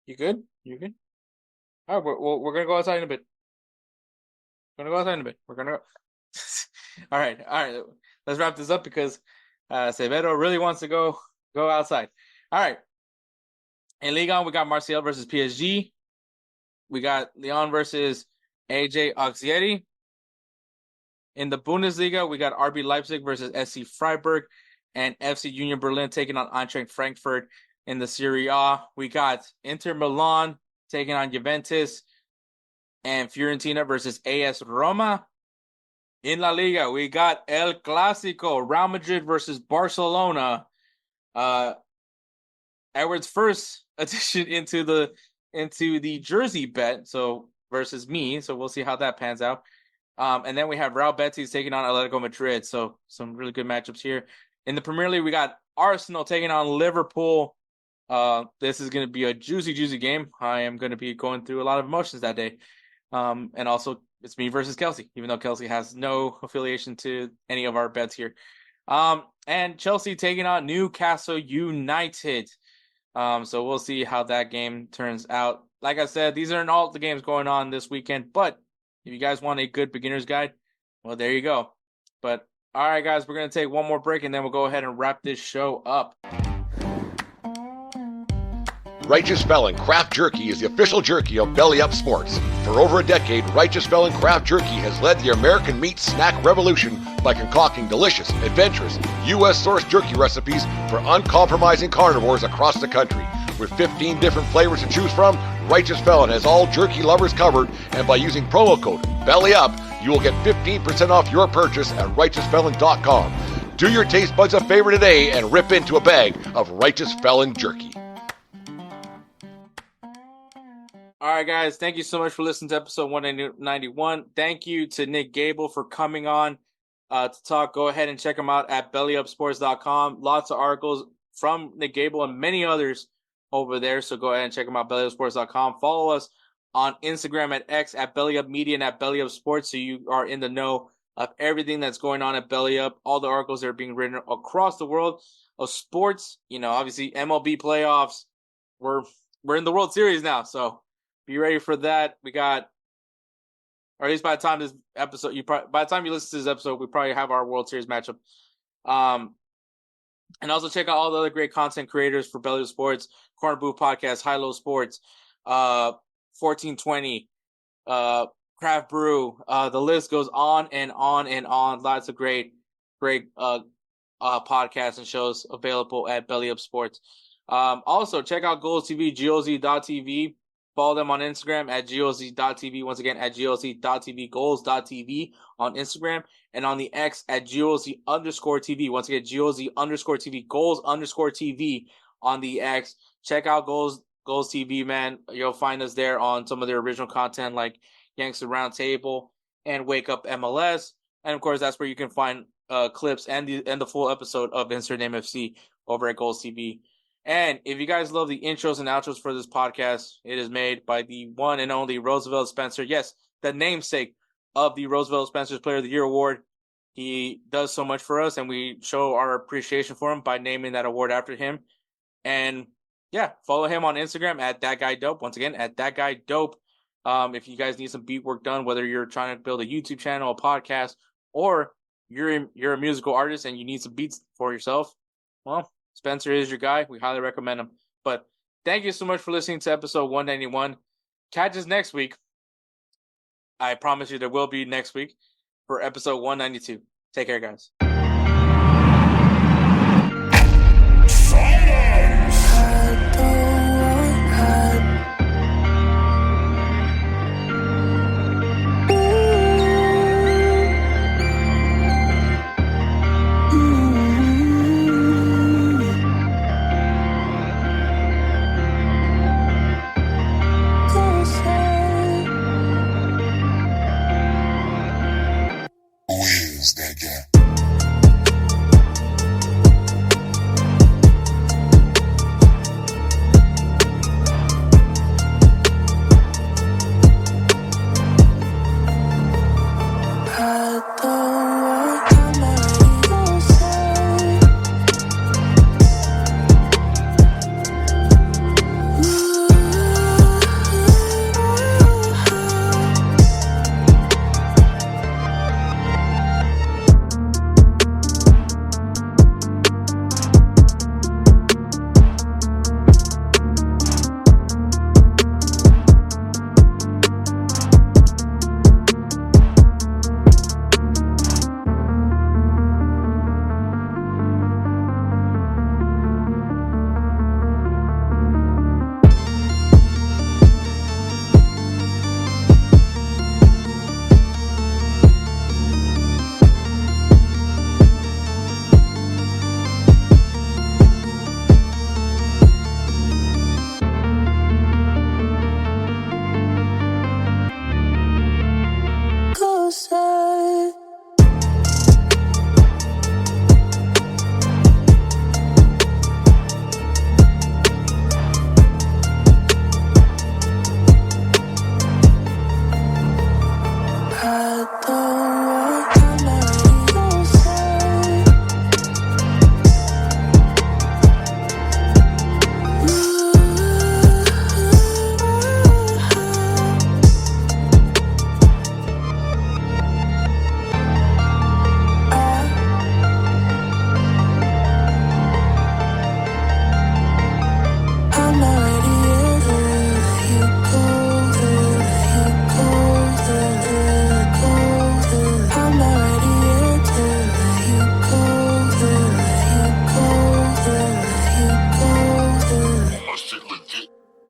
you good? You good? All right, we're gonna go outside in a bit. We're gonna go. All right. Let's wrap this up because Severo really wants to go outside. All right. In Ligue 1, we got Marseille versus PSG. We got Lyon versus AJ Auxerre. In the Bundesliga, we got RB Leipzig versus SC Freiburg and FC Union Berlin taking on Eintracht Frankfurt. In the Serie A, we got Inter Milan taking on Juventus and Fiorentina versus AS Roma. In La Liga, we got El Clásico, Real Madrid versus Barcelona. Edward's first addition into the jersey bet, so versus me. So we'll see how that pans out. And then we have Real Betis taking on Atletico Madrid. So some really good matchups here. In the Premier League, we got Arsenal taking on Liverpool. This is going to be a juicy game. I am going to be going through a lot of emotions that day. And also, it's me versus Kelsey, even though Kelsey has no affiliation to any of our bets here. And Chelsea taking on Newcastle United. So we'll see how that game turns out. Like I said, these aren't all the games going on this weekend, but if you guys want a good beginner's guide, well, there you go. But all right, guys, we're going to take one more break, and then we'll go ahead and wrap this show up. Righteous Felon Craft Jerky is the official jerky of Belly Up Sports. For over a decade, Righteous Felon Craft Jerky has led the American meat snack revolution by concocting delicious, adventurous, U.S.-sourced jerky recipes for uncompromising carnivores across the country. With 15 different flavors to choose from, Righteous Felon has all jerky lovers covered, and by using promo code BELLYUP, you will get 15% off your purchase at RighteousFelon.com. Do your taste buds a favor today and rip into a bag of Righteous Felon jerky. All right, guys, thank you so much for listening to episode 191. Thank you to Nik Gable for coming on to talk. Go ahead and check him out at BellyUpSports.com. Lots of articles from Nik Gable and many others over there. So go ahead and check them out, BellyUpSports.com. Follow us on Instagram at X at BellyUpMedia and at BellyUpSports, so you are in the know of everything that's going on at BellyUp, all the articles that are being written across the world of sports. Obviously MLB playoffs. We're in the World Series now, so be ready for that. We got, or at least by the time this episode, by the time you listen to this episode, we probably have our World Series matchup. And also check out all the other great content creators for Belly Up Sports, Corner Booth Podcast, High Low Sports, 1420, Craft Brew. The list goes on and on and on. Lots of great podcasts and shows available at Belly Up Sports. Also, check out GolzTV, GolzTV. Follow them on Instagram at GolzTV. Once again, at GolzTV, Goals.tv on Instagram. And on the X at GolzTV. Once again, GolzTV, Goals_TV on the X. Check out GolzTV, man. You'll find us there on some of their original content like Yanks Round Table and Wake Up MLS. And of course, that's where you can find clips and the full episode of Insert Name FC over at GolzTV. And if you guys love the intros and outros for this podcast, it is made by the one and only Roosevelt Spencer. Yes, the namesake of the Roosevelt Spencer's Player of the Year Award. He does so much for us, and we show our appreciation for him by naming that award after him. And yeah, follow him on Instagram at ThatGuyDope. Once again, at ThatGuyDope. If you guys need some beat work done, whether you're trying to build a YouTube channel, a podcast, or you're a musical artist and you need some beats for yourself, well, Spencer is your guy. We highly recommend him. But thank you so much for listening to episode 191. Catch us next week. I promise you there will be next week for episode 192. Take care, guys. Who is that guy?